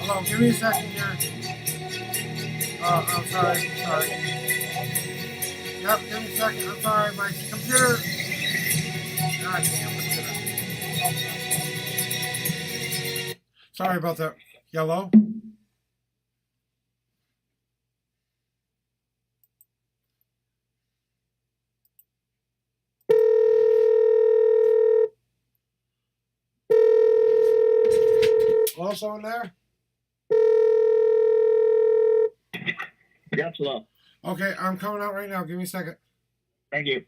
Hold on, give me a second here. Oh, I'm sorry. Yep, give me a second. I'm sorry, my computer. God damn computer. Sorry about that. Yellow. Hello, someone there? Yes, hello. Okay, I'm coming out right now. Give me a second. Thank you.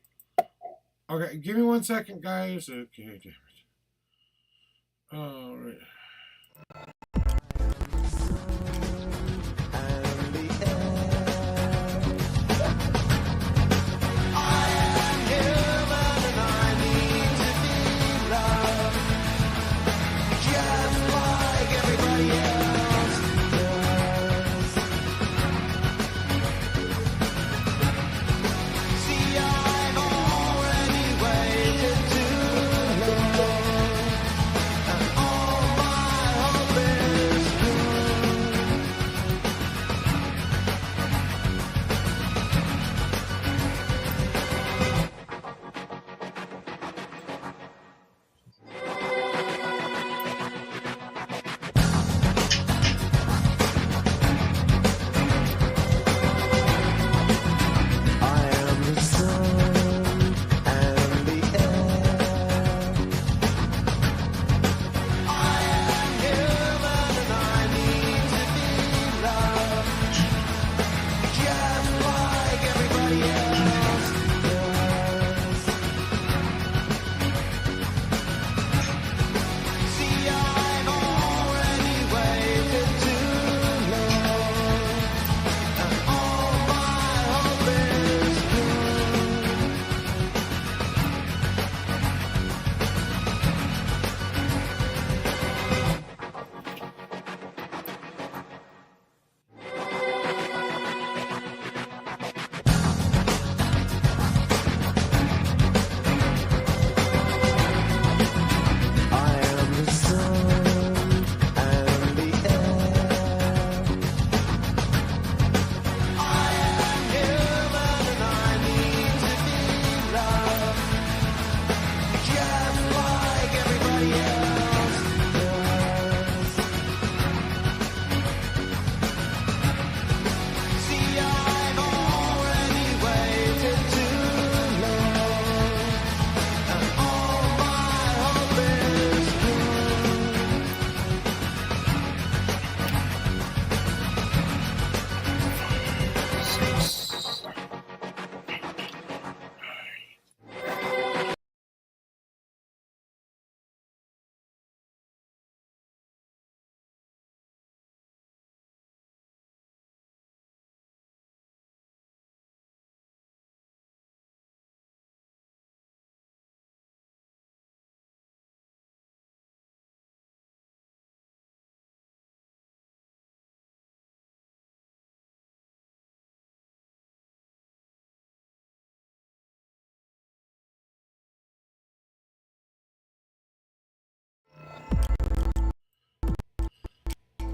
Okay, give me 1 second, guys. Okay, damn it. All right.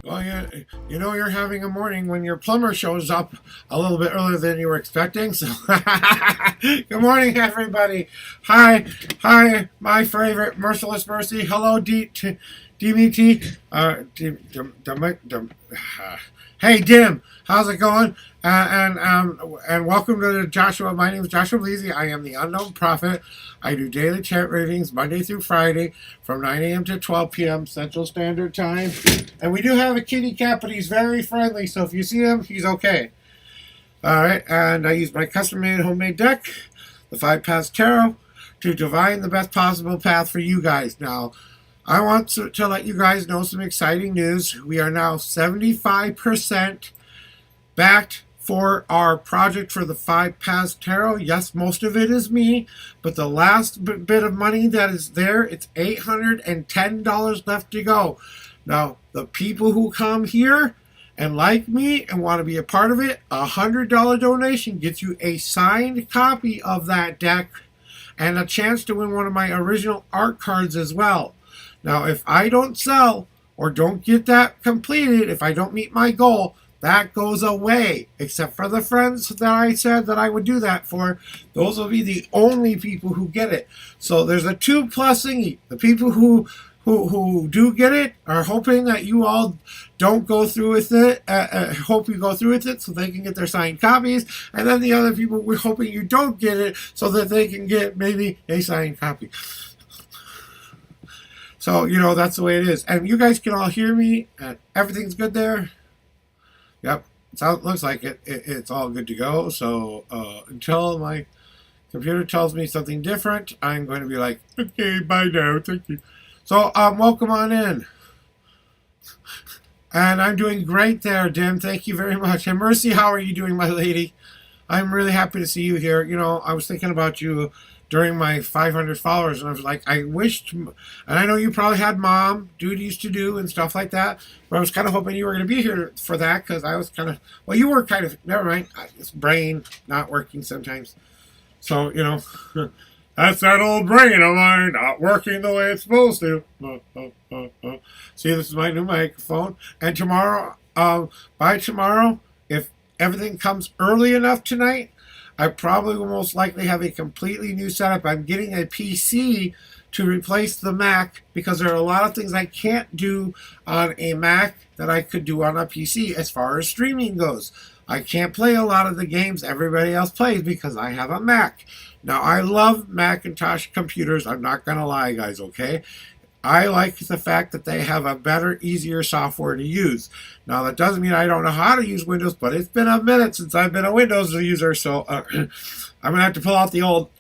Well, you know you're having a morning when your plumber shows up a little bit earlier than you were expecting. So, good morning, everybody. Hi, my favorite Merciless Mercy. Hello, DMT. Hey, Dim. How's it going? And welcome to Joshua. My name is Joshua Bleasy. I am the Unknown Prophet. I do daily chat readings Monday through Friday from 9 a.m. to 12 p.m. Central Standard Time. And we do have a kitty cat, but he's very friendly. So if you see him, he's okay. All right. And I use my custom-made homemade deck, the 5 Paths Tarot, to divine the best possible path for you guys. Now, I want to let you guys know some exciting news. We are now 75% backed for our project for the 5 Paths Tarot. Yes, most of it is me, but the last bit of money that is there, it's $810 left to go. Now, the people who come here and like me and want to be a part of it, a $100 donation gets you a signed copy of that deck and a chance to win one of my original art cards as well. Now, if I don't sell or don't get that completed, if I don't meet my goal, that goes away, except for the friends that I said that I would do that for. Those will be the only people who get it. So there's a 2+ thingy. The people who do get it are hoping that you all don't go through with it. Hope you go through with it so they can get their signed copies. And then the other people, we're hoping you don't get it so that they can get maybe a signed copy. So, you know, that's the way it is. And you guys can all hear me, and everything's good there. Yep, looks like it's all good to go. So until my computer tells me something different, I'm going to be like, okay, bye now, thank you. So welcome on in. And I'm doing great there, Dim. Thank you very much. And Mercy, how are you doing, my lady? I'm really happy to see you here. You know, I was thinking about you during my 500 followers, and I was like, I wished, and I know you probably had mom duties to do and stuff like that, but I was kind of hoping you were going to be here for that, because I was kind of, well, you were kind of, never mind, it's brain not working sometimes. So, you know, that's that old brain of mine not working the way it's supposed to. See, this is my new microphone, and tomorrow, by tomorrow, if everything comes early enough tonight, I probably will most likely have a completely new setup. I'm getting a PC to replace the Mac because there are a lot of things I can't do on a Mac that I could do on a PC as far as streaming goes. I can't play a lot of the games everybody else plays because I have a Mac. Now, I love Macintosh computers. I'm not going to lie, guys, okay? I like the fact that they have a better, easier software to use. Now, that doesn't mean I don't know how to use Windows, but it's been a minute since I've been a Windows user, so I'm going to have to pull out the old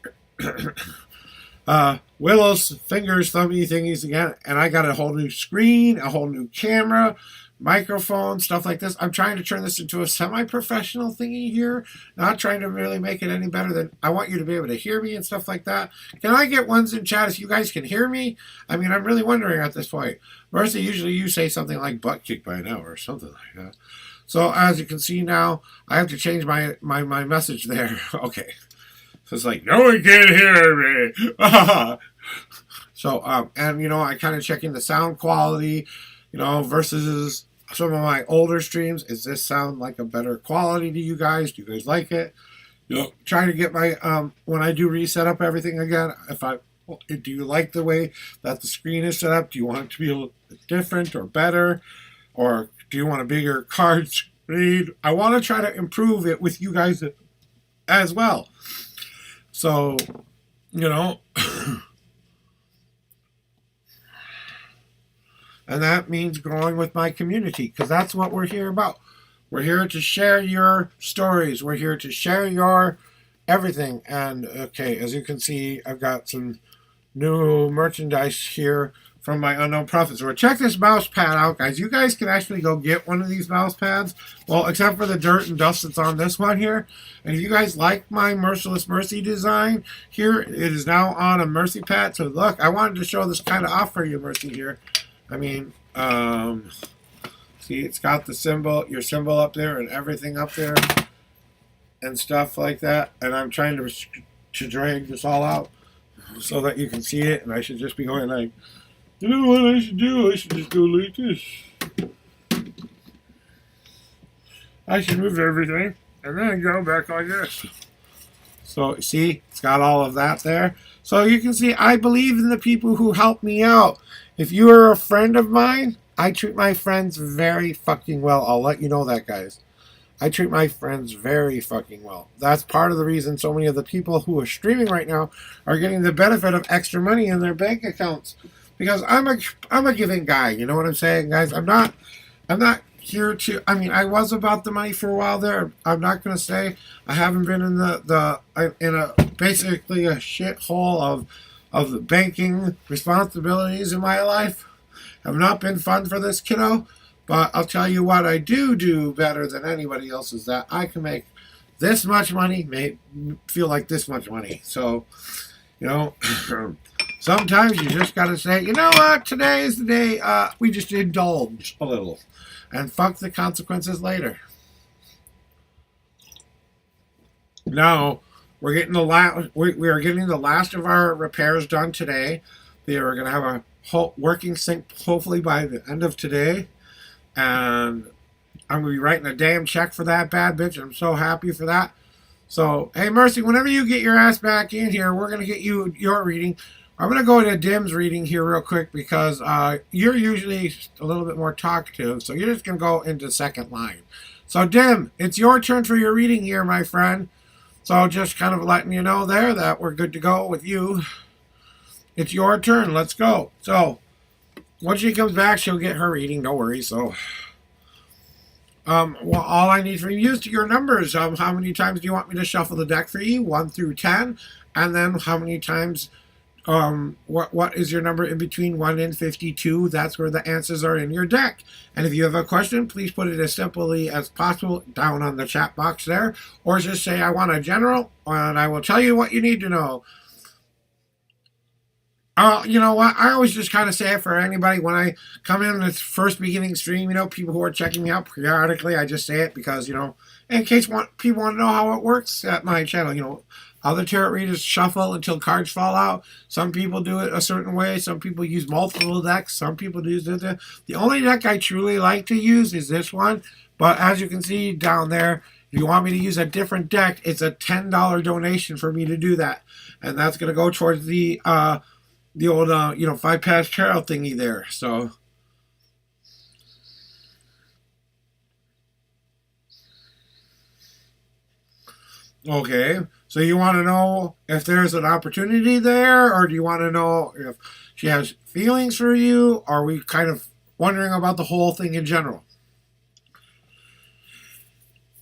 Willow's fingers, thumby thingies again, and I got a whole new screen, a whole new camera, microphone, stuff like this. I'm trying to turn this into a semi-professional thingy here, not trying to really make it any better than I want you to be able to hear me and stuff like that. Can I get ones in chat if you guys can hear me? I mean, I'm really wondering at this point. Mercy, usually you say something like butt kick by now or something like that. So as you can see now, I have to change my message there. Okay. So it's like, no one can hear me. So, and you know, I kind of checking the sound quality, you know, versus some of my older streams. Is this sound like a better quality to you guys? Do you guys like it? You know, trying to get my, when I do reset up everything again, do you like the way that the screen is set up? Do you want it to be a little bit different or better? Or do you want a bigger card screen? I want to try to improve it with you guys as well. So, you know, and that means growing with my community, because that's what we're here about. We're here to share your stories. We're here to share your everything. And, okay, as you can see, I've got some new merchandise here from my Unknown Prophet. So check this mouse pad out, guys. You guys can actually go get one of these mouse pads. Well, except for the dirt and dust that's on this one here. And if you guys like my Merciless Mercy design here, it is now on a Mercy pad. So look, I wanted to show this kind of off for you, Mercy, here. I mean, see, it's got the symbol, your symbol up there and everything up there and stuff like that. And I'm trying to drag this all out so that you can see it. And I should just be going like, you know what I should do? I should just go like this. I should move everything and then go back like this. So see, it's got all of that there. So you can see I believe in the people who help me out. If you are a friend of mine, I treat my friends very fucking well. I'll let you know that, guys. I treat my friends very fucking well. That's part of the reason so many of the people who are streaming right now are getting the benefit of extra money in their bank accounts. Because I'm a giving guy, you know what I'm saying, guys? I'm not here to. I mean, I was about the money for a while there. I'm not gonna say I haven't been in in a basically a shithole of the banking responsibilities in my life. Have not been fun for this kiddo, but I'll tell you what I do better than anybody else is that I can make this much money, feel like this much money. So, you know. Sometimes you just gotta say, you know what, today is the day we just indulge a little. And fuck the consequences later. Now, we are getting the last of our repairs done today. We are going to have a working sink hopefully by the end of today. And I'm going to be writing a damn check for that bad bitch. I'm so happy for that. So, hey, Mercy, whenever you get your ass back in here, we're going to get you your reading. I'm going to go to Dim's reading here real quick because you're usually a little bit more talkative. So you're just going to go into second line. So, Dim, it's your turn for your reading here, my friend. So just kind of letting you know there that we're good to go with you. It's your turn. Let's go. So once she comes back, she'll get her reading. No worries. So well, all I need from you is your numbers. How many times do you want me to shuffle the deck for you? 1 through 10. And then how many times, what is your number in between 1 and 52? That's where the answers are in your deck. And if you have a question, please put it as simply as possible down on the chat box there. Or just say, I want a general, and I will tell you what you need to know. You know what? I always just kind of say it for anybody when I come in this first beginning stream, you know, people who are checking me out periodically, I just say it because, you know, in case people want to know how it works at my channel, you know, other tarot readers shuffle until cards fall out. Some people do it a certain way. Some people use multiple decks. Some people use the only deck I truly like to use is this one. But as you can see down there, if you want me to use a different deck, it's a $10 donation for me to do that. And that's going to go towards the old, 5-pass tarot thingy there. So, okay. So you want to know if there's an opportunity there, or do you want to know if she has feelings for you? Or are we kind of wondering about the whole thing in general?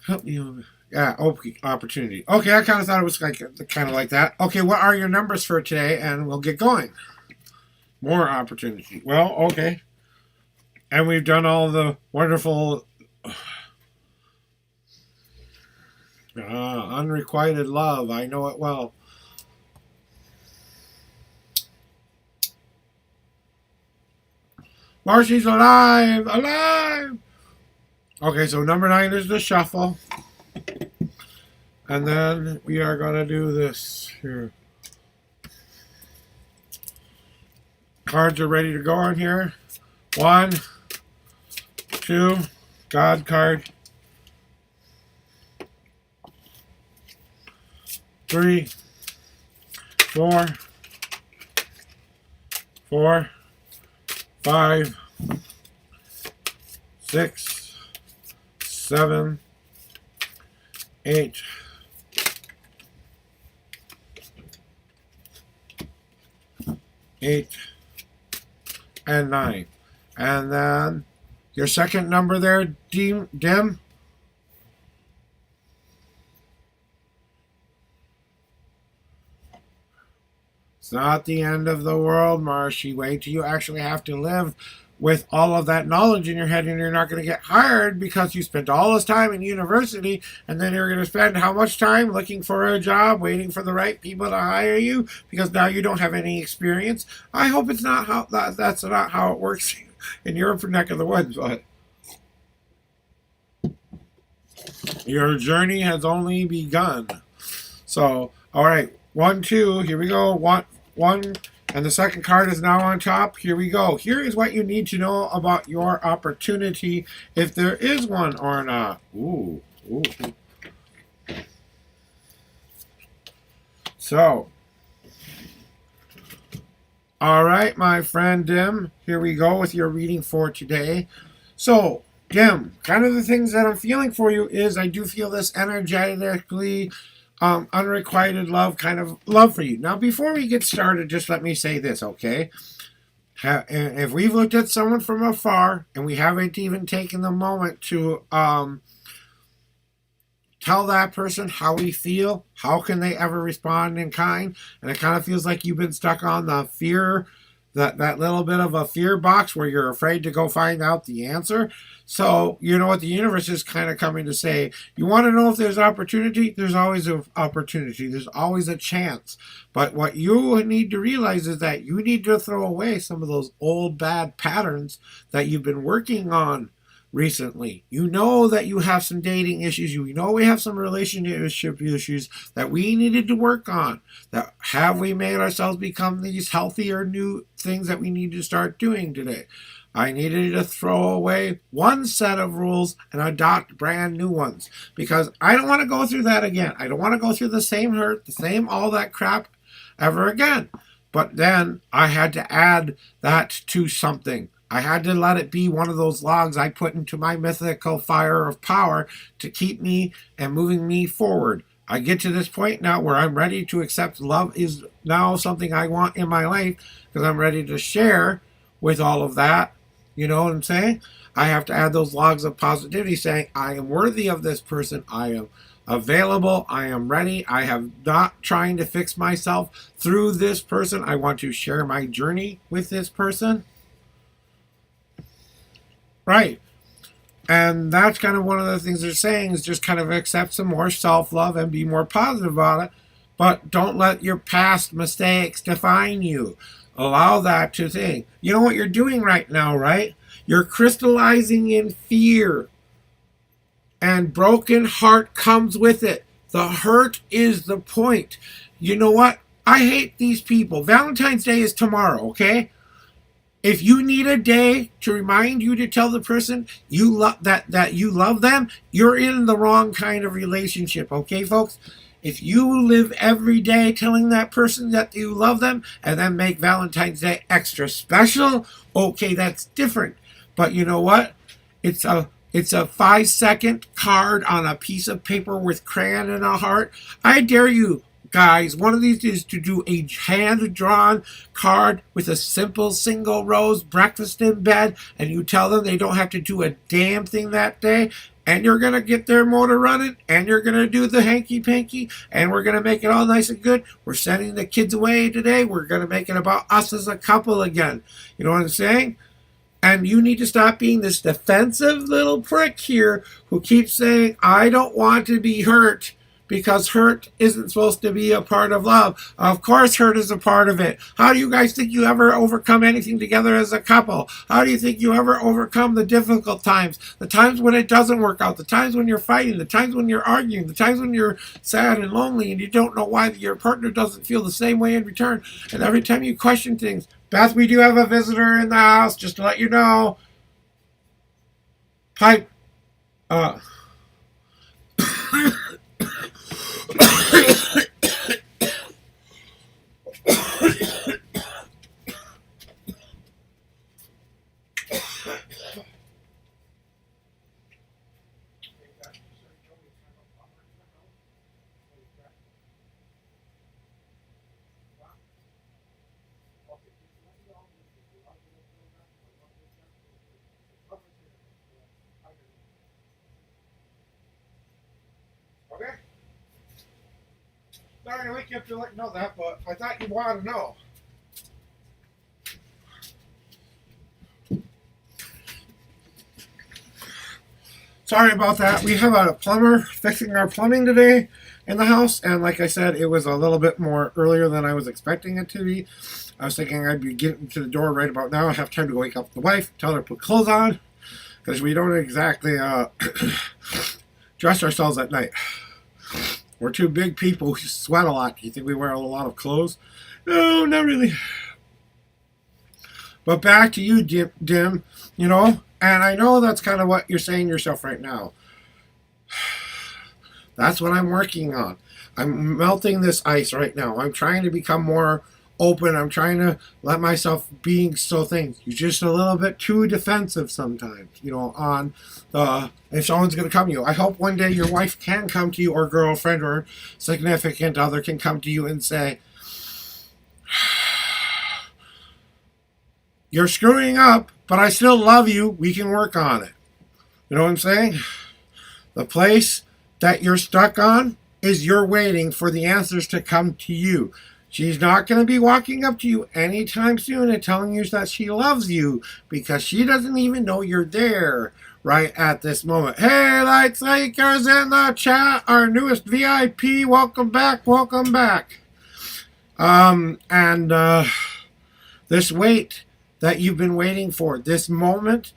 Help me. Yeah, opportunity. Okay, I kind of thought it was kind of like that. Okay, what are your numbers for today? And we'll get going. More opportunity. Well, okay. And we've done all the wonderful unrequited love. I know it well. Marcy's alive! Alive! Okay, so number 9 is the shuffle. And then we are going to do this here. Cards are ready to go on here. 1, 2, God card. 3, 4, 5, 6, 7, 8, 8, and 9. And then your second number there, Dim. It's not the end of the world, Marshy. Wait till you actually have to live with all of that knowledge in your head, and you're not going to get hired because you spent all this time in university, and then you're going to spend how much time looking for a job, waiting for the right people to hire you because now you don't have any experience. I hope it's not how that's not how it works in your neck of the woods, but your journey has only begun. So, all right, 1, 2, here we go. One, And the second card is now on top. Here we go. Here is what you need to know about your opportunity, if there is one or not. Ooh. So, all right, my friend Dim, here we go with your reading for today. So, Dim, kind of the things that I'm feeling for you is I do feel this energetically unrequited love, kind of love for you. Now, before we get started, just let me say this, okay? If we've looked at someone from afar and we haven't even taken the moment to tell that person how we feel, how can they ever respond in kind? And it kind of feels like you've been stuck on the fear, that little bit of a fear box where you're afraid to go find out the answer. So, you know what the universe is kind of coming to say, you want to know if there's opportunity? There's always an opportunity. There's always a chance. But what you need to realize is that you need to throw away some of those old bad patterns that you've been working on recently. You know that you have some dating issues. You know we have some relationship issues that we needed to work on. That have we made ourselves become these healthier new things that we need to start doing today? I needed to throw away one set of rules and adopt brand new ones because I don't want to go through that again. I don't want to go through the same hurt, the same all that crap ever again. But then I had to add that to something. I had to let it be one of those logs I put into my mythical fire of power to keep me and moving me forward. I get to this point now where I'm ready to accept love is now something I want in my life because I'm ready to share with all of that. You know what I'm saying? I have to add those logs of positivity saying I am worthy of this person. I am available. I am ready. I have not trying to fix myself through this person. I want to share my journey with this person. Right. And that's kind of one of the things they're saying is just kind of accept some more self-love and be more positive about it. But don't let your past mistakes define you. Allow that to think. You know what you're doing right now, right? You're crystallizing in fear. And broken heart comes with it. The hurt is the point. You know what? I hate these people. Valentine's Day is tomorrow, okay? If you need a day to remind you to tell the person you love that you love them, you're in the wrong kind of relationship, okay, folks? If you live every day telling that person that you love them and then make Valentine's Day extra special, okay, that's different. But you know what? It's a 5-second card on a piece of paper with crayon and a heart. I dare you, guys, one of these is to do a hand-drawn card with a simple single rose breakfast in bed, and you tell them they don't have to do a damn thing that day, and you're going to get their motor running, and you're going to do the hanky-panky, and we're going to make it all nice and good. We're sending the kids away today. We're going to make it about us as a couple again. You know what I'm saying? And you need to stop being this defensive little prick here who keeps saying, I don't want to be hurt because hurt isn't supposed to be a part of love. Of course hurt is a part of it. How do you guys think you ever overcome anything together as a couple? How do you think you ever overcome the difficult times? The times when it doesn't work out, the times when you're fighting, the times when you're arguing, the times when you're sad and lonely and you don't know why your partner doesn't feel the same way in return. And every time you question things. Beth, we do have a visitor in the house, just to let you know. Pipe. Okay. Sorry to wake you up to let you know that, but I thought you'd want to know. Sorry about that. We have a plumber fixing our plumbing today in the house, and like I said, it was a little bit more earlier than I was expecting it to be. I was thinking I'd be getting to the door right about now. I have time to wake up the wife, tell her to put clothes on, because we don't exactly dress ourselves at night. We're two big people who sweat a lot. Do you think we wear a lot of clothes? No, not really. But back to you, Dim, and I know that's kind of what you're saying yourself right now. That's what I'm working on. I'm melting this ice right now. I'm trying to become more open. I'm trying to let myself being so things. You're just a little bit too defensive sometimes, on the if someone's gonna come to you. I hope one day your wife can come to you, or girlfriend or significant other can come to you and say, you're screwing up, but I still love you. We can work on it. You know what I'm saying? The place that you're stuck on is you're waiting for the answers to come to you. She's not going to be walking up to you anytime soon and telling you that she loves you, because she doesn't even know you're there right at this moment. Hey, Light Seekers in the chat, our newest VIP, welcome back, welcome back. And this wait that you've been waiting for, this moment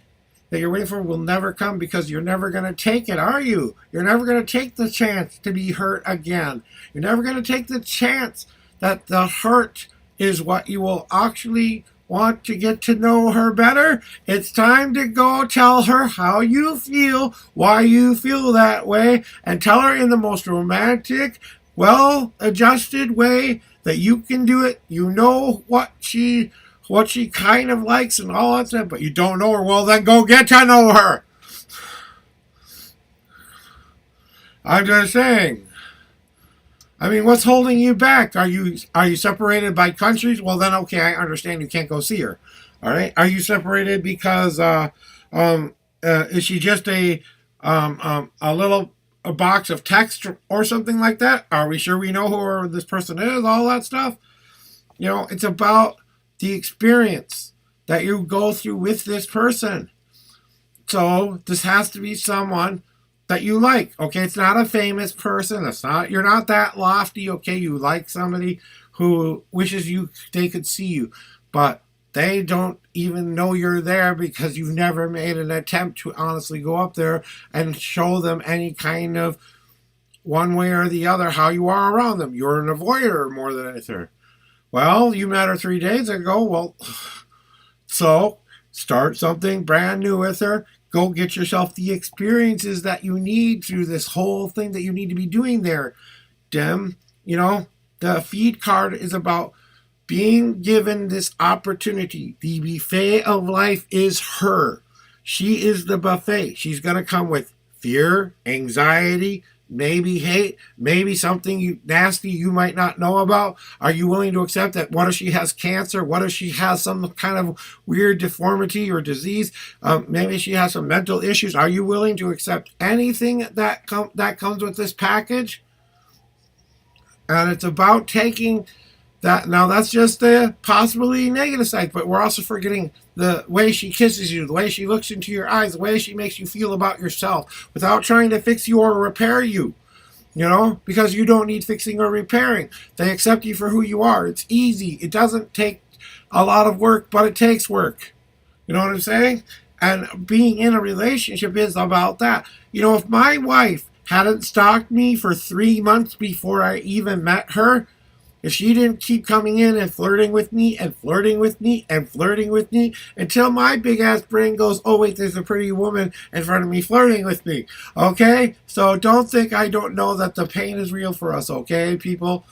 that you're waiting for, will never come, because you're never going to take it, are you? You're never going to take the chance to be hurt again. You're never going to take the chance that the hurt is what you will actually want to get to know her better. It's time to go tell her how you feel, why you feel that way, and tell her in the most romantic, well-adjusted way that you can do it. You know what she kind of likes and all that stuff, but you don't know her. Well, then go get to know her. I'm just saying. I mean, what's holding you back? Are you separated by countries? Well, then, okay, I understand you can't go see her. All right. Are you separated because is she just a little a box of text or something like that? Are we sure we know who this person is? All that stuff. It's about the experience that you go through with this person. So this has to be someone that you like. Okay, it's not a famous person. You're not that lofty. Okay, you like somebody who wishes they could see you, but they don't even know you're there because you've never made an attempt to honestly go up there and show them any kind of one way or the other how you are around them. You're an avoider more than anything. Well, you met her 3 days ago. Well, so start something brand new with her. Go get yourself the experiences that you need through this whole thing that you need to be doing there. Dim, the feed card is about being given this opportunity. The buffet of life is her. She is the buffet. She's going to come with fear, anxiety, maybe hate, maybe something nasty you might not know about. Are you willing to accept that? What if she has cancer? What if she has some kind of weird deformity or disease? Maybe she has some mental issues. Are you willing to accept anything that comes with this package? And it's about taking that. Now, that's just the possibly negative side, but we're also forgetting the way she kisses you, the way she looks into your eyes, the way she makes you feel about yourself without trying to fix you or repair you, because you don't need fixing or repairing. They accept you for who you are. It's easy. It doesn't take a lot of work, but it takes work. You know what I'm saying? And being in a relationship is about that. If my wife hadn't stalked me for 3 months before I even met her, if she didn't keep coming in and flirting with me and flirting with me and flirting with me until my big ass brain goes, oh wait, there's a pretty woman in front of me flirting with me. Okay? So don't think I don't know that the pain is real for us, okay, people?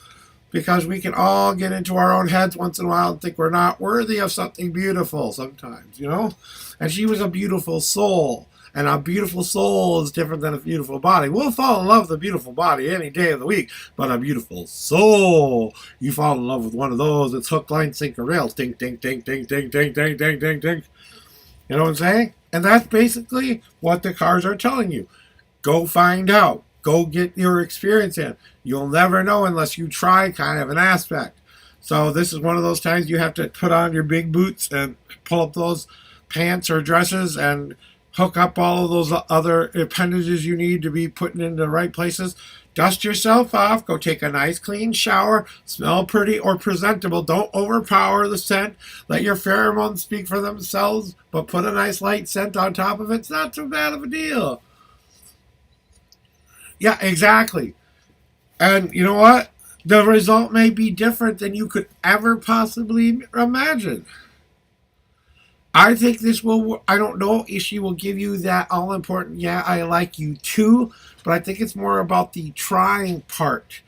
Because we can all get into our own heads once in a while and think we're not worthy of something beautiful sometimes, And she was a beautiful soul. And a beautiful soul is different than a beautiful body. We'll fall in love with a beautiful body any day of the week. But a beautiful soul, you fall in love with one of those. It's hook, line, sinker, rails. Ding, ding, ding, ding, ding, ding, ding, ding, ding, ding. You know what I'm saying? And that's basically what the cards are telling you. Go find out. Go get your experience in. You'll never know unless you try, kind of an aspect. So this is one of those times you have to put on your big boots and pull up those pants or dresses and hook up all of those other appendages you need to be putting in the right places. Dust yourself off. Go take a nice clean shower. Smell pretty or presentable. Don't overpower the scent. Let your pheromones speak for themselves, but put a nice light scent on top of it. It's not too bad of a deal. Yeah, exactly. And you know what? The result may be different than you could ever possibly imagine. I think this will, I don't know if she will give you that all important, yeah, I like you too, but I think it's more about the trying part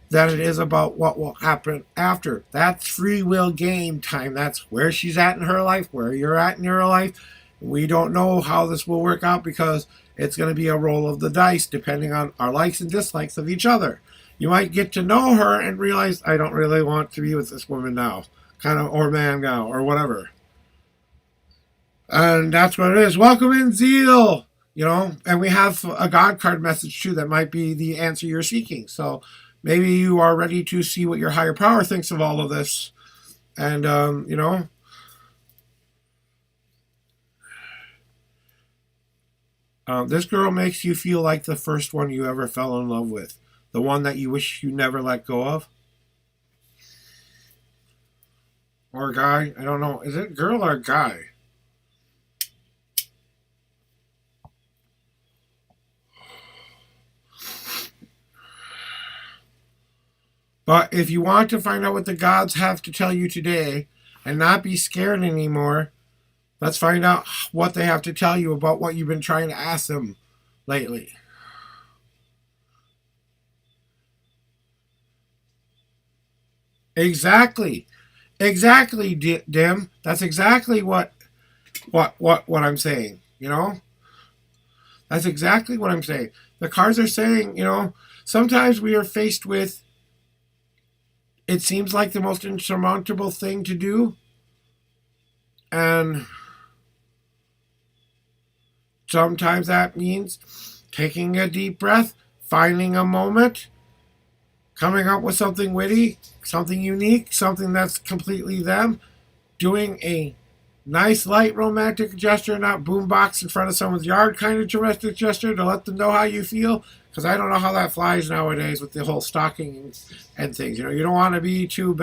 than it is about what will happen after. That's free will game time. That's where she's at in her life, where you're at in your life. We don't know how this will work out because it's going to be a roll of the dice depending on our likes and dislikes of each other. You might get to know her and realize, I don't really want to be with this woman now, kind of, or man now, or whatever. And that's what it is. Welcome in, Zeal. And we have a God card message too that might be the answer you're seeking. So maybe you are ready to see what your higher power thinks of all of this. And, this girl makes you feel like the first one you ever fell in love with, the one that you wish you never let go of. Or a guy. I don't know. Is it girl or guy? But if you want to find out what the gods have to tell you today and not be scared anymore, let's find out what they have to tell you about what you've been trying to ask them lately. Exactly. Exactly, Dim. That's exactly what I'm saying, That's exactly what I'm saying. The cards are saying, sometimes we are faced with, it seems like the most insurmountable thing to do. And sometimes that means taking a deep breath, finding a moment, coming up with something witty, something unique, something that's completely them, doing a nice light romantic gesture, not boombox in front of someone's yard kind of domestic gesture to let them know how you feel. Because I don't know how that flies nowadays with the whole stalking and things. You don't want to be too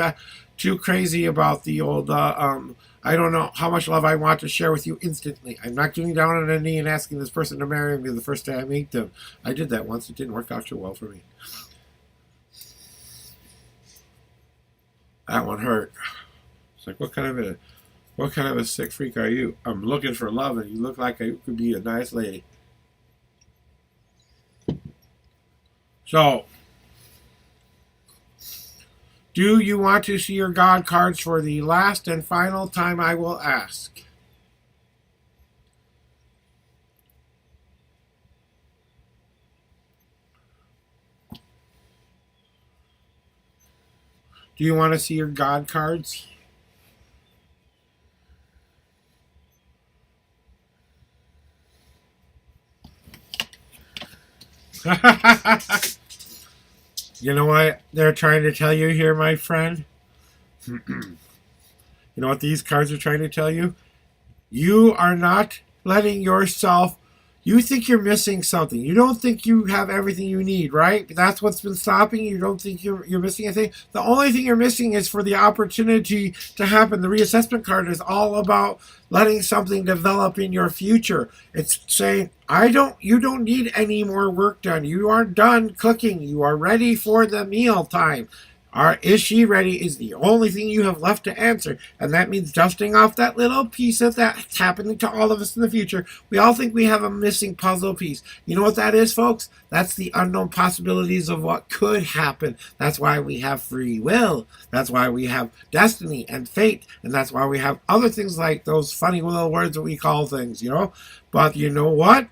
crazy about the old. I don't know how much love I want to share with you instantly. I'm not getting down on a knee and asking this person to marry me the first day I meet them. I did that once. It didn't work out too well for me. That one hurt. It's like, what kind of a sick freak are you? I'm looking for love, and you look like you could be a nice lady. So, do you want to see your God cards for the last and final time I will ask? Do you want to see your God cards? You know what they're trying to tell you here, my friend? You know what these cards are trying to tell you? You are not letting yourself. You think you're missing something. You don't think you have everything you need, right? That's what's been stopping you. You don't think you're missing anything. The only thing you're missing is for the opportunity to happen. The reassessment card is all about letting something develop in your future. It's saying, you don't need any more work done. You are done cooking. You are ready for the meal time. Is she ready is the only thing you have left to answer. And that means dusting off that little piece of that's happening to all of us in the future. We all think we have a missing puzzle piece. You know what that is, folks? That's the unknown possibilities of what could happen. That's why we have free will. That's why we have destiny and fate. And that's why we have other things like those funny little words that we call things, But you know what?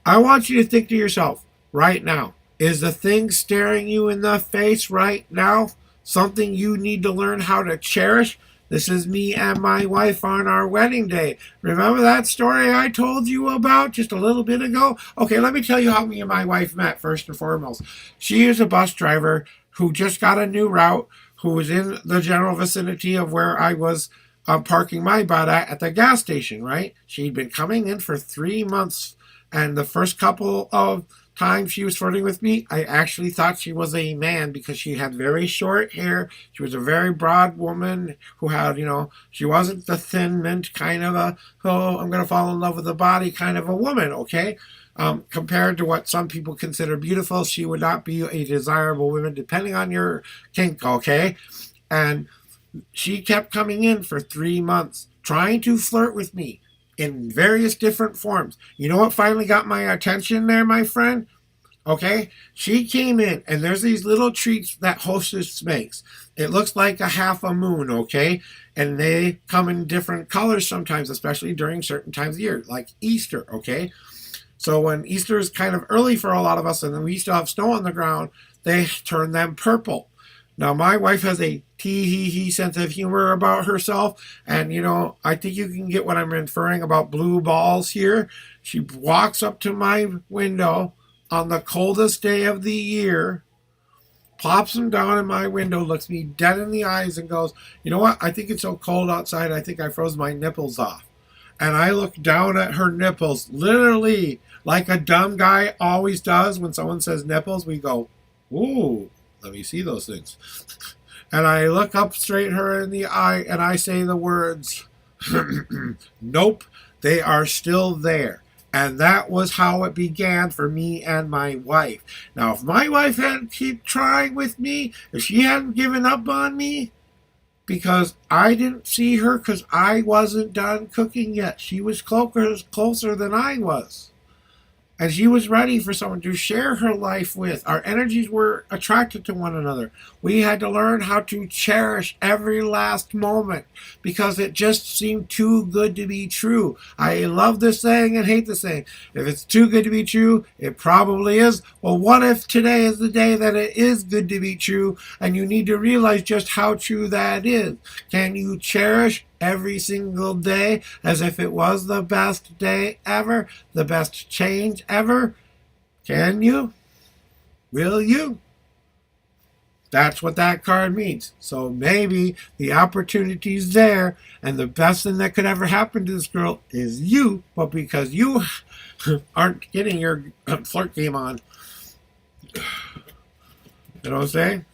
I want you to think to yourself right now. Is the thing staring you in the face right now something you need to learn how to cherish? This is me and my wife on our wedding day. Remember that story I told you about just a little bit ago? Okay, let me tell you how me and my wife met first and foremost. She is a bus driver who just got a new route, who was in the general vicinity of where I was parking my butt at the gas station, right? She'd been coming in for 3 months, and the first couple of time she was flirting with me, I actually thought she was a man because she had very short hair. She was a very broad woman who had, she wasn't the thin mint kind of I'm going to fall in love with the body kind of a woman, okay? Compared to what some people consider beautiful, she would not be a desirable woman depending on your kink, okay? And She kept coming in for 3 months, trying to flirt with me in various different forms. You know what finally got my attention there, my friend? Okay, she came in, and there's these little treats that hostess makes. It looks like a half a moon, okay? And they come in different colors sometimes, especially during certain times of year, like Easter, okay? So when Easter is kind of early for a lot of us, and then we still have snow on the ground, they turn them purple. Now, my wife has a tee-hee-hee sense of humor about herself, and, I think you can get what I'm inferring about blue balls here. She walks up to my window on the coldest day of the year, plops them down in my window, looks me dead in the eyes, and goes, "You know what? I think it's so cold outside, I think I froze my nipples off." And I look down at her nipples, literally like a dumb guy always does when someone says nipples. We go, "Ooh, let me see those things." And I look up straight her in the eye and I say the words, "Nope, they are still there." And that was how it began for me and my wife. Now, if my wife hadn't kept trying with me, if she hadn't given up on me, because I didn't see her because I wasn't done cooking yet. She was closer than I was. And she was ready for someone to share her life with. Our energies were attracted to one another. We had to learn how to cherish every last moment because it just seemed too good to be true. I love this saying and hate this saying. If it's too good to be true, it probably is. Well, what if today is the day that it is good to be true and you need to realize just how true that is? Can you cherish every single day as if it was the best day ever, the best change ever? Can you? Will you? That's what that card means. So maybe the opportunity's there, and the best thing that could ever happen to this girl is you, but because you aren't getting your flirt game on. You know what I'm saying?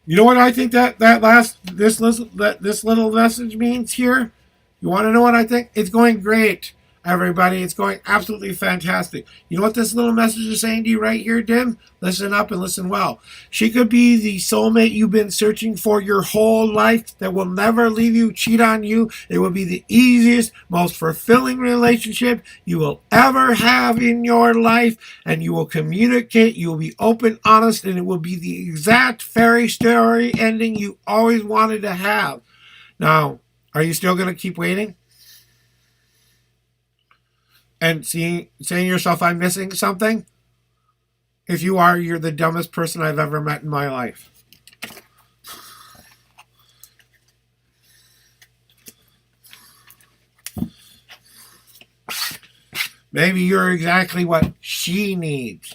You know what I think this little message means here? You want to know what I think? It's going great, everybody. It's going absolutely fantastic. You know what this little message is saying to you right here, Dim? Listen up and listen well. She could be the soulmate you've been searching for your whole life that will never leave you, cheat on you. It will be the easiest, most fulfilling relationship you will ever have in your life. And you will communicate. You will be open, honest, and it will be the exact fairy story ending you always wanted to have. Now, are you still going to keep waiting? And saying to yourself, I'm missing something? If you are, you're the dumbest person I've ever met in my life. Maybe you're exactly what she needs.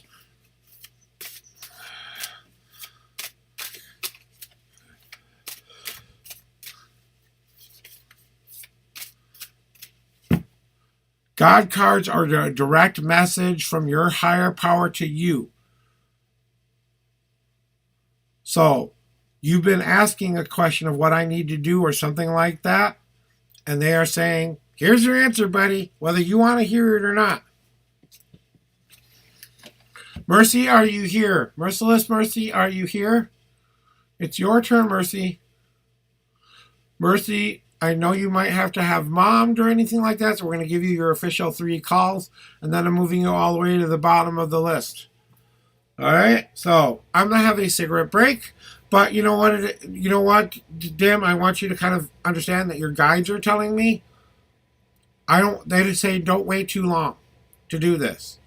God cards are a direct message from your higher power to you. So, you've been asking a question of what I need to do or something like that, and they are saying, here's your answer, buddy, whether you want to hear it or not. Mercy, are you here? Merciless Mercy, are you here? It's your turn, Mercy. Mercy, I know you might have to have mommed or anything like that, so we're going to give you your official 3 calls, and then I'm moving you all the way to the bottom of the list. All right, so I'm going to have a cigarette break, but you know what, Dim, I want you to kind of understand that your guides are telling me, they just say don't wait too long to do this.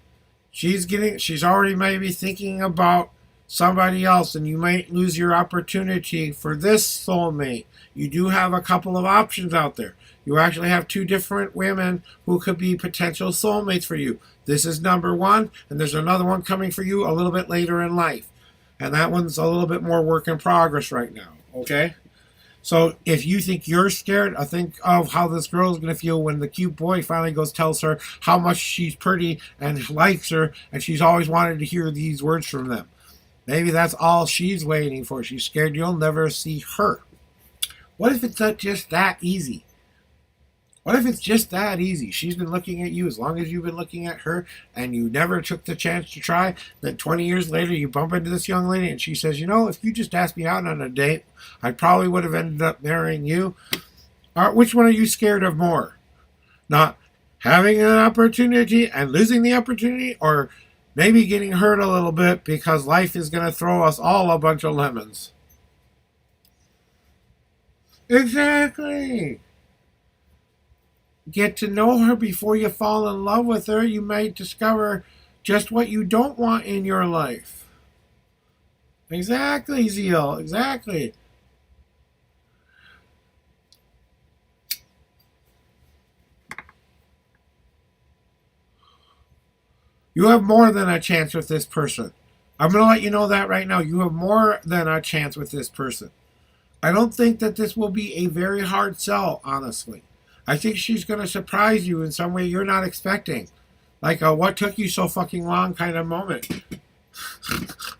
She's already maybe thinking about somebody else, and you might lose your opportunity for this soulmate. You do have a couple of options out there. You actually have 2 different women who could be potential soulmates for you. This is number 1, and there's another one coming for you a little bit later in life. And that one's a little bit more work in progress right now, okay? So if you think you're scared, I think of how this girl is going to feel when the cute boy finally tells her how much she's pretty and likes her, and she's always wanted to hear these words from them. Maybe that's all she's waiting for. She's scared you'll never see her. What if it's not just that easy? What if it's just that easy? She's been looking at you as long as you've been looking at her, and you never took the chance to try. Then 20 years later, you bump into this young lady, and she says, you know, if you just asked me out on a date, I probably would have ended up marrying you. Which one are you scared of more? Not having an opportunity and losing the opportunity, or maybe getting hurt a little bit because life is going to throw us all a bunch of lemons? Exactly. Get to know her before you fall in love with her. You might discover just what you don't want in your life. Exactly, Zeal. Exactly. You have more than a chance with this person. I'm going to let you know that right now. You have more than a chance with this person. I don't think that this will be a very hard sell, honestly. I think she's going to surprise you in some way you're not expecting. Like a what took you so fucking long kind of moment.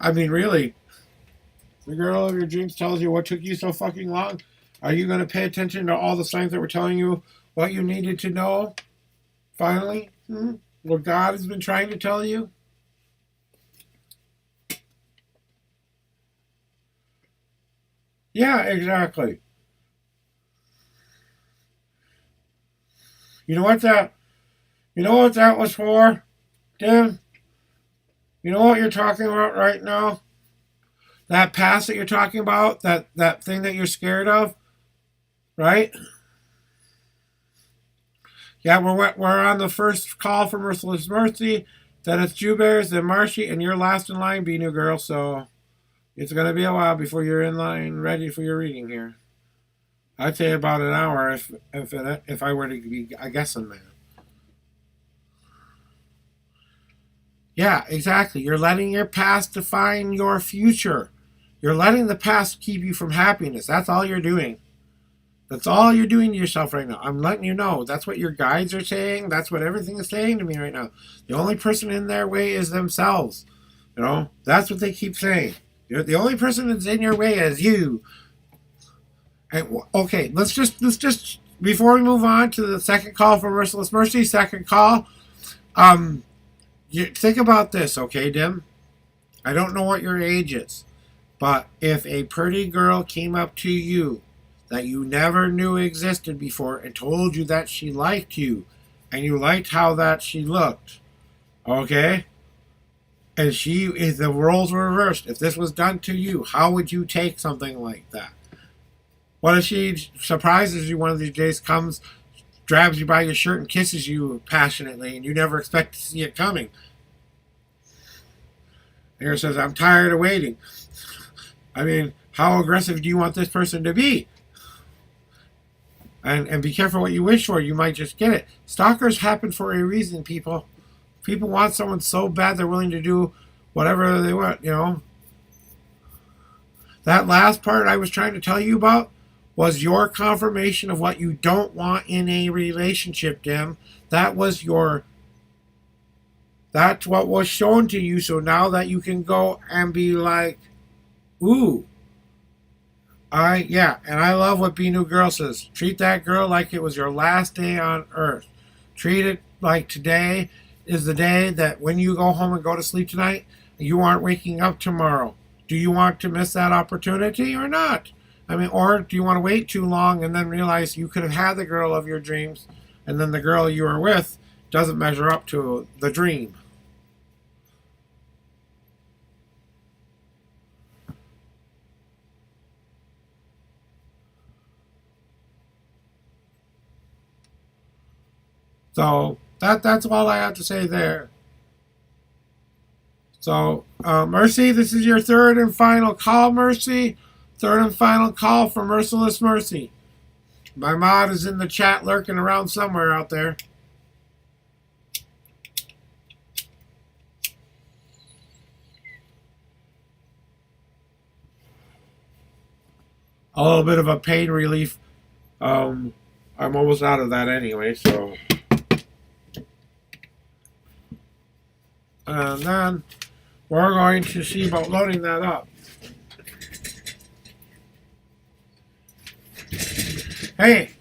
I mean, really. The girl of your dreams tells you what took you so fucking long. Are you going to pay attention to all the signs that were telling you what you needed to know? Finally? What God has been trying to tell you? Yeah, exactly. You know what that was for, Tim? You know what you're talking about right now? That past that you're talking about, that thing that you're scared of, right? Yeah, we're on the first call for Merciless Mercy. Then it's Bears, then Marshy, and you're last in line, Be New Girl. So it's gonna be a while before you're in line, ready for your reading here. I'd say about an hour if I were to be guessing, man. Yeah, exactly. You're letting your past define your future. You're letting the past keep you from happiness. That's all you're doing. That's all you're doing to yourself right now. I'm letting you know. That's what your guides are saying. That's what everything is saying to me right now. The only person in their way is themselves. You know, that's what they keep saying. The only person that's in your way is you. And, okay, let's just before we move on to the second call for Merciless Mercy, second call. You think about this, okay, Dim? I don't know what your age is, but if a pretty girl came up to you that you never knew existed before and told you that she liked you and you liked how that she looked, okay? And if the roles were reversed, if this was done to you, how would you take something like that? What if she surprises you one of these days, comes, grabs you by your shirt and kisses you passionately and you never expect to see it coming? And her says, I'm tired of waiting. I mean, how aggressive do you want this person to be? And be careful what you wish for. You might just get it. Stalkers happen for a reason, people. People want someone so bad they're willing to do whatever they want, you know. That last part I was trying to tell you about was your confirmation of what you don't want in a relationship, Dim. That's what was shown to you. So now that you can go and be like, ooh, and I love what Be New Girl says. Treat that girl like it was your last day on earth. Treat it like today is the day that when you go home and go to sleep tonight, you aren't waking up tomorrow. Do you want to miss that opportunity or not? I mean, or do you want to wait too long and then realize you could have had the girl of your dreams and then the girl you were with doesn't measure up to the dream? So that's all I have to say there. So, Mercy, this is your third and final call, Mercy. Third and final call for Merciless Mercy. My mod is in the chat lurking around somewhere out there. A little bit of a pain relief. I'm almost out of that anyway, so. And then we're going to see about loading that up. Hey,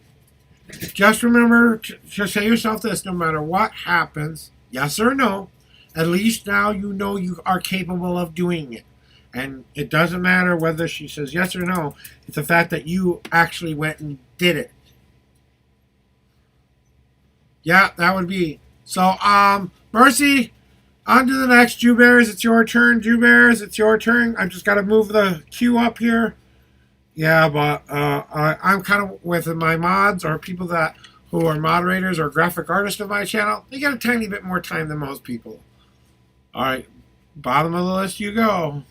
just remember to say yourself this: no matter what happens, yes or no, at least now you know you are capable of doing it. And it doesn't matter whether she says yes or no. It's the fact that you actually went and did it. Yeah, that would be. So, Mercy, on to the next. Jew Bears, it's your turn. Jew Bears, it's your turn. I've just got to move the queue up here. Yeah, but I'm kind of with my mods or people that who are moderators or graphic artists of my channel. They get a tiny bit more time than most people. All right, bottom of the list you go.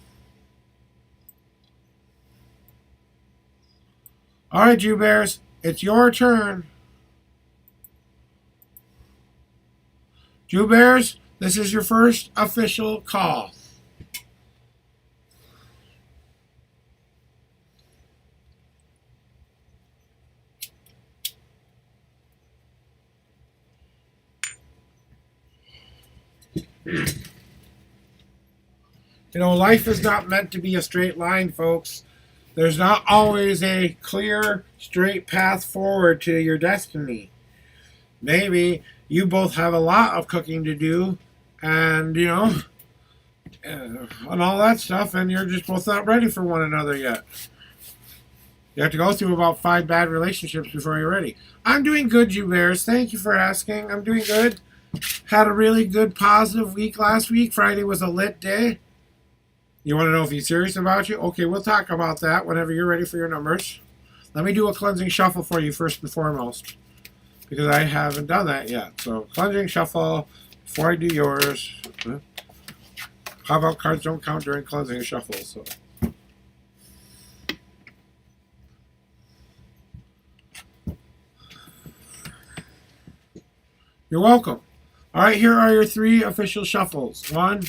All right, Jew Bears, it's your turn. Jew Bears, this is your first official call. You know, life is not meant to be a straight line, folks. There's not always a clear, straight path forward to your destiny. Maybe you both have a lot of cooking to do, and, you know, and all that stuff, and you're just both not ready for one another yet. You have to go through about 5 bad relationships before you're ready. I'm doing good, Jew Bears. Thank you for asking. I'm doing good. Had a really good, positive week last week. Friday was a lit day. You want to know if he's serious about you? Okay, we'll talk about that whenever you're ready for your numbers. Let me do a cleansing shuffle for you first and foremost, because I haven't done that yet. So, cleansing shuffle before I do yours. How about cards don't count during cleansing shuffle? So, you're welcome. All right, here are your 3 official shuffles. 1,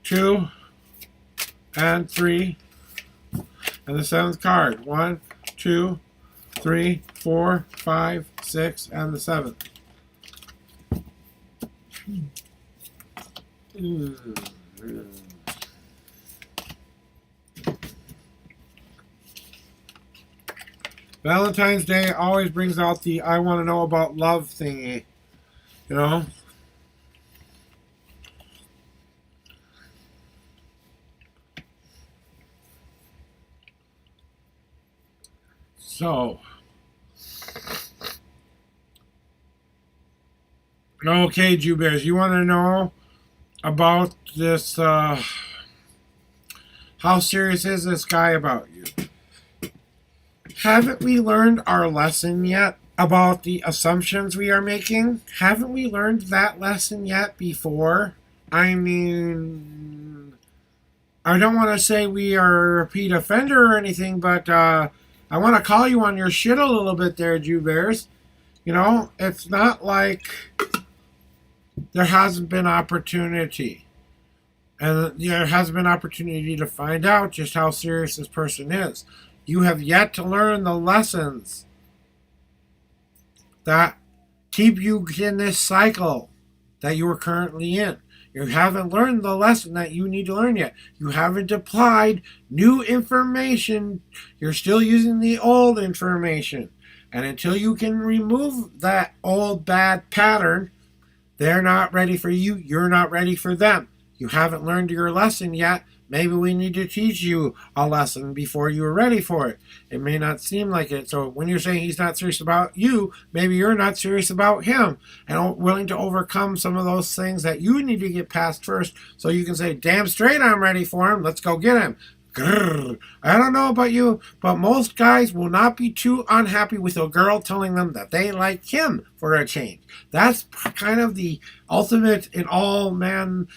2, and 3. And the 7th card. 1, 2, 3, 4, 5, 6, and the 7th. Valentine's Day always brings out the I want to know about love thingy. You know? So, okay, Jew Bears, you want to know about this, how serious is this guy about you? Haven't we learned our lesson yet about the assumptions we are making? Haven't we learned that lesson yet before? I mean, I don't want to say we are a repeat offender or anything, but, I want to call you on your shit a little bit there, Jew Bears. You know, it's not like there hasn't been opportunity. And there hasn't been opportunity to find out just how serious this person is. You have yet to learn the lessons that keep you in this cycle that you are currently in. You haven't learned the lesson that you need to learn yet. You haven't applied new information. You're still using the old information. And until you can remove that old bad pattern, they're not ready for you. You're not ready for them. You haven't learned your lesson yet. Maybe we need to teach you a lesson before you're ready for it. It may not seem like it. So when you're saying he's not serious about you, maybe you're not serious about him and willing to overcome some of those things that you need to get past first so you can say, damn straight I'm ready for him. Let's go get him. Grrr. I don't know about you, but most guys will not be too unhappy with a girl telling them that they like him for a change. That's kind of the ultimate in all men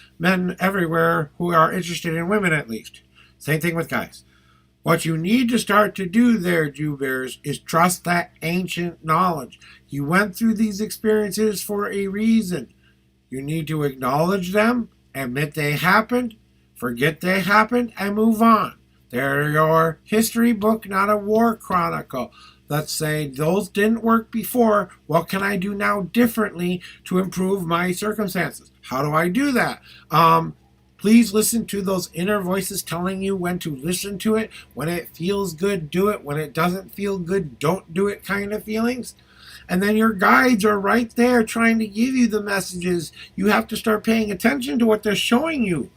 everywhere who are interested in women, at least. Same thing with guys. What you need to start to do there, Jew Bears, is trust that ancient knowledge. You went through these experiences for a reason. You need to acknowledge them, admit they happened, forget they happened, and move on. They're your history book, not a war chronicle. Let's say those didn't work before. What can I do now differently to improve my circumstances? How do I do that? Please listen to those inner voices telling you when to listen to it. When it feels good, do it. When it doesn't feel good, don't do it kind of feelings. And then your guides are right there trying to give you the messages. You have to start paying attention to what they're showing you,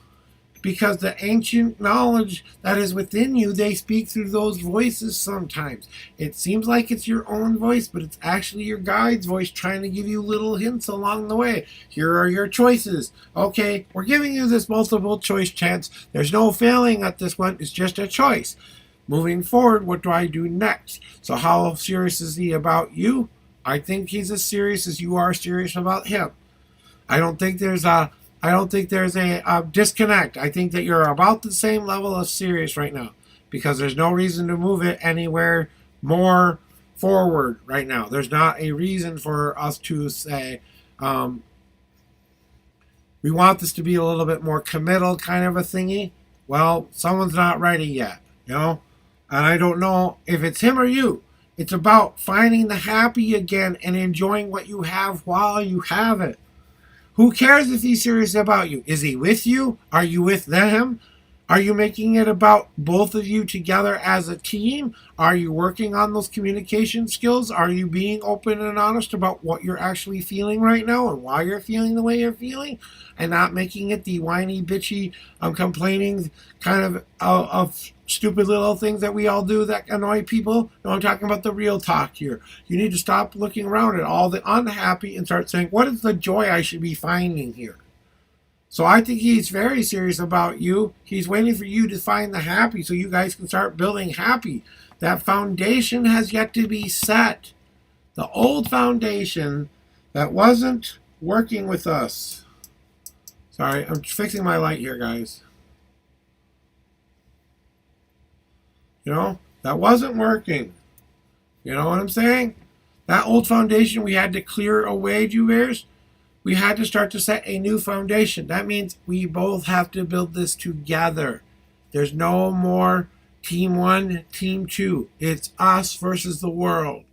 because the ancient knowledge that is within you, they speak through those voices sometimes. It seems like it's your own voice, but it's actually your guide's voice trying to give you little hints along the way. Here are your choices. Okay, we're giving you this multiple choice chance. There's no failing at this one. It's just a choice. Moving forward, what do I do next? So how serious is he about you? I think he's as serious as you are serious about him. I don't think there's a disconnect. I think that you're about the same level of serious right now, because there's no reason to move it anywhere more forward right now. There's not a reason for us to say, we want this to be a little bit more committal kind of a thingy. Well, someone's not ready yet, and I don't know if it's him or you. It's about finding the happy again and enjoying what you have while you have it. Who cares if he's serious about you? Is he with you? Are you with them? Are you making it about both of you together as a team? Are you working on those communication skills? Are you being open and honest about what you're actually feeling right now and why you're feeling the way you're feeling? And not making it the whiny, bitchy, complaining kind of stupid little things that we all do that annoy people. No, I'm talking about the real talk here. You need to stop looking around at all the unhappy and start saying, what is the joy I should be finding here? So I think he's very serious about you. He's waiting for you to find the happy so you guys can start building happy. That foundation has yet to be set. The old foundation that wasn't working with us. Sorry, I'm fixing my light here, guys. That wasn't working. You know what I'm saying? That old foundation we had to clear away, Jewers. We had to start to set a new foundation. That means we both have to build this together. There's no more team one, team two. It's us versus the world.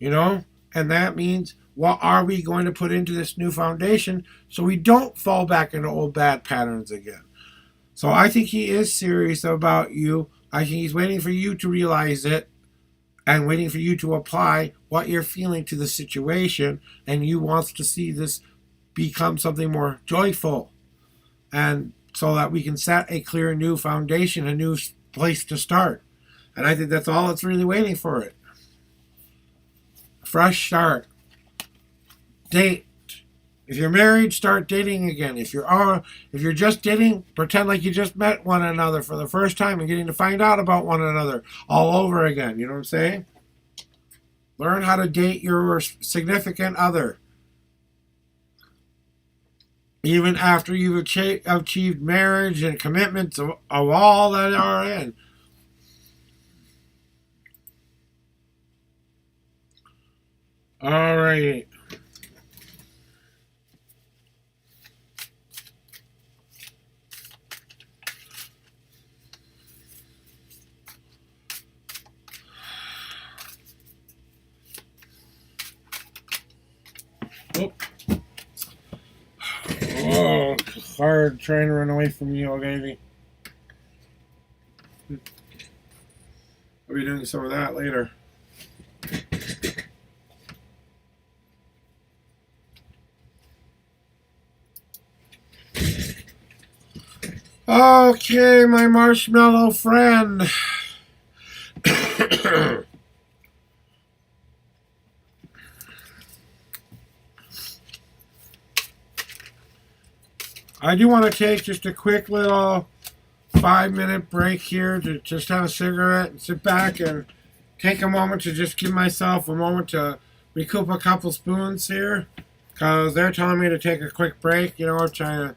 And that means, what are we going to put into this new foundation so we don't fall back into old bad patterns again? So I think he is serious about you. I think he's waiting for you to realize it and waiting for you to apply what you're feeling to the situation, and you wants to see this become something more joyful, and so that we can set a clear new foundation, a new place to start. And I think that's all it's really waiting for it. Fresh start. Date. If you're married, start dating again. If you're just dating, pretend like you just met one another for the first time and getting to find out about one another all over again. You know what I'm saying? Learn how to date your significant other. Even after you've achieved marriage and commitments of all that are in. All right. Oh, hard trying to run away from you, baby. I'll be doing some of that later. Okay, my marshmallow friend. I do want to take just a quick little 5-minute break here to just have a cigarette and sit back and take a moment to just give myself a moment to recoup a couple spoons here, because they're telling me to take a quick break. Trying to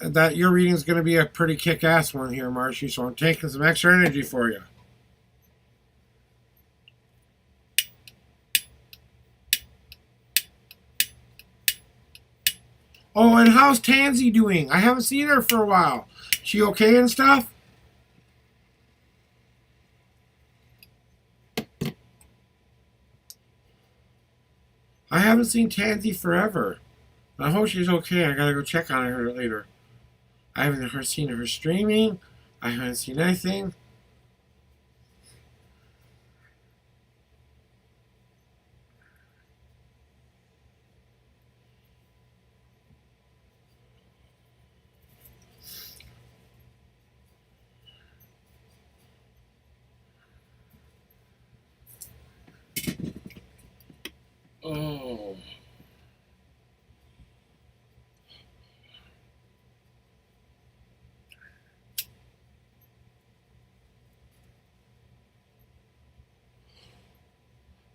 that your reading is going to be a pretty kick-ass one here, Marshy. So I'm taking some extra energy for you. Oh, and how's Tansy doing? I haven't seen her for a while. She okay and stuff? I haven't seen Tansy forever. I hope she's okay. I gotta go check on her later. I haven't seen her streaming. I haven't seen anything. Oh.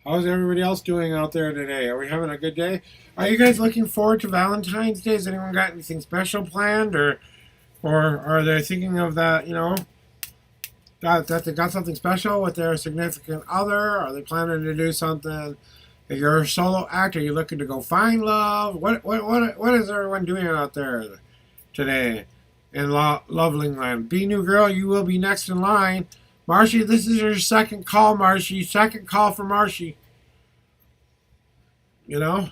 How's everybody else doing out there today? Are we having a good day? Are you guys looking forward to Valentine's Day? Has anyone got anything special planned, or are they thinking of that? That they got something special with their significant other? Are they planning to do something? If you're a solo act, are you looking to go find love? What is everyone doing out there today in Loveling Land? Be New Girl, you will be next in line. Marshy, this is your second call, Marshy. Second call for Marshy. You know?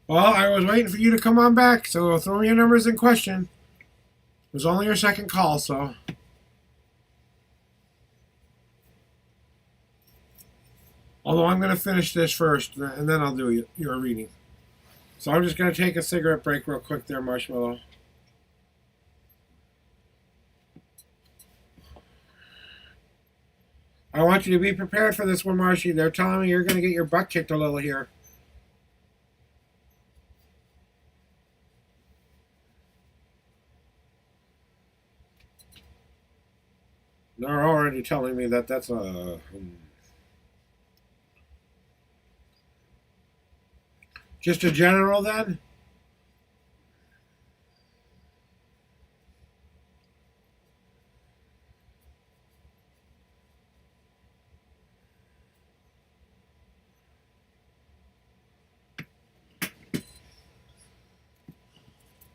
Well, I was waiting for you to come on back, so throw me your numbers in question. It was only your second call, so. Although I'm going to finish this first, and then I'll do your reading. So I'm just going to take a cigarette break real quick there, Marshmallow. I want you to be prepared for this one, Marshy. They're telling me you're going to get your butt kicked a little here. They're already telling me that that's a... Just a general, then?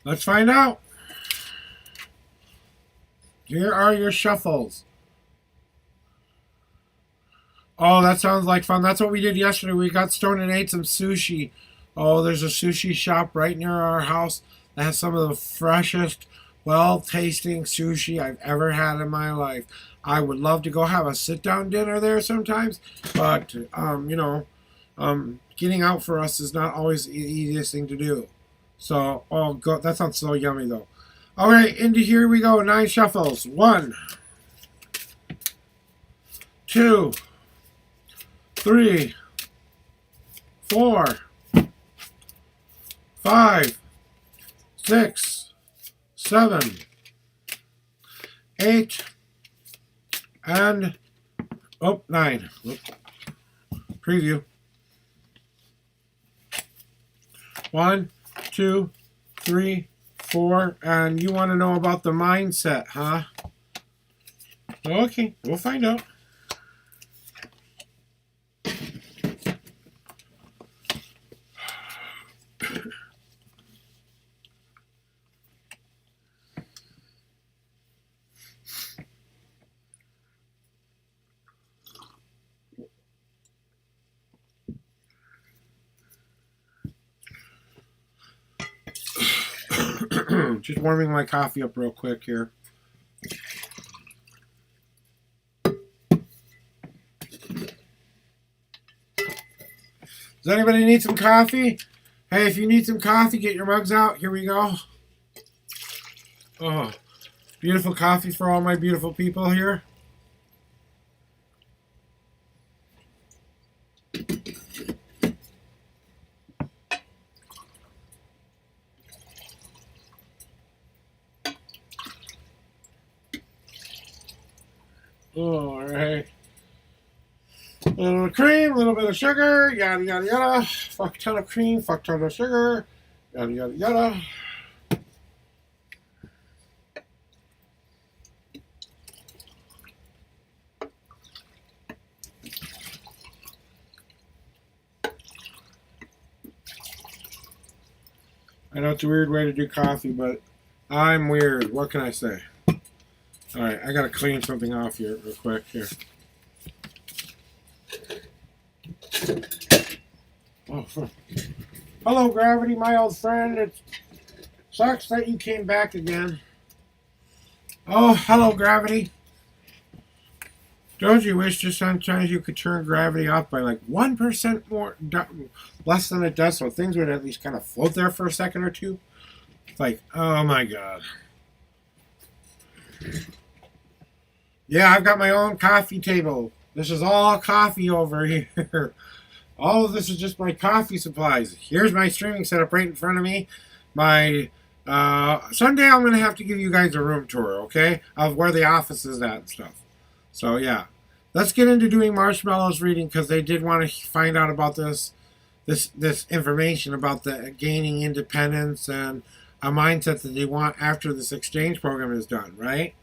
Let's find out. Here are your shuffles. Oh, that sounds like fun. That's what we did yesterday. We got stoned and ate some sushi. Oh, there's a sushi shop right near our house that has some of the freshest, well-tasting sushi I've ever had in my life. I would love to go have a sit-down dinner there sometimes, but getting out for us is not always the easiest thing to do. So, oh, God, that sounds so yummy though. All right, into here we go. 9 shuffles. 1, 2, 3, 4, 5, 6, 7, 8, and 9. Preview. 1, 2, 3, 4, and you want to know about the mindset, huh? Okay, we'll find out. Just warming my coffee up real quick here. Does anybody need some coffee? Hey, if you need some coffee, get your mugs out. Here we go. Oh, beautiful coffee for all my beautiful people here. All right. A little cream, a little bit of sugar, yada, yada, yada. Fuck ton of cream, fuck ton of sugar, yada, yada, yada. I know it's a weird way to do coffee, but I'm weird. What can I say? All right, I gotta clean something off here real quick here. Oh, hello, Gravity, my old friend. It sucks that you came back again. Oh, hello, Gravity. Don't you wish just sometimes you could turn gravity off by like 1% more, less than it does, so things would at least kind of float there for a second or two? It's like, oh my god. Yeah, I've got my own coffee table. This is all coffee over here. All of this is just my coffee supplies. Here's my streaming setup right in front of me. My someday I'm gonna have to give you guys a room tour, okay, of where the office is at and stuff. So yeah, let's get into doing Marshmallow's reading because they did want to find out about this information about the gaining independence and a mindset that they want after this exchange program is done, right?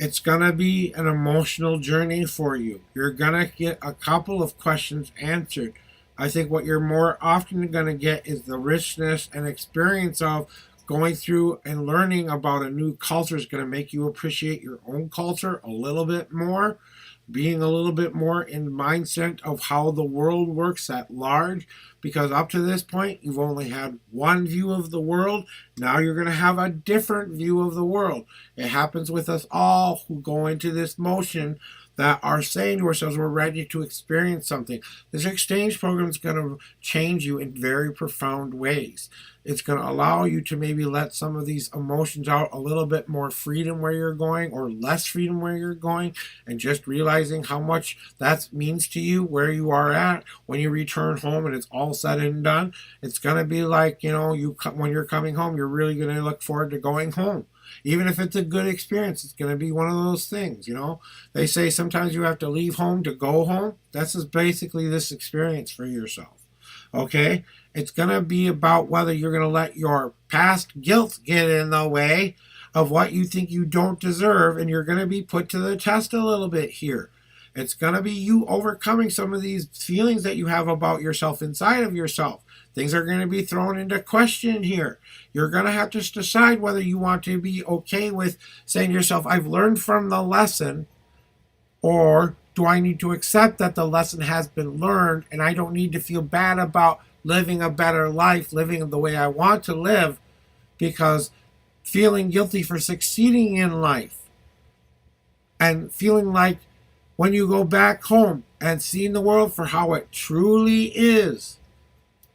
It's gonna be an emotional journey for you. You're gonna get a couple of questions answered. I think what you're more often gonna get is the richness and experience of going through and learning about a new culture is going to make you appreciate your own culture a little bit more, being a little bit more in mindset of how the world works at large, because up to this point you've only had one view of the world. Now you're going to have a different view of the world. It happens with us all who go into this motion that are saying to ourselves we're ready to experience something. This exchange program is going to change you in very profound ways. It's going to allow you to maybe let some of these emotions out, a little bit more freedom where you're going or less freedom where you're going, and just realizing how much that means to you where you are at when you return home and it's all said and done. It's going to be like, when you're coming home, you're really going to look forward to going home. Even if it's a good experience, it's going to be one of those things, They say sometimes you have to leave home to go home. That's just basically this experience for yourself, okay? It's going to be about whether you're going to let your past guilt get in the way of what you think you don't deserve, and you're going to be put to the test a little bit here. It's going to be you overcoming some of these feelings that you have about yourself inside of yourself. Things are going to be thrown into question here. You're going to have to decide whether you want to be okay with saying to yourself, I've learned from the lesson, or do I need to accept that the lesson has been learned and I don't need to feel bad about living a better life, living the way I want to live, because feeling guilty for succeeding in life and feeling like when you go back home and seeing the world for how it truly is,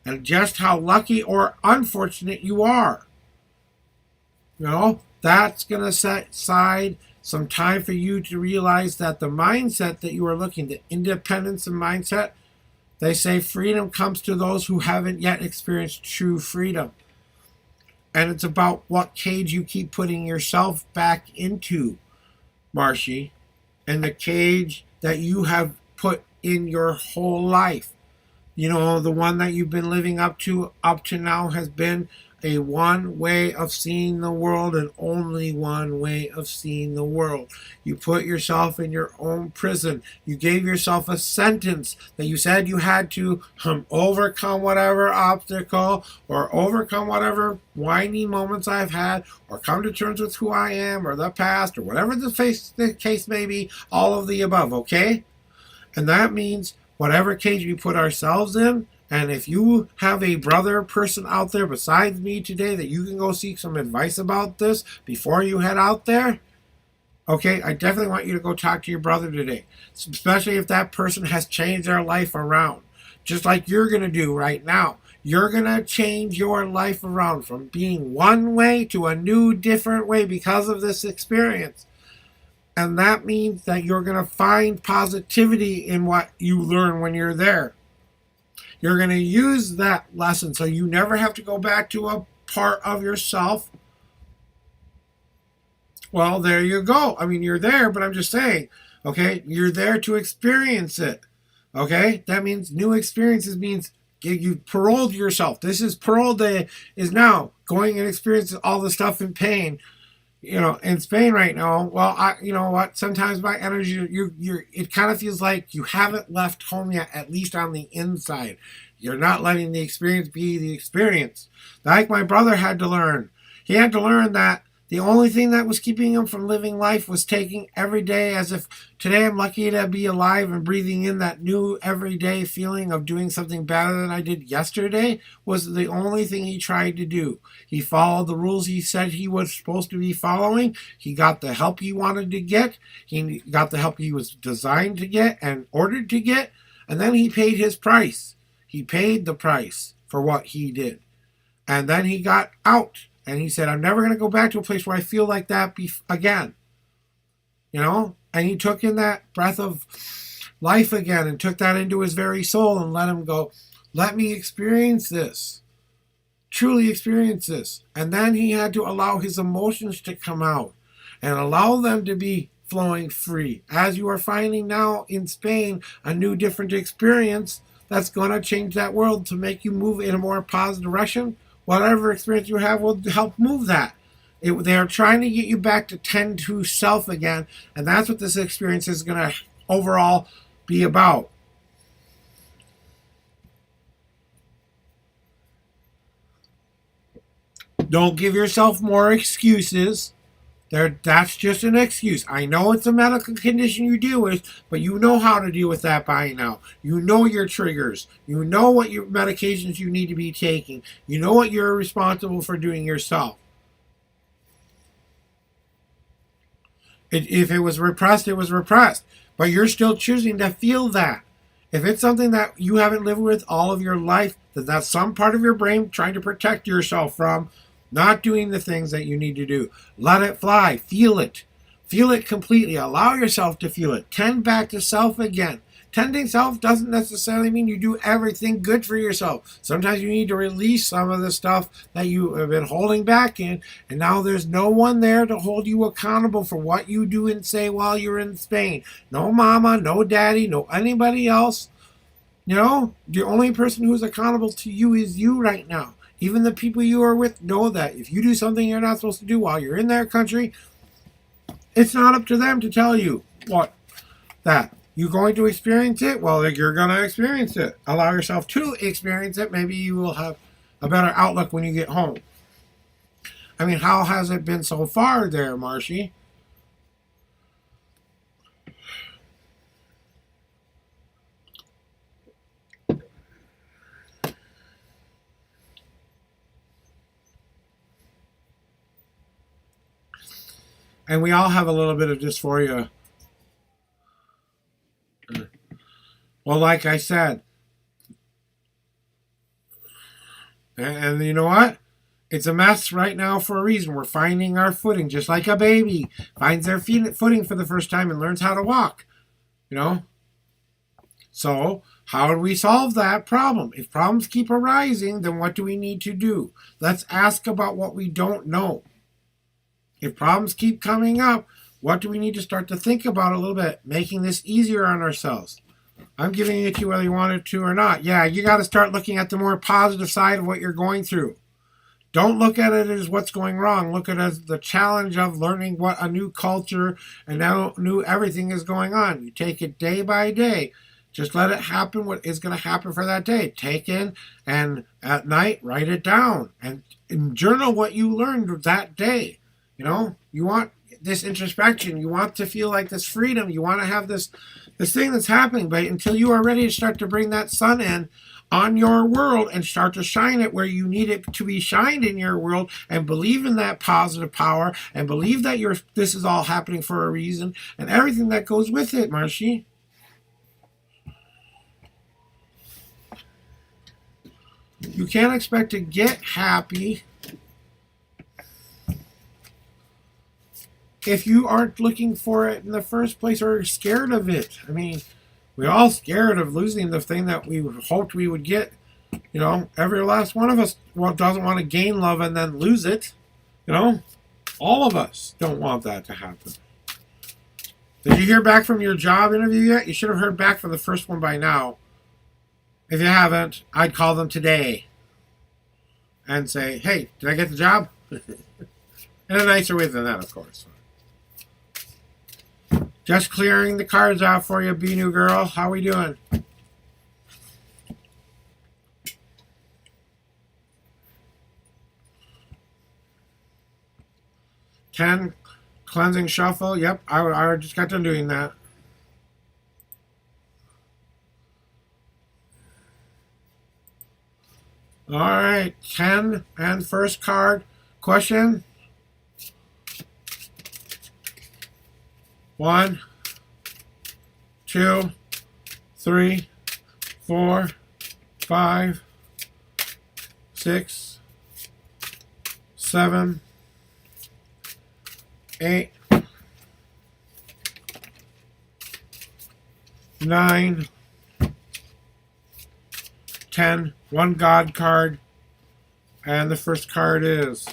and just how lucky or unfortunate you are. That's going to set aside some time for you to realize that the mindset that you are looking, the independence and mindset, they say freedom comes to those who haven't yet experienced true freedom. And it's about what cage you keep putting yourself back into, Marshy, and the cage that you have put in your whole life. The one that you've been living up to now has been a one way of seeing the world and only one way of seeing the world. You put yourself in your own prison. You gave yourself a sentence that you said you had to overcome whatever obstacle or overcome whatever whiny moments I've had or come to terms with who I am or the past or whatever the case may be, all of the above, okay? And that means whatever cage we put ourselves in, and if you have a brother person out there besides me today that you can go seek some advice about this before you head out there, okay, I definitely want you to go talk to your brother today, especially if that person has changed their life around, just like you're going to do right now. You're going to change your life around from being one way to a new, different way because of this experience. And that means that you're going to find positivity in what you learn when you're there. You're going to use that lesson so you never have to go back to a part of yourself. Well, there you go. I mean, you're there, but I'm just saying, okay, you're there to experience it. Okay, that means new experiences means you paroled yourself. This is parole day is now going and experiencing all the stuff in pain. In Spain right now, well, you know what? Sometimes my energy, it kind of feels like you haven't left home yet, at least on the inside. You're not letting the experience be the experience. Like my brother had to learn. He had to learn that The only thing that was keeping him from living life was taking every day as if today I'm lucky to be alive and breathing in that new everyday feeling of doing something better than I did yesterday was the only thing he tried to do. He followed the rules he said he was supposed to be following. He got the help he wanted to get. He got the help he was designed to get and ordered to get. And then he paid his price. He paid the price for what he did. And then he got out. And he said, I'm never going to go back to a place where I feel like that again. You know? And he took in that breath of life again and took that into his very soul and let him go, let me experience this. Truly experience this. And then he had to allow his emotions to come out and allow them to be flowing free. As you are finding now in Spain, a new different experience that's going to change that world to make you move in a more positive direction. Whatever experience you have will help move that. They are trying to get you back to tend to self again, and that's what this experience is going to overall be about. Don't give yourself more excuses. That's just an excuse. I know it's a medical condition you deal with, but you know how to deal with that by now. You know your triggers. You know what your medications you need to be taking. You know what you're responsible for doing yourself. If it was repressed, it was repressed. But you're still choosing to feel that. If it's something that you haven't lived with all of your life, then that's some part of your brain trying to protect yourself from not doing the things that you need to do. Let it fly. Feel it. Feel it completely. Allow yourself to feel it. Tend back to self again. Tending self doesn't necessarily mean you do everything good for yourself. Sometimes you need to release some of the stuff that you have been holding back in, and now there's no one there to hold you accountable for what you do and say while you're in Spain. No mama, no daddy, no anybody else. You know, the only person who's accountable to you is you right now. Even the people you are with know that if you do something you're not supposed to do while you're in their country, it's not up to them to tell you what that. You're going to experience it? Well, you're going to experience it. Allow yourself to experience it. Maybe you will have a better outlook when you get home. I mean, how has it been so far there, Marshy? And we all have a little bit of dysphoria. Well, like I said, and you know what? It's a mess right now for a reason. We're finding our footing, just like a baby finds their footing for the first time and learns how to walk. You know? So, how do we solve that problem? If problems keep arising, then what do we need to do? Let's ask about what we don't know. If problems keep coming up, what do we need to start to think about a little bit, making this easier on ourselves? I'm giving it to you whether you want it to or not. Yeah, you got to start looking at the more positive side of what you're going through. Don't look at it as what's going wrong. Look at it as the challenge of learning what a new culture and now new everything is going on. You take it day by day. Just let it happen what is going to happen for that day. Take in and at night write it down and journal what you learned that day. You know, you want this introspection. You want to feel like this freedom. You want to have this thing that's happening. But until you are ready to start to bring that sun in on your world and start to shine it where you need it to be shined in your world and believe in that positive power and believe that this is all happening for a reason and everything that goes with it, Marshy. You can't expect to get happy if you aren't looking for it in the first place or scared of it. I mean, we're all scared of losing the thing that we hoped we would get. You know, every last one of us doesn't want to gain love and then lose it. You know, all of us don't want that to happen. Did you hear back from your job interview yet? You should have heard back from the first one by now. If you haven't, I'd call them today and say, hey, did I get the job? In a nicer way than that, of course. Just clearing the cards out for you, B-New girl. How we doing? 10, cleansing shuffle. Yep, I just got done doing that. All right, 10 and first card. Question. 1, 2, 3, 4, 5, 6, 7, 8, 9, 10. One God card. And the first card is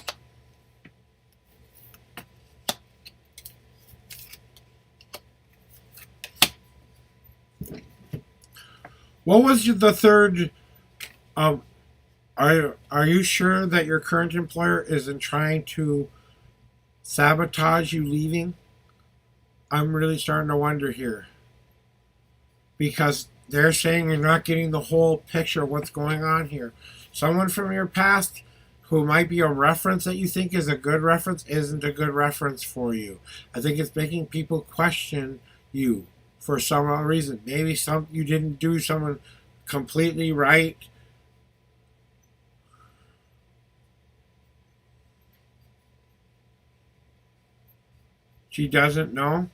what was the third? Um, are you sure that your current employer isn't trying to sabotage you leaving? I'm really starting to wonder here because they're saying you're not getting the whole picture of what's going on here. Someone from your past who might be a reference that you think is a good reference isn't a good reference for you. I think it's making people question you for some reason. Maybe you didn't do something completely right. She doesn't know.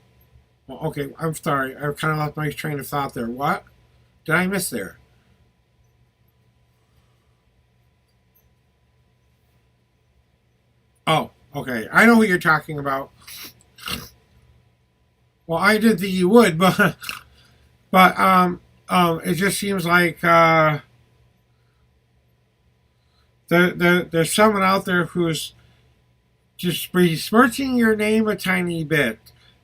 Well, okay, I'm sorry. I kind of lost my train of thought there. What did I miss there? Oh, okay. I know who you're talking about. Well, I did think you would, but it just seems like there's someone out there who's just besmirching your name a tiny bit.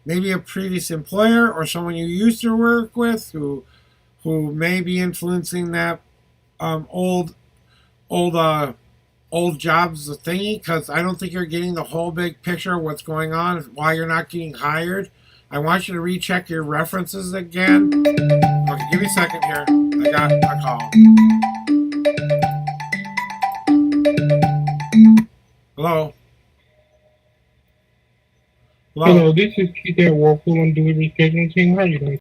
Maybe a previous employer or someone you used to work with who may be influencing that old old old jobs thingy, because I don't think you're getting the whole big picture of what's going on, why you're not getting hired. I want you to recheck your references again. Okay, give me a second here. I got a call. Hello? Hello? Hello, this is Keith at Whirlpool and Delivery Scheduling Team. How are you doing?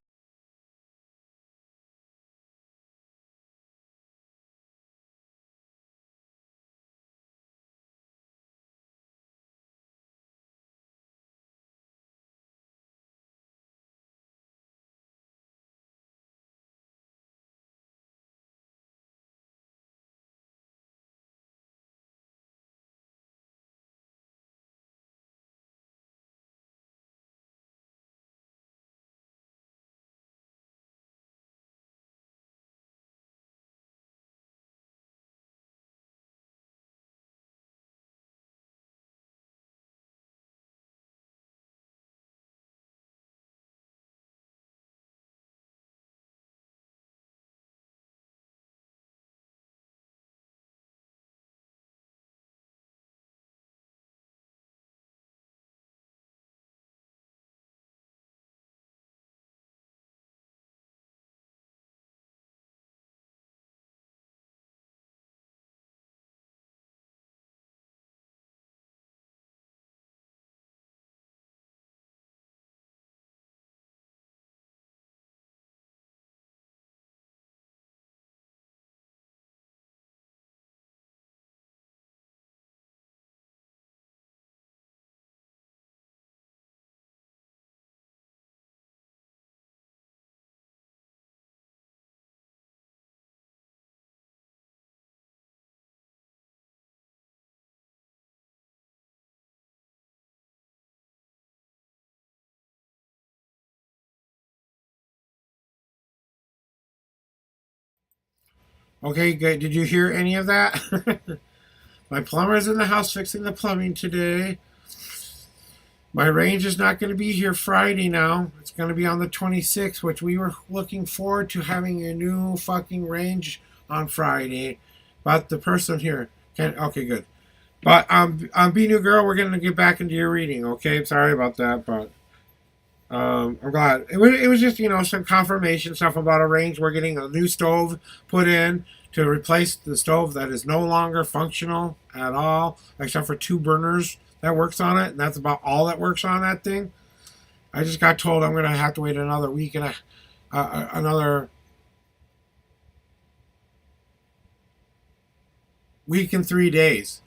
Okay, good. Did you hear any of that? My plumber's in the house fixing the plumbing today. My range is not going to be here Friday now. It's going to be on the 26th, which we were looking forward to having a new fucking range on Friday. But the person here can't. Okay, good. But Be New Girl, we're going to get back into your reading, okay? Sorry about that, but I'm glad. It was just, some confirmation stuff about a range. We're getting a new stove put in to replace the stove that is no longer functional at all, except for two burners that works on it, and that's about all that works on that thing. I just got told I'm going to have to wait another week and another week and 3 days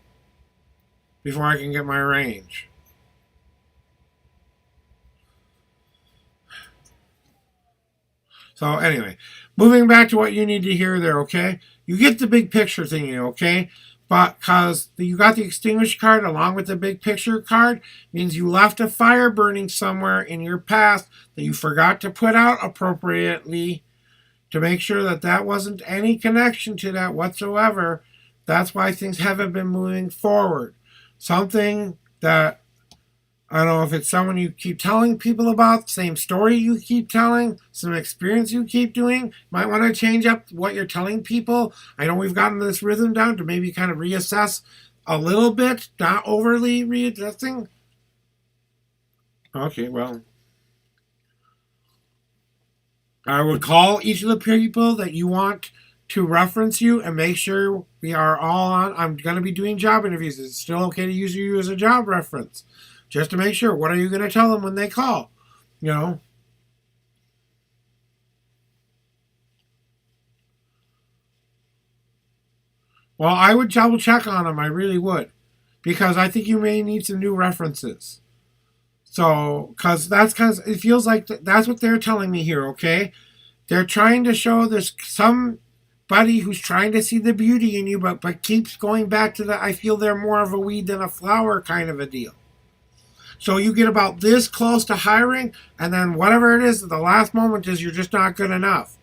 before I can get my range. So anyway, moving back to what you need to hear there, okay? You get the big picture thingy, okay? But because you got the extinguished card along with the big picture card, means you left a fire burning somewhere in your past that you forgot to put out appropriately to make sure that that wasn't any connection to that whatsoever. That's why things haven't been moving forward. Something that, I don't know if it's someone you keep telling people about, same story you keep telling, some experience you keep doing. Might want to change up what you're telling people. I know we've gotten this rhythm down to maybe kind of reassess a little bit, not overly readjusting. Okay, well, I would call each of the people that you want to reference you and make sure we are all on. I'm going to be doing job interviews. It's still okay to use you as a job reference. Just to make sure, what are you going to tell them when they call? You know? Well, I would double check on them. I really would. Because I think you may need some new references. So, because it feels like that's what they're telling me here, okay? They're trying to show there's somebody who's trying to see the beauty in you, but keeps going back to the I feel they're more of a weed than a flower kind of a deal. So you get about this close to hiring, and then whatever it is at the last moment is you're just not good enough.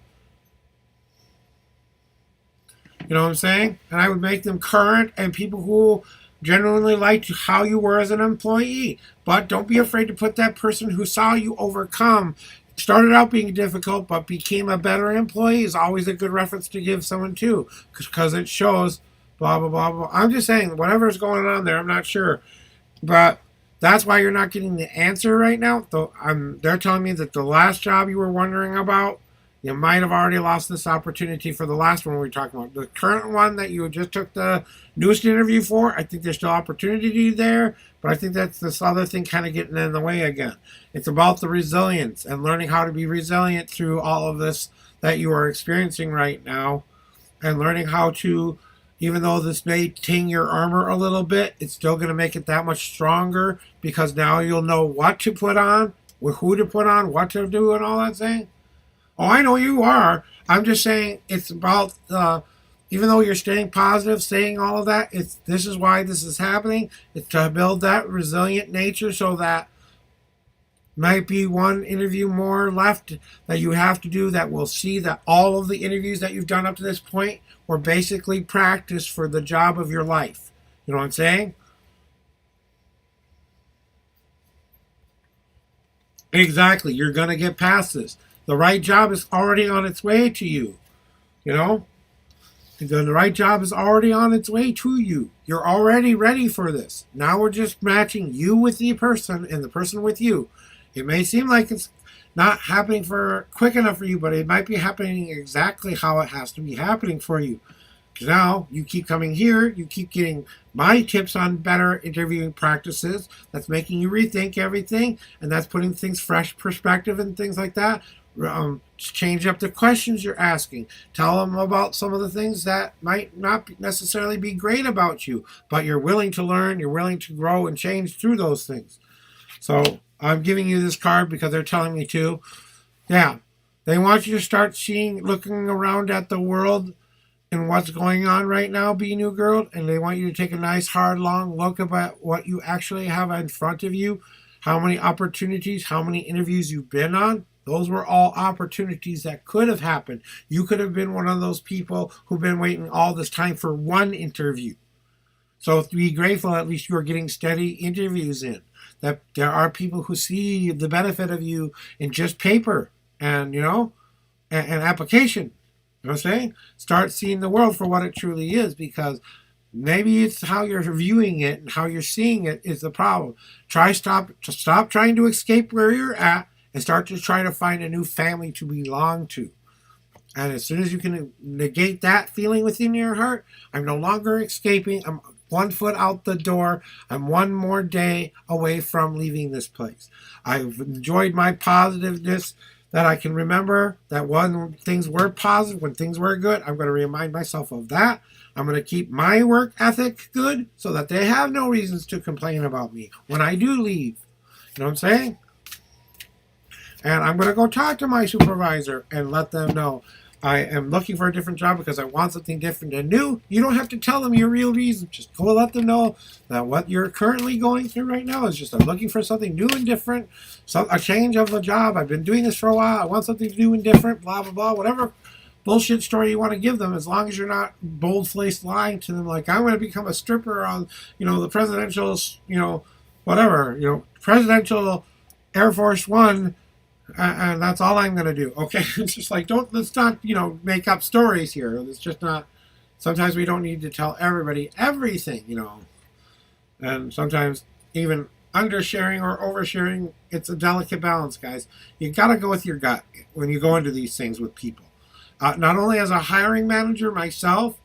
You know what I'm saying? And I would make them current and people who genuinely liked how you were as an employee. But don't be afraid to put that person who saw you overcome, started out being difficult, but became a better employee is always a good reference to give someone too, because it shows blah, blah, blah, blah. I'm just saying, whatever's going on there, I'm not sure. But that's why you're not getting the answer right now. They're telling me that the last job you were wondering about, you might have already lost this opportunity for the last one we were talking about. The current one that you just took the newest interview for, I think there's still opportunity there, but I think that's this other thing kind of getting in the way again. It's about the resilience and learning how to be resilient through all of this that you are experiencing right now, and learning how to, even though this may ting your armor a little bit, it's still going to make it that much stronger because now you'll know what to put on, who to put on, what to do, and all that thing. Oh, I know you are. I'm just saying it's about, even though you're staying positive, saying all of that, this is why this is happening. It's to build that resilient nature so that might be one interview more left that you have to do that will see that all of the interviews that you've done up to this point were basically practice for the job of your life. You know what I'm saying? Exactly. You're going to get past this. The right job is already on its way to you. You know? The right job is already on its way to you. You're already ready for this. Now we're just matching you with the person and the person with you. It may seem like it's not happening for quick enough for you, but it might be happening exactly how it has to be happening for you. Because now you keep coming here, you keep getting my tips on better interviewing practices. That's making you rethink everything, and that's putting things fresh perspective and things like that. Change up the questions you're asking. Tell them about some of the things that might not necessarily be great about you, but you're willing to learn, you're willing to grow and change through those things. So I'm giving you this card because they're telling me to. Yeah, they want you to start looking around at the world and what's going on right now, Be New Girl, and they want you to take a nice, hard, long look about what you actually have in front of you, how many opportunities, how many interviews you've been on. Those were all opportunities that could have happened. You could have been one of those people who've been waiting all this time for one interview. So be grateful at least you're getting steady interviews in. That there are people who see the benefit of you in just paper and, and application. You know what I'm saying? Start seeing the world for what it truly is, because maybe it's how you're viewing it and how you're seeing it is the problem. Stop trying to escape where you're at and start to try to find a new family to belong to. And as soon as you can negate that feeling within your heart, I'm no longer escaping. one foot out the door. I'm one more day away from leaving this place. I've enjoyed my positiveness that I can remember that when things were positive, when things were good, I'm going to remind myself of that. I'm going to keep my work ethic good so that they have no reasons to complain about me when I do leave. You know what I'm saying? And I'm going to go talk to my supervisor and let them know I am looking for a different job because I want something different and new. You don't have to tell them your real reason. Just go let them know that what you're currently going through right now is just I'm looking for something new and different, a change of the job. I've been doing this for a while. I want something new and different, blah, blah, blah, whatever bullshit story you want to give them, as long as you're not bold-faced lying to them like, I'm going to become a stripper on, the presidential, whatever, presidential Air Force One, and that's all I'm going to do. Okay, it's just like, let's not, make up stories here. It's just not, sometimes we don't need to tell everybody everything, and sometimes even undersharing or oversharing, it's a delicate balance, guys. You got to go with your gut when you go into these things with people. Not only as a hiring manager myself,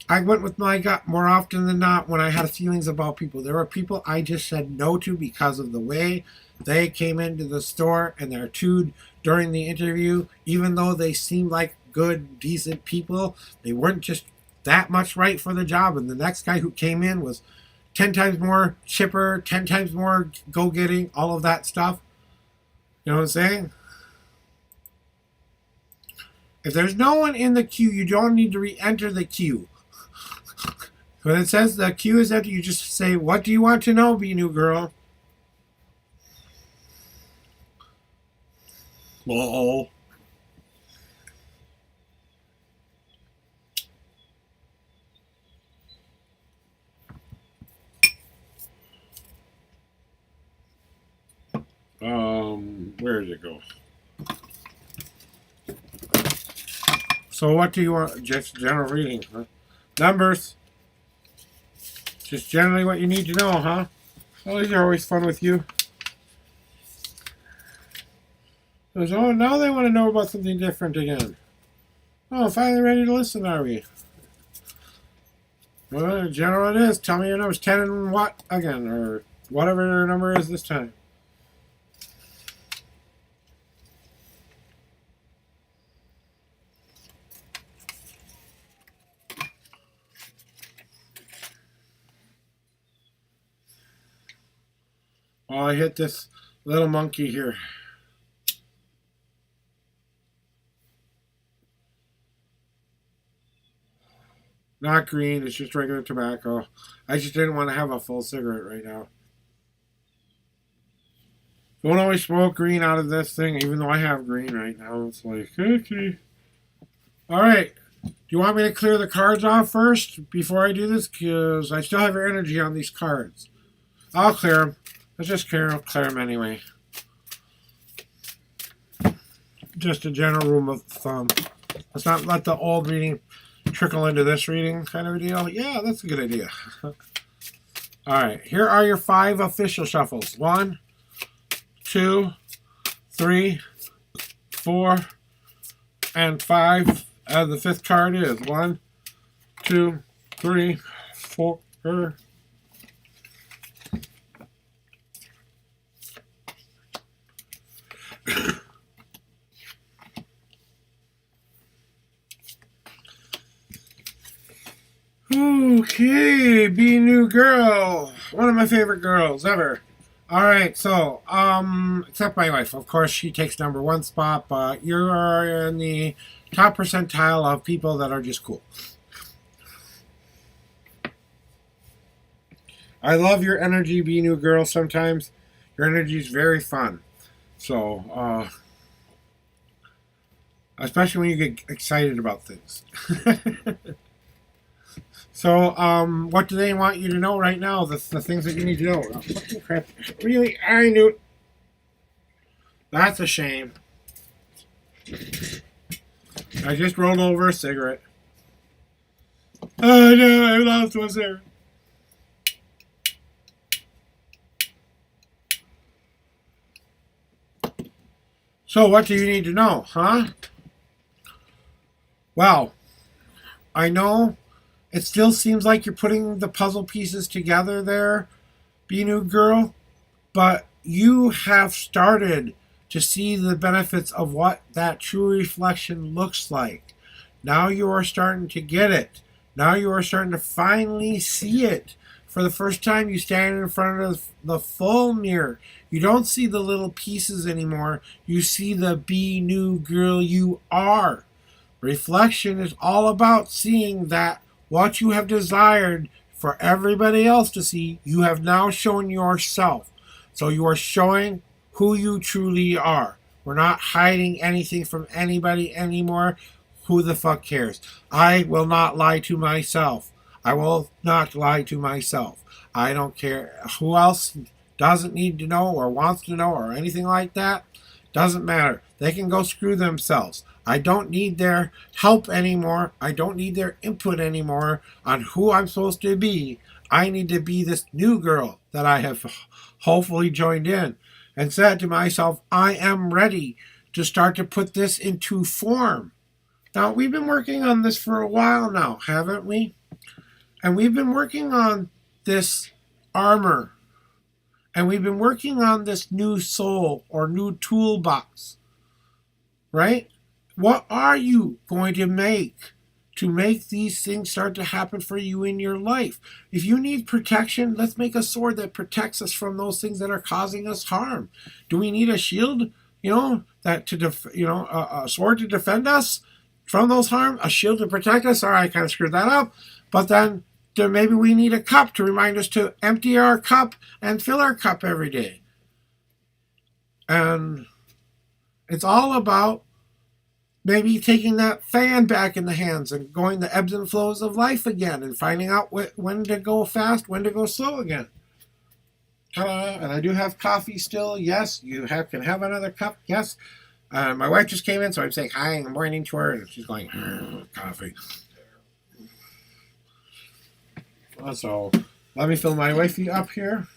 I went with my gut more often than not when I had feelings about people. There were people I just said no to because of the way they came into the store and their attitude during the interview. Even though they seemed like good, decent people, they weren't just that much right for the job. And the next guy who came in was 10 times more chipper, 10 times more go-getting, all of that stuff. You know what I'm saying? If there's no one in the queue, you don't need to re-enter the queue. When it says the queue is empty, you just say, what do you want to know, be new girl? Lol. Where did it go? So what do you want? Just general reading, huh? Numbers. Just generally what you need to know, huh? Well, these are always fun with you. Goes, oh, now they want to know about something different again. Oh, finally ready to listen, are we? Well, general it is. Tell me your numbers. 10 and what again? Or whatever your number is this time. Oh, I hit this little monkey here. Not green, it's just regular tobacco. I just didn't want to have a full cigarette right now. Don't always smoke green out of this thing, even though I have green right now. It's like, okay. Alright. Do you want me to clear the cards off first before I do this? Because I still have your energy on these cards. I'll clear them. Let's just clear them anyway. Just a general rule of thumb. Let's not let the old reading trickle into this reading kind of a deal. Yeah, that's a good idea. Alright, here are your 5 official shuffles. 1, 2, 3, 4, and 5. The 5th card is 1, 2, 3, 4. Okay, be new girl. One of my favorite girls ever. Alright, so, except my wife. Of course, she takes number 1 spot, but you're in the top percentile of people that are just cool. I love your energy, be new girl, sometimes. Your energy is very fun. So, especially when you get excited about things. So, what do they want you to know right now? The things that you need to know. Oh, fucking crap. Really? I knew it. That's a shame. I just rolled over a cigarette. Oh no, I lost one cigarette. So, what do you need to know, huh? Well, I know It still seems like you're putting the puzzle pieces together there, Be New Girl, but you have started to see the benefits of what that true reflection looks like. Now you are starting to get it. Now you are starting to finally see it. For the first time, you stand in front of the full mirror. You don't see the little pieces anymore. You see the Be New Girl you are. Reflection is all about seeing that what you have desired for everybody else to see, you have now shown yourself. So you are showing who you truly are. We're not hiding anything from anybody anymore. Who the fuck cares? I will not lie to myself. I will not lie to myself. I don't care who else doesn't need to know or wants to know or anything like that. Doesn't matter. They can go screw themselves. I don't need their help anymore. I don't need their input anymore on who I'm supposed to be. I need to be this new girl that I have hopefully joined in and said to myself, I am ready to start to put this into form. Now, we've been working on this for a while now, haven't we? And we've been working on this armor. And we've been working on this new soul or new toolbox. Right? What are you going to make these things start to happen for you in your life? If you need protection, let's make a sword that protects us from those things that are causing us harm. Do we need a shield? A sword to defend us from those harm? A shield to protect us? All right, I kind of screwed that up. But then maybe we need a cup to remind us to empty our cup and fill our cup every day. And it's all about maybe taking that fan back in the hands and going the ebbs and flows of life again and finding out when to go fast, when to go slow again. And I do have coffee still. Yes, can have another cup. Yes. My wife just came in, so I'm saying hi in the morning to her, and she's going, coffee. So let me fill my wifey up here.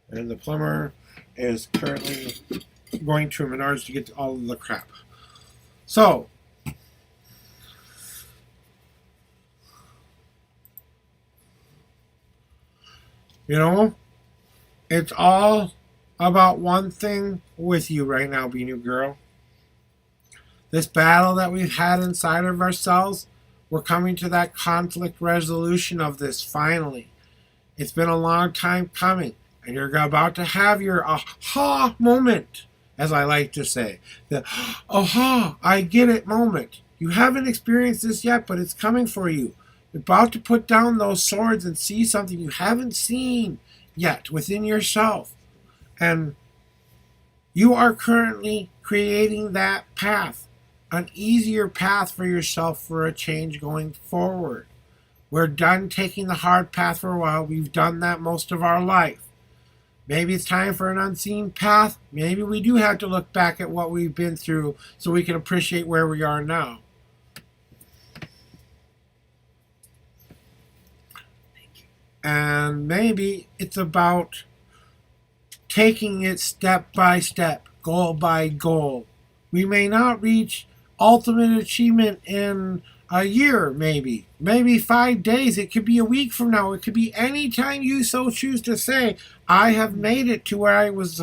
And the plumber is currently going to Menards to get all of the crap. So, it's all about one thing with you right now, Be New Girl. This battle that we've had inside of ourselves, we're coming to that conflict resolution of this finally. It's been a long time coming. And you're about to have your aha moment, as I like to say. The aha, I get it moment. You haven't experienced this yet, but it's coming for you. You're about to put down those swords and see something you haven't seen yet within yourself. And you are currently creating that path, an easier path for yourself for a change going forward. We're done taking the hard path for a while. We've done that most of our life. Maybe it's time for an unseen path. Maybe we do have to look back at what we've been through so we can appreciate where we are now. And maybe it's about taking it step by step, goal by goal. We may not reach ultimate achievement in a year, maybe 5 days. It could be a week from now. It could be any time you so choose to say, I have made it to where I was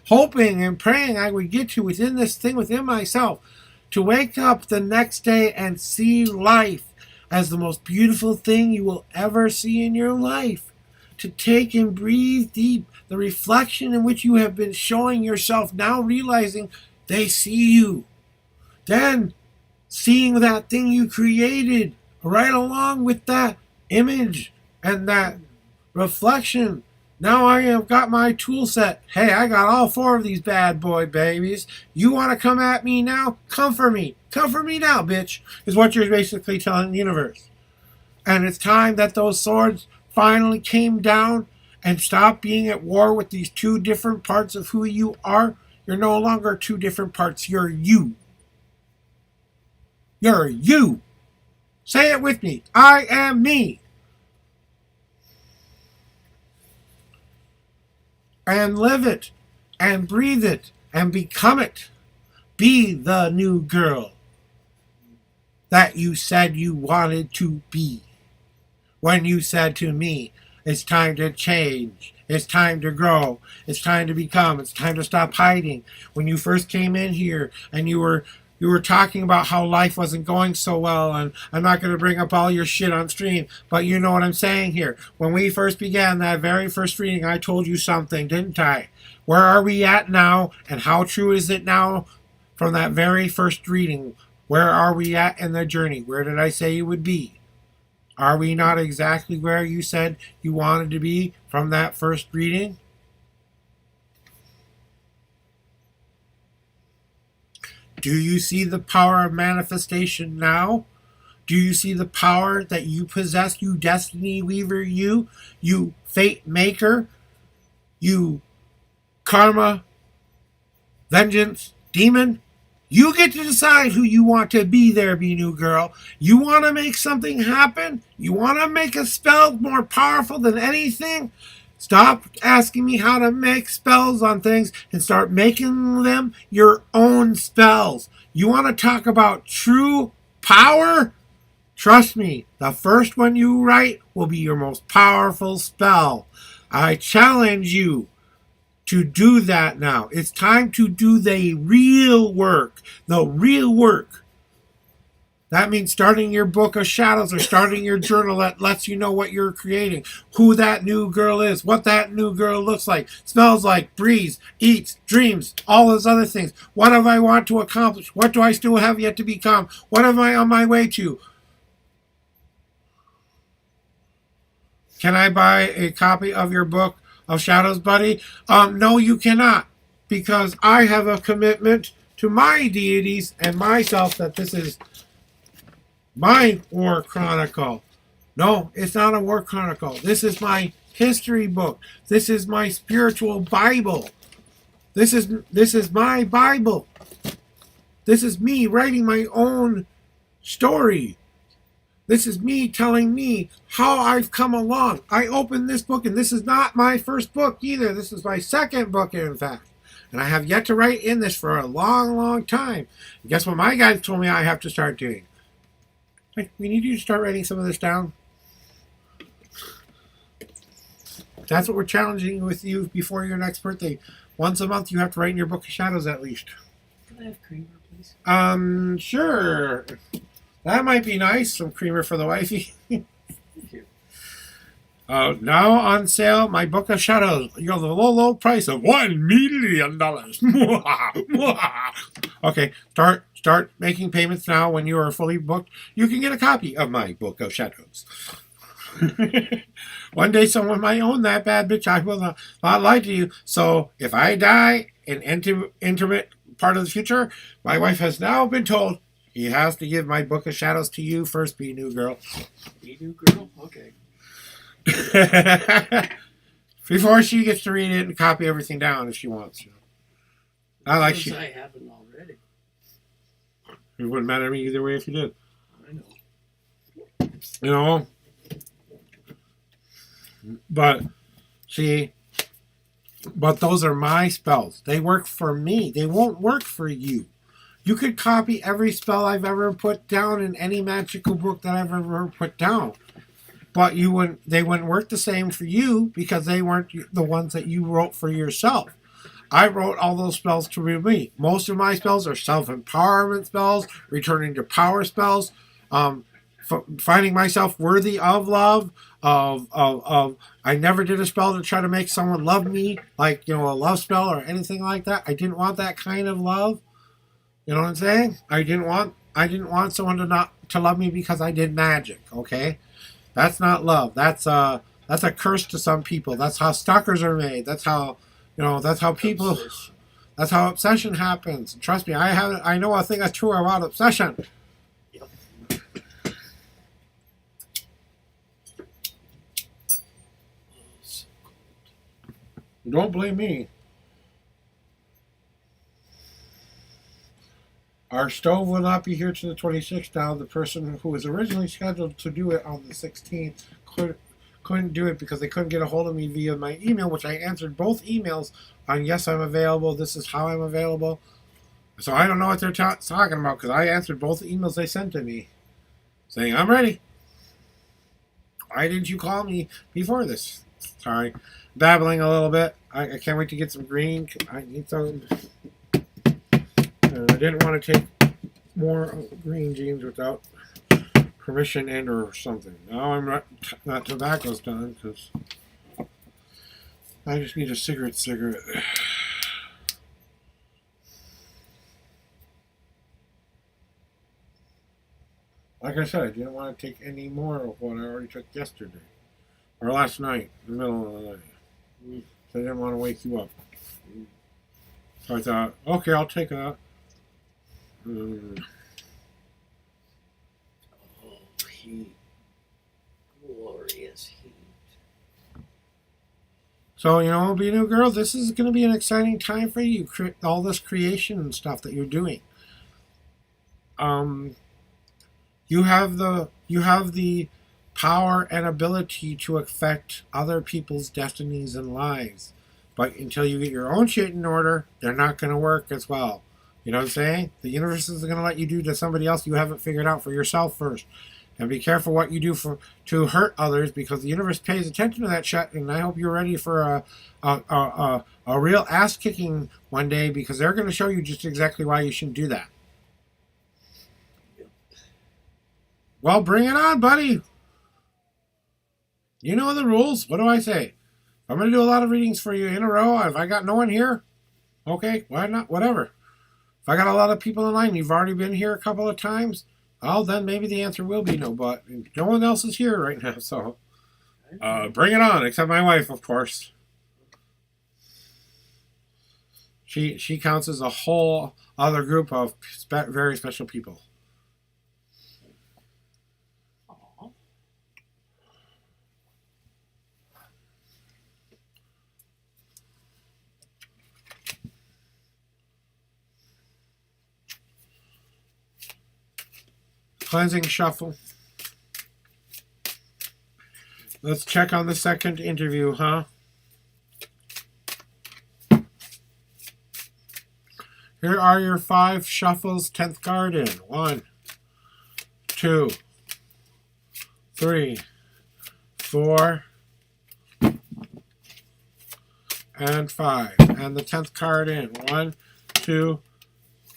hoping and praying I would get to within this thing within myself. To wake up the next day and see life as the most beautiful thing you will ever see in your life. To take and breathe deep the reflection in which you have been showing yourself, now realizing they see you. Then seeing that thing you created right along with that image and that reflection. Now I have got my tool set. Hey, I got all 4 of these bad boy babies. You want to come at me now? Come for me. Come for me now, bitch, is what you're basically telling the universe. And it's time that those swords finally came down and stopped being at war with these 2 different parts of who you are. You're no longer 2 different parts. You're you. You're you. Say it with me. I am me. And live it. And breathe it. And become it. Be the new girl that you said you wanted to be. When you said to me, it's time to change. It's time to grow. It's time to become. It's time to stop hiding. When you first came in here and you were talking about how life wasn't going so well, and I'm not going to bring up all your shit on stream, but you know what I'm saying here. When we first began that very first reading, I told you something, didn't I? Where are we at now, and how true is it now from that very first reading? Where are we at in the journey? Where did I say you would be? Are we not exactly where you said you wanted to be from that first reading? Do you see the power of manifestation now? Do you see the power that you possess, you destiny weaver, you fate maker, you karma, vengeance, demon? You get to decide who you want to be there, be new girl. You want to make something happen? You want to make a spell more powerful than anything? Stop asking me how to make spells on things and start making them your own spells. You want to talk about true power? Trust me, the first one you write will be your most powerful spell. I challenge you to do that now. It's time to do the real work. The real work. That means starting your book of shadows or starting your journal that lets you know what you're creating, who that new girl is, what that new girl looks like, smells like, breathes, eats, dreams, all those other things. What do I want to accomplish? What do I still have yet to become? What am I on my way to? Can I buy a copy of your book of shadows, buddy? No, you cannot, because I have a commitment to my deities and myself that this is my war chronicle. No, it's not a war chronicle. This is my history book. This is my spiritual Bible. This is my Bible. This is me writing my own story. This is me telling me how I've come along. I opened this book, and this is not my first book either. This is my second book, in fact. And I have yet to write in this for a long, long time. And guess what my guys told me I have to start doing? Like, we need you to start writing some of this down. That's what we're challenging with you before your next birthday. Once a month, you have to write in your book of shadows at least. Can I have creamer, please? Sure. That might be nice. Some creamer for the wifey. Thank you. Now on sale, my book of shadows. You know, the low, low price of $1 million. Okay, start making payments now. When you are fully booked, you can get a copy of my book of shadows. One day someone might own that bad bitch. I will not lie to you. So if I die in intimate part of the future, my wife has now been told he has to give my book of shadows to you first, be new girl. Be new girl? Okay. Before she gets to read it and copy everything down if she wants. Not like Since she. I haven't already. It wouldn't matter to me either way if you did. I know. You know? But, see, but those are my spells. They work for me. They won't work for you. You could copy every spell I've ever put down in any magical book that I've ever put down. But they wouldn't work the same for you because they weren't the ones that you wrote for yourself. I wrote all those spells to me. Most of my spells are self-empowerment spells, returning to power spells, finding myself worthy of love, I never did a spell to try to make someone love me, like, a love spell or anything like that. I didn't want that kind of love. You know what I'm saying? I didn't want someone to love me because I did magic, okay? That's not love. That's a curse to some people. That's how stalkers are made. That's how people, that's how obsession happens. Trust me, I know a thing that's true about obsession. Yep. Don't blame me. Our stove will not be here to the 26th now. The person who was originally scheduled to do it on the 16th couldn't do it because they couldn't get a hold of me via my email, which I answered both emails on yes, I'm available, this is how I'm available. So I don't know what they're talking about because I answered both the emails they sent to me saying, I'm ready. Why didn't you call me before this? Sorry. Babbling a little bit. I can't wait to get some green. I need some. I didn't want to take more green jeans without permission and or something. Now I'm not tobacco's done because I just need a cigarette. Like I said, I didn't want to take any more of what I already took yesterday. Or last night, in the middle of the night. So I didn't want to wake you up. So I thought, okay, I'll take that. Oh, heat. Glorious heat. So, be a new girl, this is going to be an exciting time for you. All this creation and stuff that you're doing. You have the power and ability to affect other people's destinies and lives. But until you get your own shit in order, they're not going to work as well. You know what I'm saying? The universe is going to let you do to somebody else you haven't figured out for yourself first. And be careful what you do to hurt others because the universe pays attention to that shit. And I hope you're ready for a real ass kicking one day because they're going to show you just exactly why you shouldn't do that. Well, bring it on, buddy. You know the rules. What do I say? I'm going to do a lot of readings for you in a row. If I got no one here, okay, why not? Whatever. If I got a lot of people in line, you've already been here a couple of times, well, then maybe the answer will be no, but no one else is here right now, so bring it on, except my wife, of course. She counts as a whole other group of very special people. Cleansing shuffle. Let's check on the second interview, huh? Here are your 5 shuffles, 10th card in. 1, 2, 3, 4, and 5. And the 10th card in. 1, 2,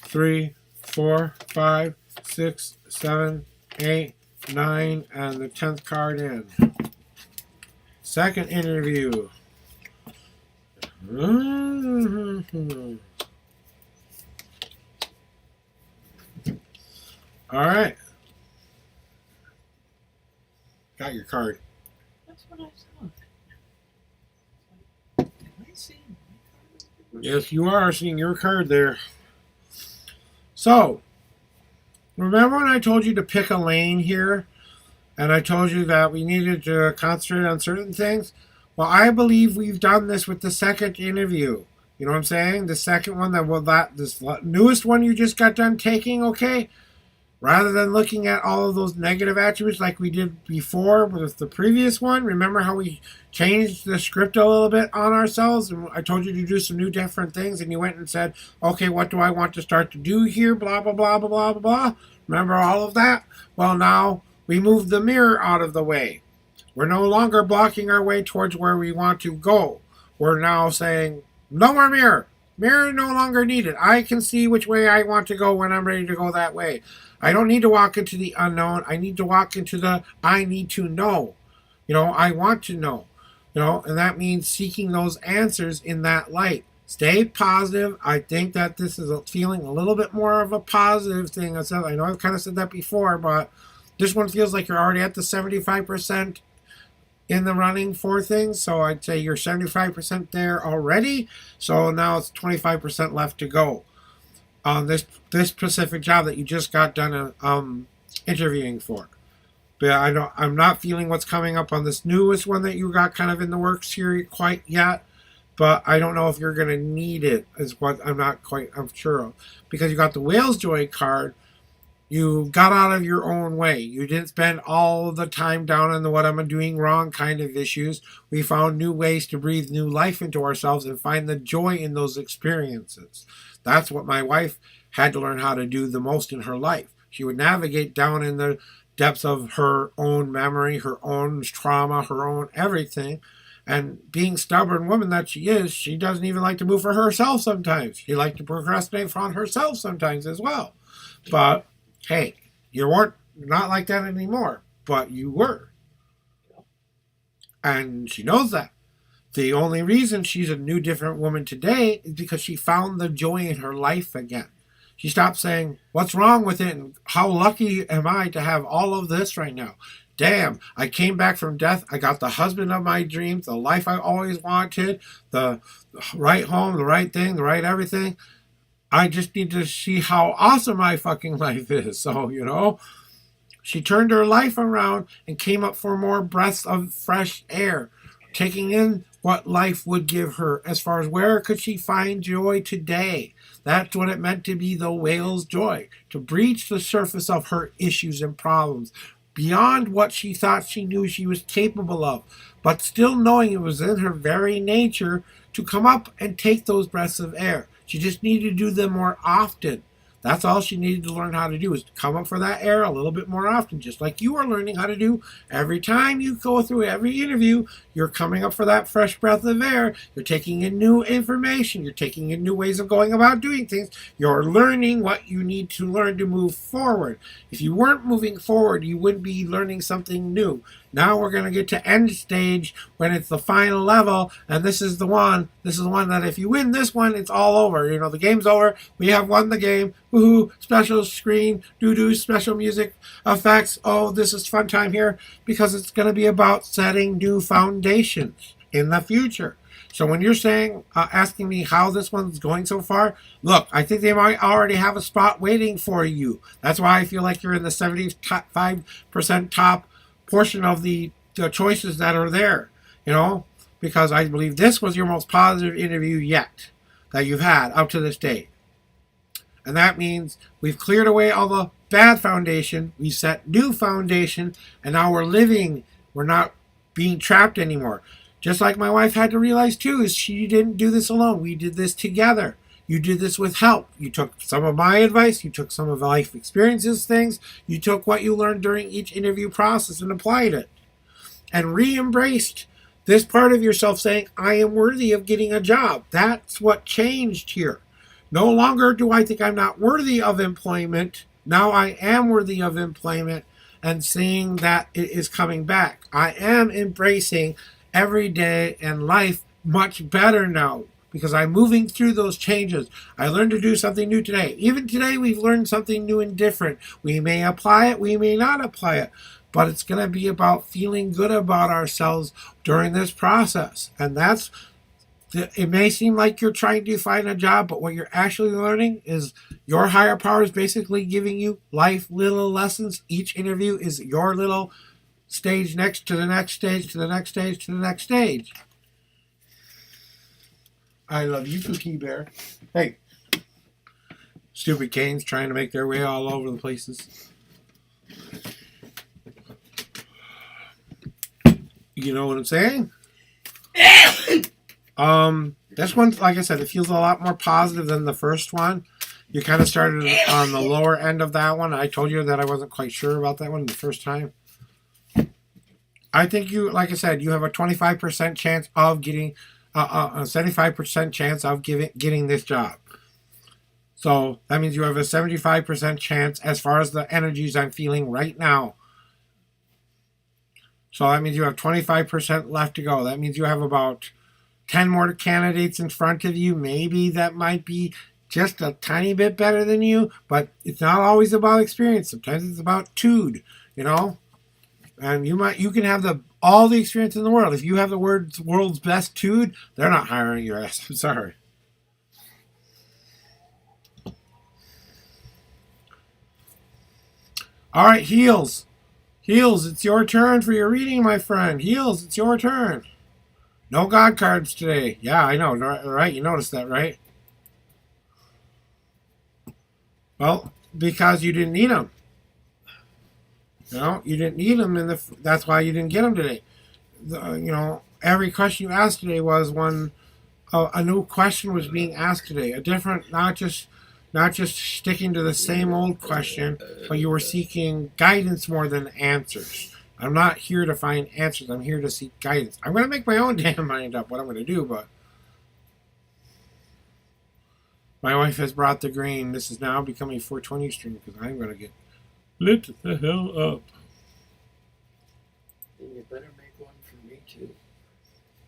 3, 4, 5, 6, 7, 8, 9, and the 10th card in. Second interview. All right. Got your card. That's what I thought. Am I seeing my card? Yes, you are seeing your card there. So, remember when I told you to pick a lane here? And I told you that we needed to concentrate on certain things? Well, I believe we've done this with the second interview. You know what I'm saying? The second one this newest one you just got done taking, okay? Rather than looking at all of those negative attributes like we did before with the previous one, remember how we changed the script a little bit on ourselves? And I told you to do some new different things, and you went and said, okay, what do I want to start to do here? Blah, blah, blah, blah, blah, blah, blah. Remember all of that? Well, now we moved the mirror out of the way. We're no longer blocking our way towards where we want to go. We're now saying, no more mirror. Mirror no longer needed. I can see which way I want to go when I'm ready to go that way. I don't need to walk into the unknown. I need to walk into the I need to know. I want to know. And that means seeking those answers in that light. Stay positive. I think that this is feeling a little bit more of a positive thing. I know I've kind of said that before, but this one feels like you're already at the 75% in the running for things. So I'd say you're 75% there already. So now it's 25% left to go on this specific job that you just got done interviewing for. But I'm not feeling what's coming up on this newest one that you got kind of in the works here quite yet. But I don't know if you're going to need it, is what I'm sure of. Because you got the Whale's Joy card, you got out of your own way. You didn't spend all the time down on the what am I doing wrong kind of issues. We found new ways to breathe new life into ourselves and find the joy in those experiences. That's what my wife had to learn how to do the most in her life. She would navigate down in the depths of her own memory, her own trauma, her own everything. And being stubborn woman that she is, she doesn't even like to move for herself sometimes. She likes to procrastinate on herself sometimes as well. But hey, you weren't not like that anymore, but you were. And she knows that. The only reason she's a new, different woman today is because she found the joy in her life again. She stopped saying, what's wrong with it? And how lucky am I to have all of this right now? Damn, I came back from death. I got the husband of my dreams, the life I always wanted, the right home, the right thing, the right everything. I just need to see how awesome my fucking life is. So, she turned her life around and came up for more breaths of fresh air, taking in what life would give her as far as where could she find joy today. That's what it meant to be the whale's joy, to breach the surface of her issues and problems, beyond what she thought she knew she was capable of, but still knowing it was in her very nature to come up and take those breaths of air. She just needed to do them more often. That's all she needed to learn how to do, is come up for that air a little bit more often, just like you are learning how to do every time you go through every interview. You're coming up for that fresh breath of air. You're taking in new information. You're taking in new ways of going about doing things. You're learning what you need to learn to move forward. If you weren't moving forward, you wouldn't be learning something new. Now we're going to get to end stage when it's the final level, and this is the one that if you win this one, it's all over. The game's over. We have won the game. Woohoo, special screen, doo-doo, special music effects. Oh, this is fun time here, because it's going to be about setting new foundations in the future. So when you're asking me how this one's going so far, look, I think they might already have a spot waiting for you. That's why I feel like you're in the 75% top portion of the choices that are there, because I believe this was your most positive interview yet that you've had up to this date. And that means we've cleared away all the bad foundation, we set new foundation, and now we're living. We're not being trapped anymore. Just like my wife had to realize too, is she didn't do this alone. We did this together. You did this with help. You took some of my advice. You took some of life experiences, things. You took what you learned during each interview process and applied it. And re-embraced this part of yourself saying, I am worthy of getting a job. That's what changed here. No longer do I think I'm not worthy of employment. Now I am worthy of employment, and seeing that it is coming back. I am embracing every day and life much better now, because I'm moving through those changes. I learned to do something new today. Even today, we've learned something new and different. We may apply it, we may not apply it, but it's going to be about feeling good about ourselves during this process. And it may seem like you're trying to find a job, but what you're actually learning is your higher power is basically giving you life little lessons. Each interview is your little stage next to the next stage, to the next stage, to the next stage. I love you, Cookie Bear. Hey, stupid canes trying to make their way all over the places. You know what I'm saying? This one, like I said, it feels a lot more positive than the first one. You kind of started on the lower end of that one. I told you that I wasn't quite sure about that one the first time. I think like I said, you have a 25% chance of getting a 75% chance of getting this job. So that means you have a 75% chance as far as the energies I'm feeling right now. So that means you have 25% left to go. That means you have about 10 more candidates in front of you. Maybe that might be just a tiny bit better than you, but it's not always about experience. Sometimes it's about tude, And you can have all the experience in the world. If you have the world's best tude, they're not hiring your ass. I'm sorry. All right, Heels. Heels, it's your turn for your reading, my friend. Heels, it's your turn. No God cards today. Yeah, I know, right? You noticed that, right? Well, because you didn't need them. You didn't need them, and that's why you didn't get them today. Every question you asked today was one a new question was being asked today. A different, not just sticking to the same old question, but you were seeking guidance more than answers. I'm not here to find answers. I'm here to seek guidance. I'm going to make my own damn mind up what I'm going to do, but my wife has brought the green. This is now becoming a 420 stream because I'm going to get lit the hell up. Then you better make one for me too.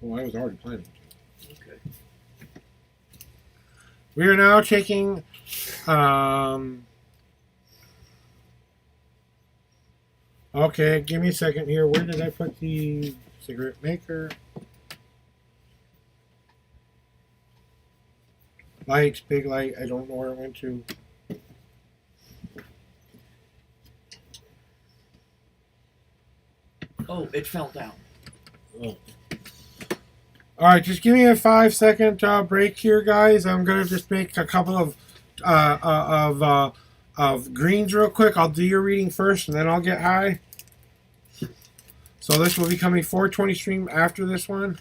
Well, I was already planning to. Okay. We are now taking okay, give me a second here. Where did I put the cigarette maker? Light, big light. I don't know where it went to. Oh, it fell down. Oh. All right, just give me a 5-second break here, guys. I'm gonna just make a couple of greens real quick. I'll do your reading first, and then I'll get high. So this will become a 420 stream after this one.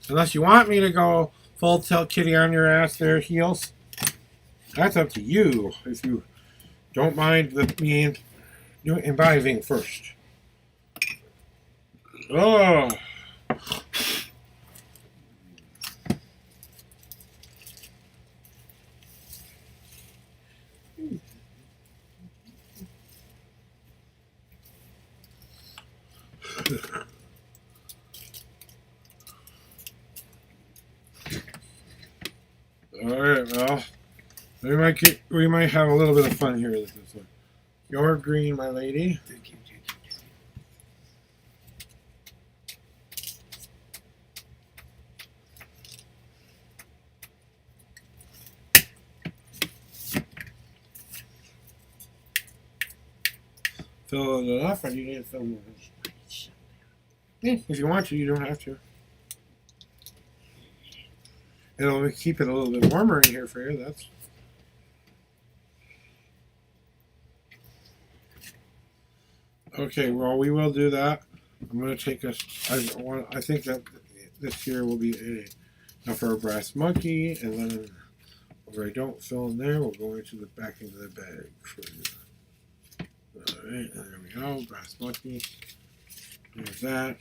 Unless you want me to go full tilt kitty on your ass there, heels. That's up to you. If you don't mind me imbibing first. Oh. All right, well, we might have a little bit of fun here with this one. Your green, my lady. Thank you. Fill it enough, or do you need to fill more? Yeah, if you want to, you don't have to. It'll keep it a little bit warmer in here for you. That's okay. Well, we will do that. I'm going to take us. I think that this here will be enough for a brass monkey, and then where I don't fill in there, we'll go into the back into the bag for you. All right, there we go. Brass monkey. There's that.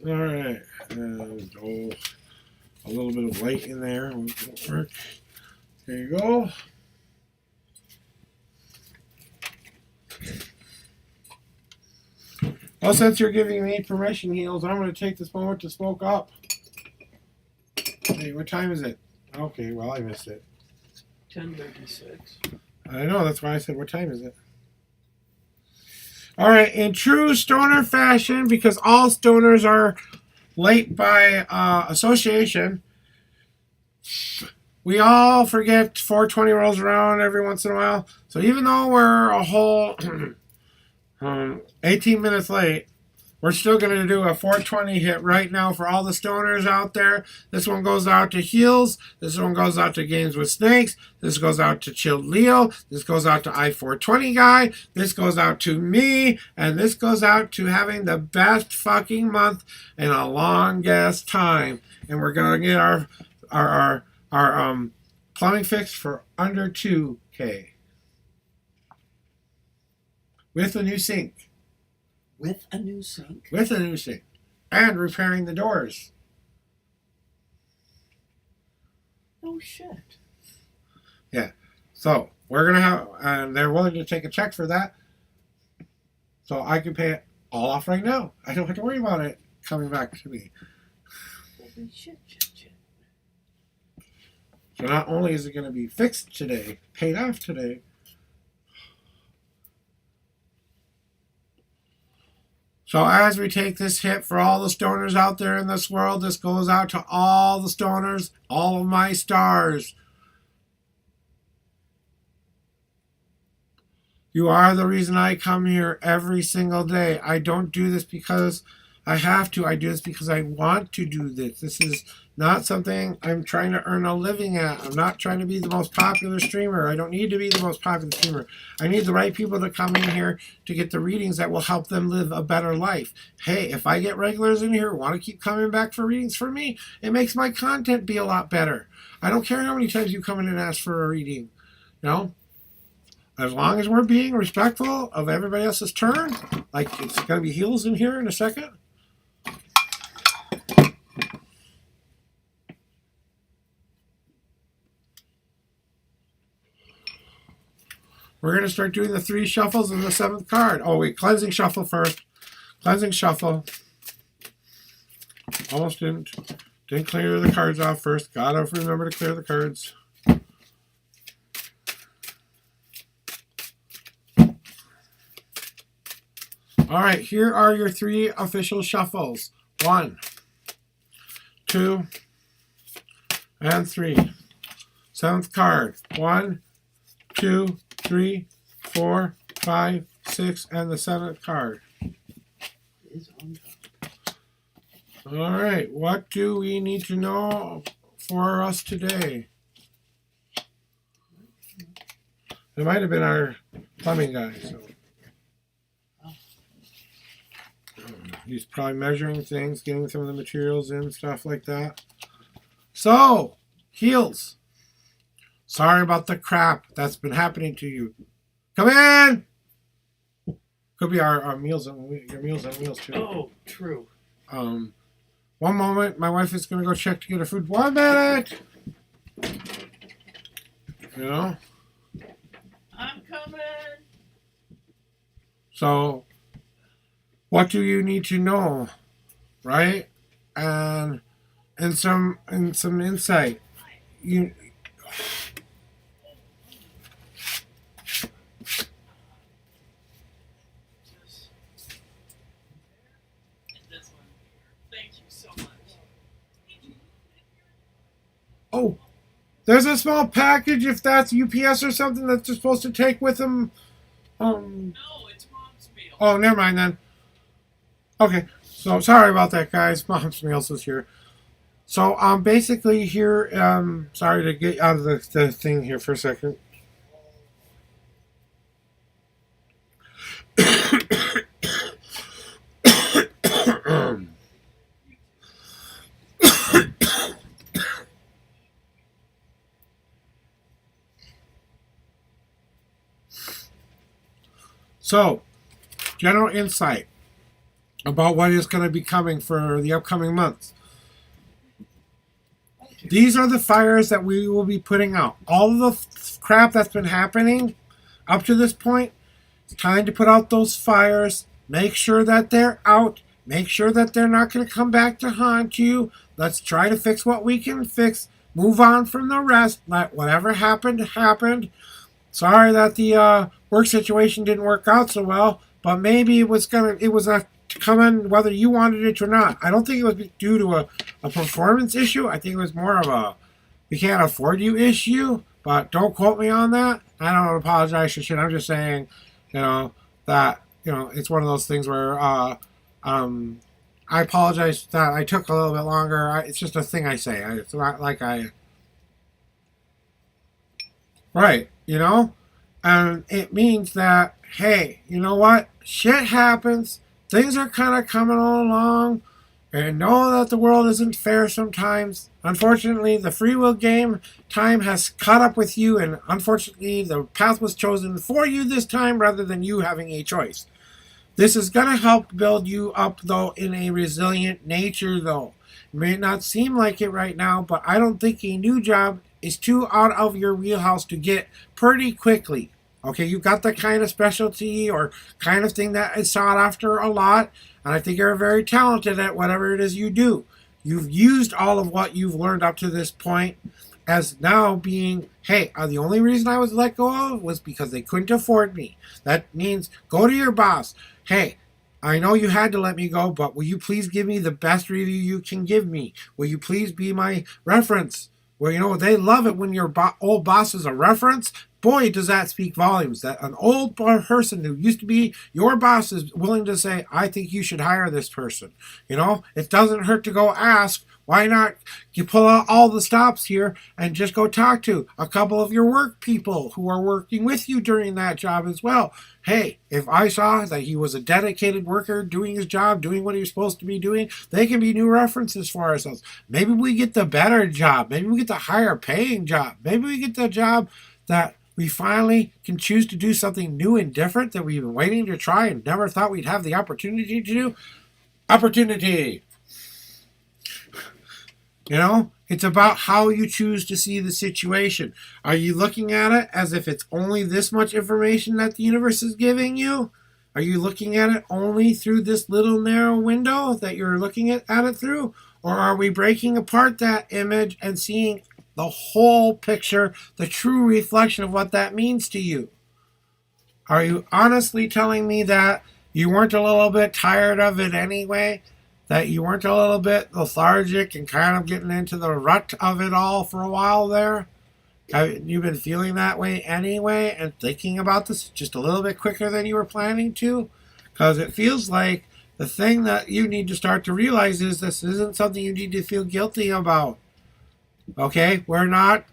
All right, and a little bit of light in there won't work. There you go. Well, since you're giving me permission, Heels, I'm going to take this moment to smoke up. Hey, what time is it? Okay, well, I missed it. 10:36. I know, that's why I said, what time is it? All right, in true stoner fashion, because all stoners are late by association, we all forget 420 rolls around every once in a while. So even though we're a whole 18 minutes late, we're still going to do a 420 hit right now for all the stoners out there. This one goes out to Heels. This one goes out to Games with Snakes. This goes out to Chilled Leo. This goes out to I420 Guy. This goes out to me. And this goes out to having the best fucking month in a long-ass time. And we're going to get our plumbing fixed for under $2K. With a new sink. With a new sink? With a new sink. And repairing the doors. Oh, shit. Yeah. So, we're going to have, and they're willing to take a check for that. So, I can pay it all off right now. I don't have to worry about it coming back to me. Holy shit. So, not only is it going to be fixed today, paid off today, so as we take this hit for all the stoners out there in this world, this goes out to all the stoners, all of my stars. You are the reason I come here every single day. I don't do this because I have to. I do this because I want to do this. This is not something I'm trying to earn a living at. I'm not trying to be the most popular streamer. I don't need to be the most popular streamer. I need the right people to come in here to get the readings that will help them live a better life. Hey, if I get regulars in here who want to keep coming back for readings for me, it makes my content be a lot better. I don't care how many times you come in and ask for a reading. You know? As long as we're being respectful of everybody else's turn, like it's going to be heels in here in a second. We're going to start doing the 3 shuffles in the 7th card. Oh, wait, cleansing shuffle first. Cleansing shuffle. Almost didn't. Didn't clear the cards off first. Gotta remember to clear the cards. All right, here are your 3 official shuffles. 1, 2, and 3. 7th card. 1, 2, 3, 4, 5, 6, and the 7th card. Is on top. All right, what do we need to know for us today? It might have been our plumbing guy. So. He's probably measuring things, getting some of the materials in, stuff like that. So, heels. Sorry about the crap that's been happening to you. Come in! Could be our meals and your meals and meals too. Oh, true. One moment, my wife is gonna go check to get her food. 1 minute! You know? I'm coming. So, what do you need to know, right? And some insight. You. Thank you so much. Oh, there's a small package if that's UPS or something that you're supposed to take with them. No, it's Mom's meal. Oh, never mind then. Okay, so sorry about that, guys. Mom's Meals was here. So basically here, sorry to get out of the thing here for a second. So, general insight about what is going to be coming for the upcoming months. These are the fires that we will be putting out. All of the crap that's been happening up to this point, it's time to put out those fires. Make sure that they're out. Make sure that they're not going to come back to haunt you. Let's try to fix what we can fix. Move on from the rest. Let whatever happened, happened. Sorry that the work situation didn't work out so well, but maybe it was coming whether you wanted it or not. I don't think it was due to a performance issue. I think it was more of a we can't afford you issue, but don't quote me on that. I don't apologize for shit. I'm just saying, that, it's one of those things where I apologize that I took a little bit longer. It's just a thing I say. It's not like right, and it means that, hey, you know what? Shit happens. Things are kind of coming along, and know that the world isn't fair sometimes. Unfortunately, the free will game time has caught up with you, and unfortunately, the path was chosen for you this time rather than you having a choice. This is going to help build you up, though, in a resilient nature, though. It may not seem like it right now, but I don't think a new job is too out of your wheelhouse to get pretty quickly. Okay, you've got the kind of specialty or kind of thing that is sought after a lot, and I think you're very talented at whatever it is you do. You've used all of what you've learned up to this point as now being, hey, the only reason I was let go of was because they couldn't afford me. That means go to your boss. Hey, I know you had to let me go, but will you please give me the best review you can give me? Will you please be my reference? Well, you know, they love it when your old boss is a reference. Boy, does that speak volumes. That an old person who used to be your boss is willing to say, I think you should hire this person. You know, it doesn't hurt to go ask. Why not you pull out all the stops here and just go talk to a couple of your work people who are working with you during that job as well? Hey, if I saw that he was a dedicated worker doing his job, doing what he was supposed to be doing, they can be new references for ourselves. Maybe we get the better job. Maybe we get the higher paying job. Maybe we get the job that we finally can choose to do something new and different that we've been waiting to try and never thought we'd have the opportunity to do. Opportunity. You know, it's about how you choose to see the situation. Are you looking at it as if it's only this much information that the universe is giving you? Are you looking at it only through this little narrow window that you're looking at it through? Or are we breaking apart that image and seeing the whole picture, the true reflection of what that means to you? Are you honestly telling me that you weren't a little bit tired of it anyway? That you weren't a little bit lethargic and kind of getting into the rut of it all for a while there? You've been feeling that way anyway and thinking about this just a little bit quicker than you were planning to? Because it feels like the thing that you need to start to realize is this isn't something you need to feel guilty about. Okay?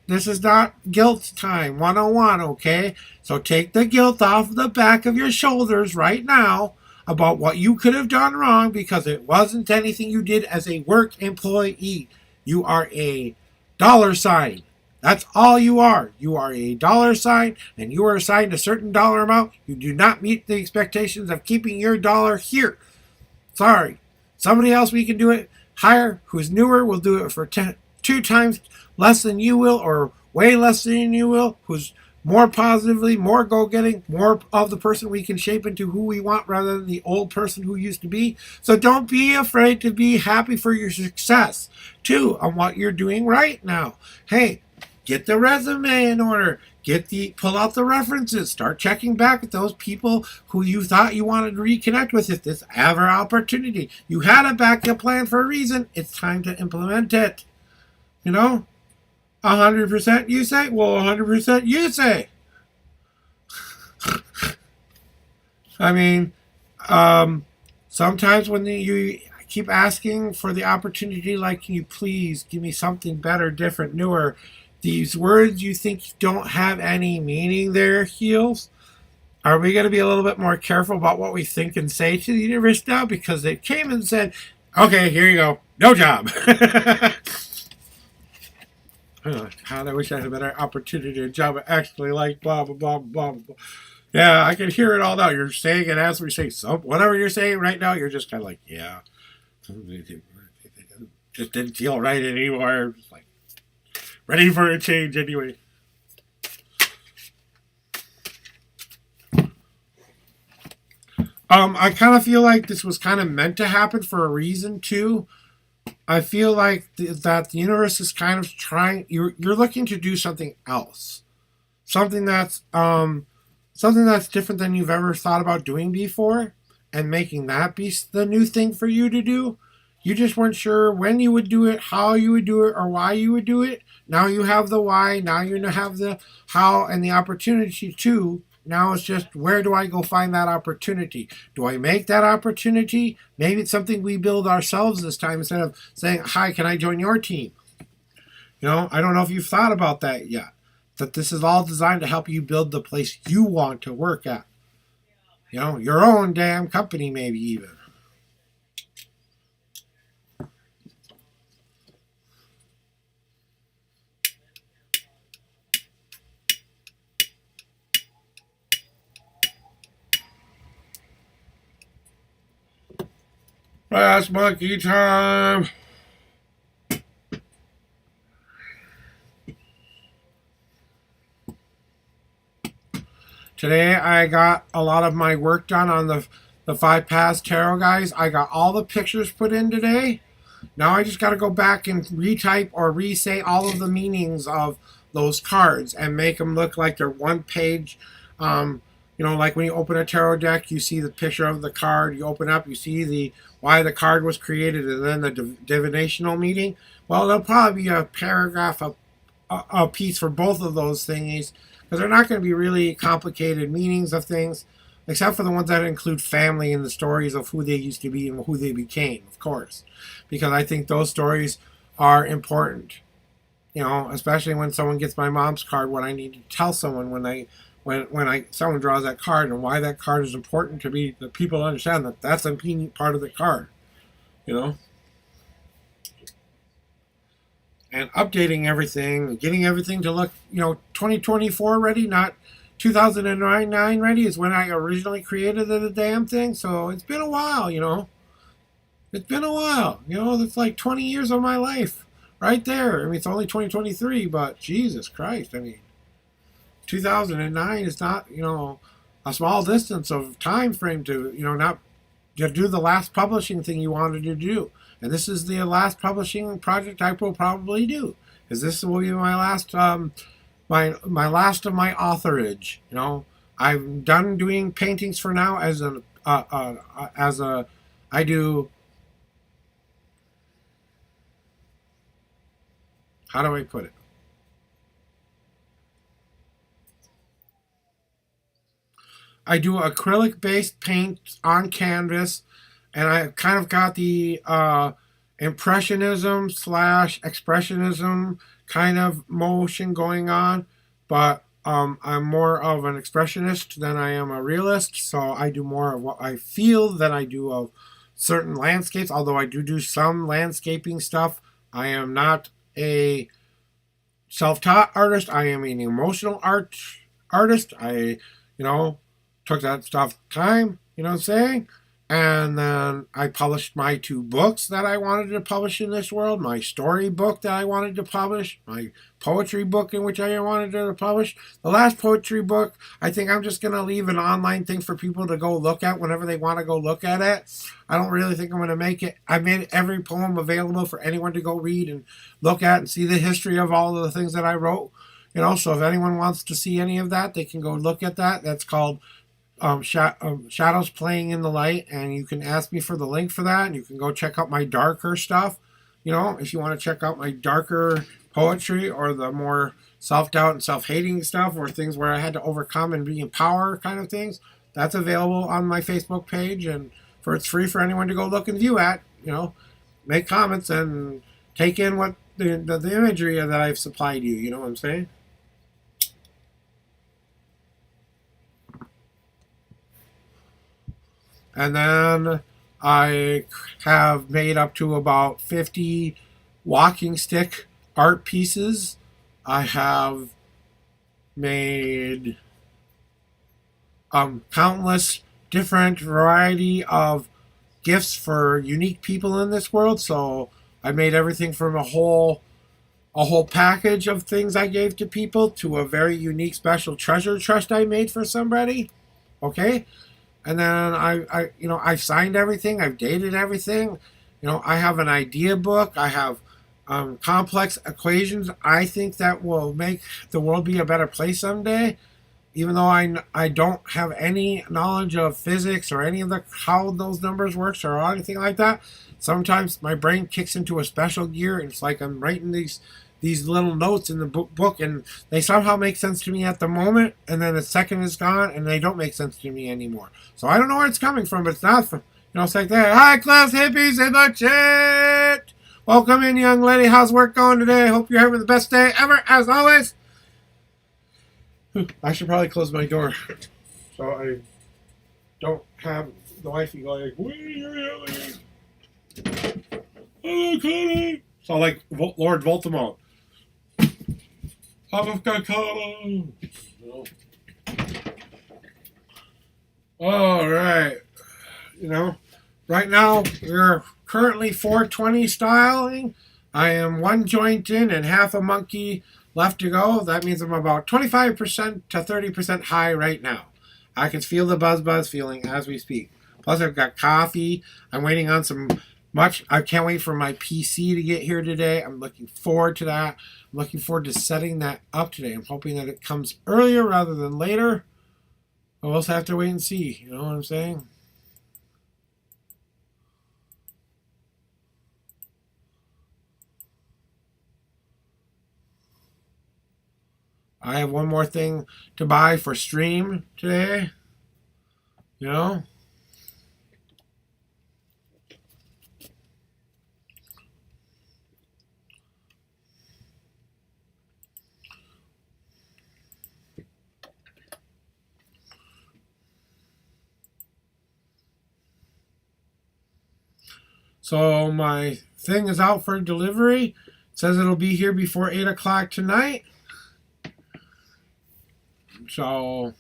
This is not guilt time 101, okay? So take the guilt off the back of your shoulders right now about what you could have done wrong, because it wasn't anything you did as a work employee. You are a dollar sign. That's all you are. You are a dollar sign, and you are assigned a certain dollar amount. You do not meet the expectations of keeping your dollar here. Sorry. Somebody else we can do it higher, who's newer, will do it for 2 times less than you will, or way less than you will, who's more positively, more go-getting, more of the person we can shape into who we want rather than the old person who used to be. So don't be afraid to be happy for your success, too, on what you're doing right now. Hey, get the resume in order. Pull out the references. Start checking back with those people who you thought you wanted to reconnect with if this ever opportunity. You had a backup plan for a reason. It's time to implement it. You know? 100% you say? Well, 100% you say. I mean, sometimes when you keep asking for the opportunity, like, can you please give me something better, different, newer, these words you think don't have any meaning there, Heels, are we going to be a little bit more careful about what we think and say to the universe now? Because they came and said, okay, here you go, no job. God, I wish I had a better opportunity, a job I actually like, blah, blah, blah, blah, blah. Yeah, I can hear it all now. You're saying it as we say, so whatever you're saying right now, you're just kind of like, yeah. Just didn't feel right anymore. Just like, ready for a change anyway. I kind of feel like this was kind of meant to happen for a reason, too. I feel like that the universe is kind of trying. You're looking to do something else, something that's different than you've ever thought about doing before, and making that be the new thing for you to do. You just weren't sure when you would do it, how you would do it, or why you would do it. Now you have the why. Now you have the how and the opportunity to. Now it's just, where do I go find that opportunity? Do I make that opportunity? Maybe it's something we build ourselves this time instead of saying, hi, can I join your team? You know, I don't know if you've thought about that yet. That this is all designed to help you build the place you want to work at. You know, your own damn company maybe even. Last monkey time. Today I got a lot of my work done on the 5 Paths Tarot, guys. I got all the pictures put in today. Now I just got to go back and retype or re-say all of the meanings of those cards and make them look like they're one page. You know, like when you open a tarot deck, you see the picture of the card. You open up, you see why the card was created, and then the divinational meaning. Well, there'll probably be a paragraph, a piece for both of those thingies, because they're not going to be really complicated meanings of things, except for the ones that include family and the stories of who they used to be and who they became, of course, because I think those stories are important. Especially when someone gets my mom's card, what I need to tell someone when someone draws that card and why that card is important to me, that people understand that that's a part of the card, you know. And updating everything, getting everything to look, 2024 ready, not 2009 ready is when I originally created the damn thing. So it's been a while, It's been a while, It's like 20 years of my life right there. I mean, it's only 2023, but Jesus Christ, I mean, 2009 is not, a small distance of time frame to, not to do the last publishing thing you wanted to do. And this is the last publishing project I will probably do. Because this will be my last, my last of my authorage. I'm done doing paintings for now I do. How do I put it? I do acrylic based paint on canvas, and I kind of got the impressionism slash expressionism kind of motion going on, but I'm more of an expressionist than I am a realist, so I do more of what I feel than I do of certain landscapes, although I do some landscaping stuff. I am not a self-taught artist. I am an emotional artist. I, took that stuff time, you know what I'm saying? And then I published my 2 books that I wanted to publish in this world, my story book that I wanted to publish, my poetry book in which I wanted to publish. The last poetry book, I think I'm just going to leave an online thing for people to go look at whenever they want to go look at it. I don't really think I'm going to make it. I made every poem available for anyone to go read and look at and see the history of all of the things that I wrote. So if anyone wants to see any of that, they can go look at that. That's called Shadows Playing in the Light, and you can ask me for the link for that, and you can go check out my darker stuff. If you want to check out my darker poetry or the more self-doubt and self-hating stuff, or things where I had to overcome and be in power kind of things, that's available on my Facebook page, and it's free for anyone to go look and view at. Make comments and take in what the imagery that I've supplied you. You know what I'm saying? And then I have made up to about 50 walking stick art pieces. I have made countless different variety of gifts for unique people in this world. So I made everything from a whole package of things I gave to people to a very unique special treasure chest I made for somebody. Okay? And then I've signed everything. I've dated everything. I have an idea book. I have complex equations. I think that will make the world be a better place someday. Even though I don't have any knowledge of physics or any of how those numbers works or anything like that. Sometimes my brain kicks into a special gear, and it's like I'm writing these little notes in the book, and they somehow make sense to me at the moment, and then the second is gone, and they don't make sense to me anymore. So I don't know where it's coming from, but it's not from, it's like that. High class hippies in the chat! Welcome in, young lady. How's work going today? Hope you're having the best day ever, as always. I should probably close my door so I don't have the wifey go like, what are you yelling? Oh, Connie! So like Lord Voldemort. All right. Right now we're currently 420 styling. I am 1 joint in and half a monkey left to go. That means I'm about 25% to 30% high right now. I can feel the buzz feeling as we speak. Plus I've got coffee. I'm waiting on I can't wait for my PC to get here today. I'm looking forward to that. I'm looking forward to setting that up today. I'm hoping that it comes earlier rather than later. We'll also have to wait and see. You know what I'm saying? I have one more thing to buy for stream today. You know? So my thing is out for delivery. It says it'll be here before 8 o'clock tonight. So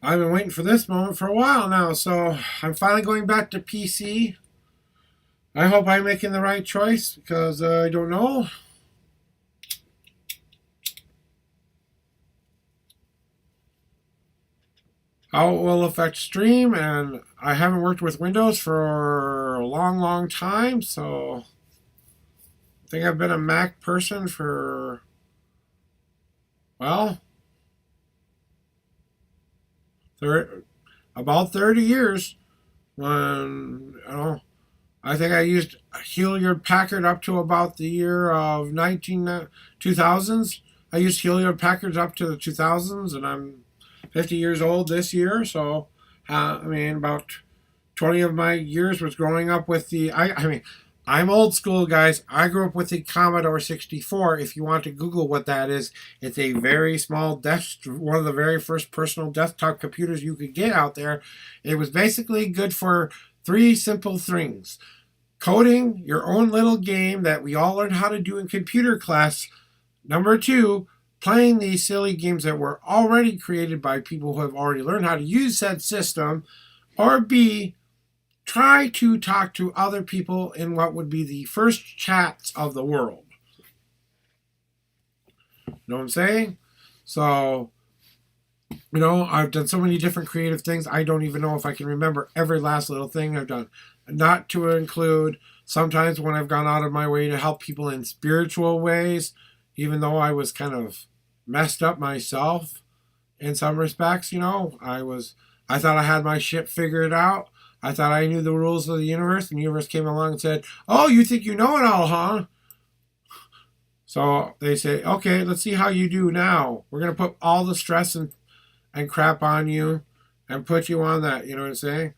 I've been waiting for this moment for a while now. So I'm finally going back to PC. I hope I'm making the right choice because I don't know. How it will affect stream, and I haven't worked with Windows for a long time, so I think I've been a Mac person for, well, about 30 years. When, I think I used Hewlett Packard up to about the year of 2000s. I used Hewlett Packards up to the 2000s, and I'm 50 years old this year, so about 20 of my years was growing up with I'm old school, guys. I grew up with the Commodore 64. If you want to Google what that is, it's a very small one of the very first personal desktop computers you could get out there. It was basically good for three simple things: coding your own little game that we all learned how to do in computer class. Number two, playing these silly games that were already created by people who have already learned how to use said system. Or B, try to talk to other people in what would be the first chats of the world. You know what I'm saying? So, I've done so many different creative things, I don't even know if I can remember every last little thing I've done. Not to include sometimes when I've gone out of my way to help people in spiritual ways, even though I was kind of messed up myself in some respects. I thought I had my shit figured out. I thought I knew the rules of the universe, and the universe came along and said, "Oh, you think you know it all, huh?" So they say, "Okay, let's see how you do now. We're going to put all the stress and crap on you and put you on that." You know what I'm saying?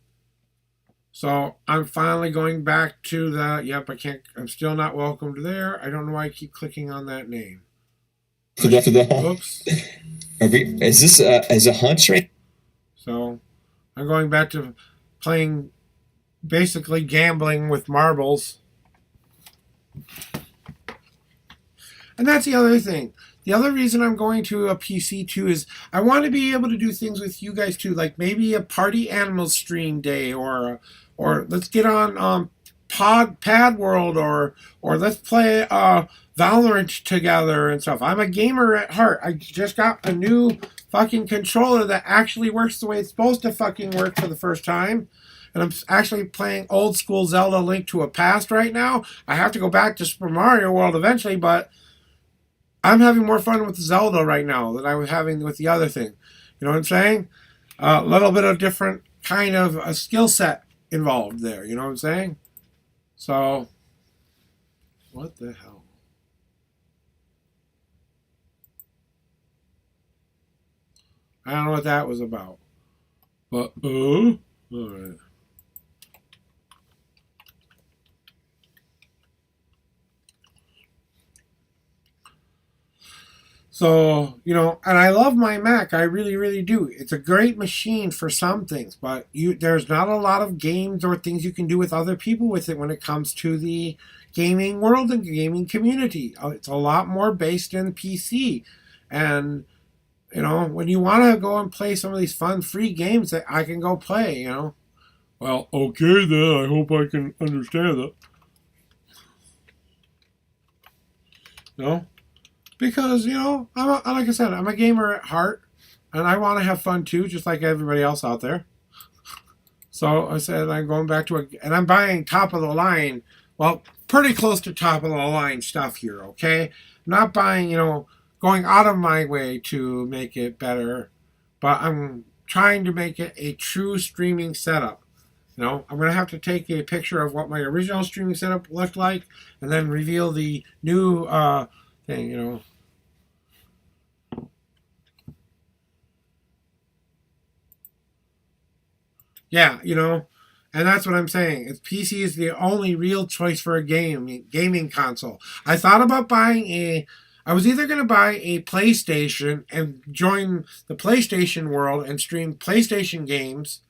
So I'm finally going back to I'm still not welcome to there. I don't know why I keep clicking on that name. Oops. Is this as a hunch right? So I'm going back to playing, basically gambling with marbles. And that's the other thing. The other reason I'm going to a PC too is I want to be able to do things with you guys too, like maybe a party animal stream day, or let's get on Pad World, or let's play Valorant together and stuff. I'm a gamer at heart. I just got a new fucking controller that actually works the way it's supposed to fucking work for the first time. And I'm actually playing old school Zelda Link to a Past right now. I have to go back to Super Mario World eventually, but I'm having more fun with Zelda right now than I was having with the other thing. You know what I'm saying? A little bit of different kind of a skill set involved there. You know what I'm saying? So, what the hell? I don't know what that was about. But, all right. So, and I love my Mac. I really, really do. It's a great machine for some things, but there's not a lot of games or things you can do with other people with it when it comes to the gaming world and gaming community. It's a lot more based in PC. And, when you want to go and play some of these fun free games that I can go play, Well, okay then. I hope I can understand that. Because, like I said, I'm a gamer at heart, and I want to have fun too, just like everybody else out there. So I said I'm going back to and I'm buying top of the line, well, pretty close to top of the line stuff here, okay? not buying, going out of my way to make it better, but I'm trying to make it a true streaming setup. I'm going to have to take a picture of what my original streaming setup looked like and then reveal the new thing. Yeah, and that's what I'm saying. PC is the only real choice for a gaming console. I thought about I was either going to buy a PlayStation and join the PlayStation world and stream PlayStation games,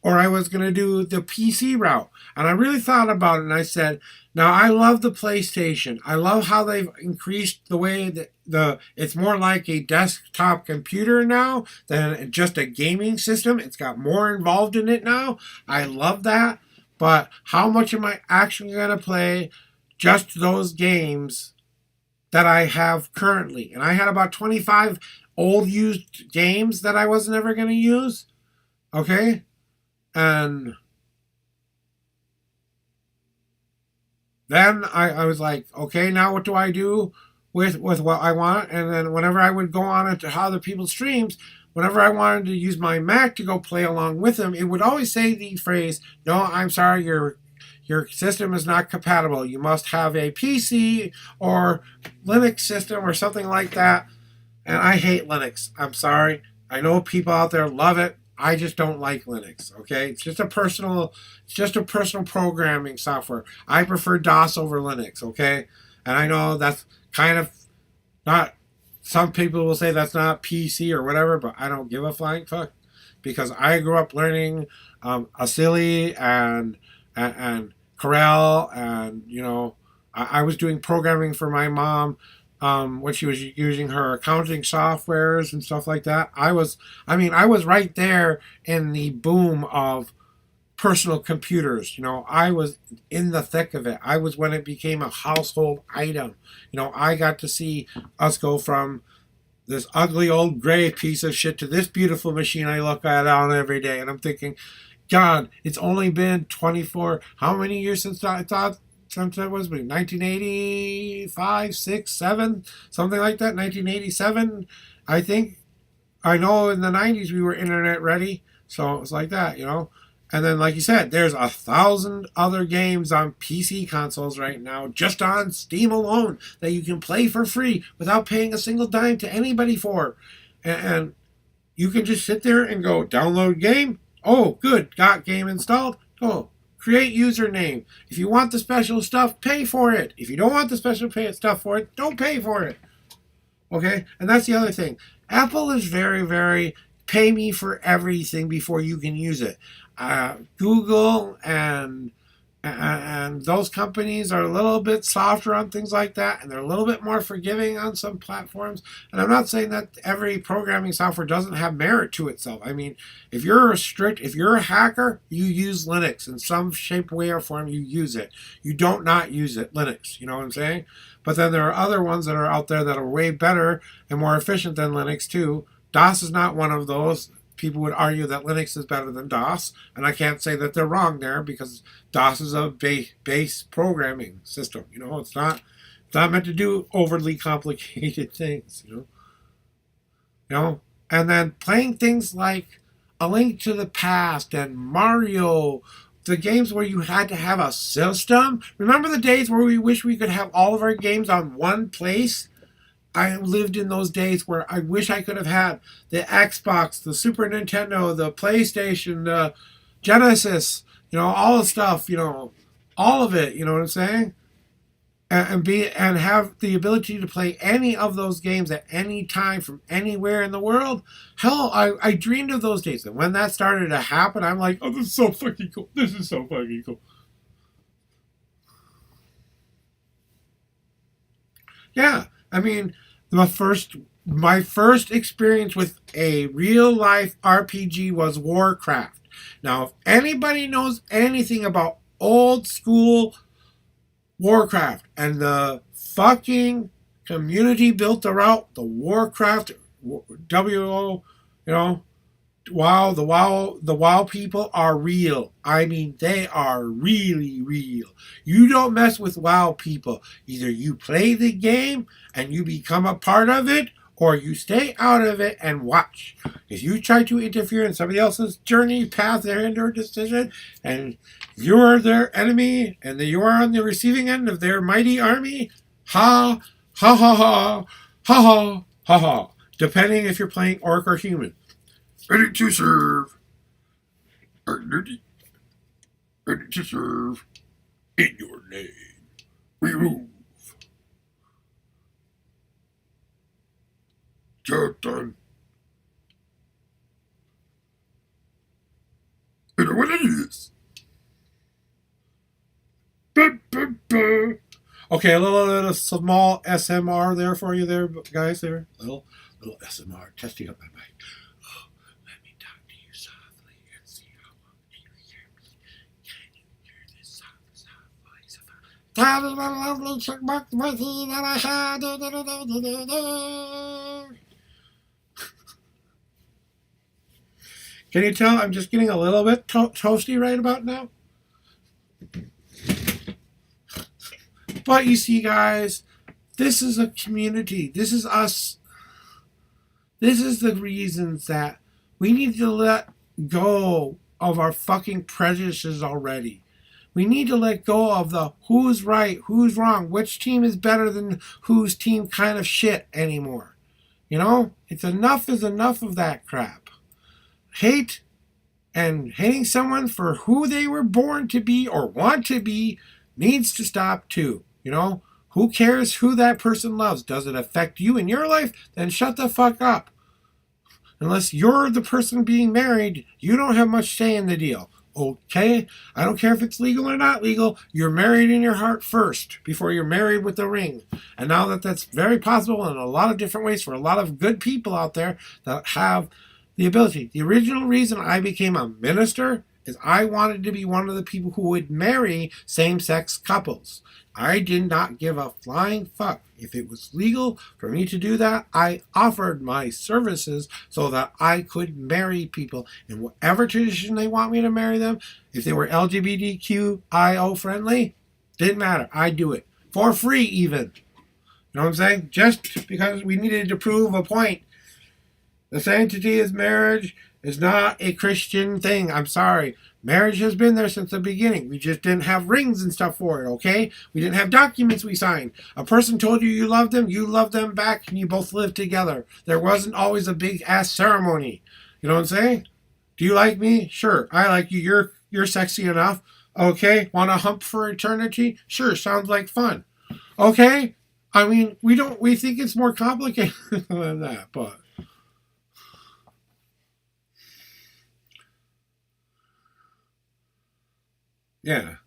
or I was going to do the PC route. And I really thought about it, and I said, now I love the PlayStation. I love how they've increased the way that it's more like a desktop computer now than just a gaming system. It's got more involved in it now. I love that. But how much am I actually going to play just those games that I have currently? And I had about 25 old used games that I wasn't ever going to use. Okay? And then I was like, okay, now what do I do with what I want? And then whenever I would go on into other people's streams, whenever I wanted to use my Mac to go play along with them, it would always say the phrase, no, I'm sorry, your system is not compatible. You must have a PC or Linux system or something like that. And I hate Linux. I'm sorry. I know people out there love it. I just don't like Linux, okay? It's just a personal programming software. I prefer DOS over Linux, okay? And I know that's kind of not, some people will say that's not PC or whatever, but I don't give a flying fuck because I grew up learning Asili and Corel, and I was doing programming for my mom when she was using her accounting softwares and stuff like that. I was right there in the boom of personal computers. I was in the thick of it. I was when it became a household item. I got to see us go from this ugly old gray piece of shit to this beautiful machine I look at on every day. And I'm thinking, God, it's only been 24, how many years since I thought, since that was 1985, 6, 7, something like that, 1987, I think. I know in the 90s we were internet ready, so it was like that, And then, like you said, there's 1,000 other games on PC consoles right now, just on Steam alone, that you can play for free without paying a single dime to anybody for. And you can just sit there and go, download game. Oh, good, got game installed. Oh, create username. If you want the special stuff, pay for it. If you don't want the special stuff for it, don't pay for it. Okay? And that's the other thing. Apple is very, very pay me for everything before you can use it. Google and those companies are a little bit softer on things like that, and they're a little bit more forgiving on some platforms. And I'm not saying that every programming software doesn't have merit to itself. I mean, if you're a hacker, you use Linux in some shape, way, or form. You use it. You don't not use it, Linux. You know what I'm saying? But then there are other ones that are out there that are way better and more efficient than Linux too. DOS is not one of those. People would argue that Linux is better than DOS, and I can't say that they're wrong there because DOS is a base programming system. It's not meant to do overly complicated things. And then playing things like A Link to the Past and Mario, the games where you had to have a system. Remember the days where we wish we could have all of our games on one place? I lived in those days where I wish I could have had the Xbox, the Super Nintendo, the PlayStation, the Genesis, all the stuff, all of it, you know what I'm saying? And have the ability to play any of those games at any time from anywhere in the world. Hell, I dreamed of those days. And when that started to happen, I'm like, oh, this is so fucking cool. This is so fucking cool. Yeah. I mean, my first experience with a real life RPG was Warcraft. Now, if anybody knows anything about old school Warcraft and the fucking community built around the Warcraft WO, the WoW people are real. I mean, they are really real. You don't mess with WoW people. Either you play the game and you become a part of it, or you stay out of it and watch. If you try to interfere in somebody else's journey, path, their decision, and you're their enemy, and you are on the receiving end of their mighty army, ha, ha, ha, ha, ha, ha, ha, ha. Depending if you're playing orc or human. Ready to serve. Ready to serve. In your name. Remove. Job done. You know what it is. Okay, a little small SMR there for you there, guys. There, little SMR testing up my mic. Oh, let me talk to you softly and see how well you hear me. Can you hear this soft voice of mine? That is my lovely chickbuck voicey that I had. Can you tell I'm just getting a little bit toasty right about now? But you see, guys, this is a community. This is us. This is the reasons that we need to let go of our fucking prejudices already. We need to let go of the who's right, who's wrong, which team is better than whose team kind of shit anymore. You know? It's enough is enough of that crap. Hate and hating someone for who they were born to be or want to be needs to stop too. You know? Who cares who that person loves? Does it affect you in your life? Then shut the fuck up. Unless you're the person being married, you don't have much say in the deal. Okay? I don't care if it's legal or not legal. You're married in your heart first before you're married with the ring. And now that that's very possible in a lot of different ways for a lot of good people out there that have the ability. The original reason I became a minister is I wanted to be one of the people who would marry same-sex couples. I did not give a flying fuck. If it was legal for me to do that, I offered my services so that I could marry people in whatever tradition they want me to marry them. If they were LGBTQIO friendly, didn't matter. I'd do it. For free even. You know what I'm saying? Just because we needed to prove a point. The sanctity of marriage is not a Christian thing. I'm sorry. Marriage has been there since the beginning. We just didn't have rings and stuff for it, okay? We didn't have documents we signed. A person told you loved them back, and you both lived together. There wasn't always a big-ass ceremony. You know what I'm saying? Do you like me? Sure. I like you. You're sexy enough. Okay? Want to hump for eternity? Sure. Sounds like fun. Okay? I mean, we think it's more complicated than that, but... yeah.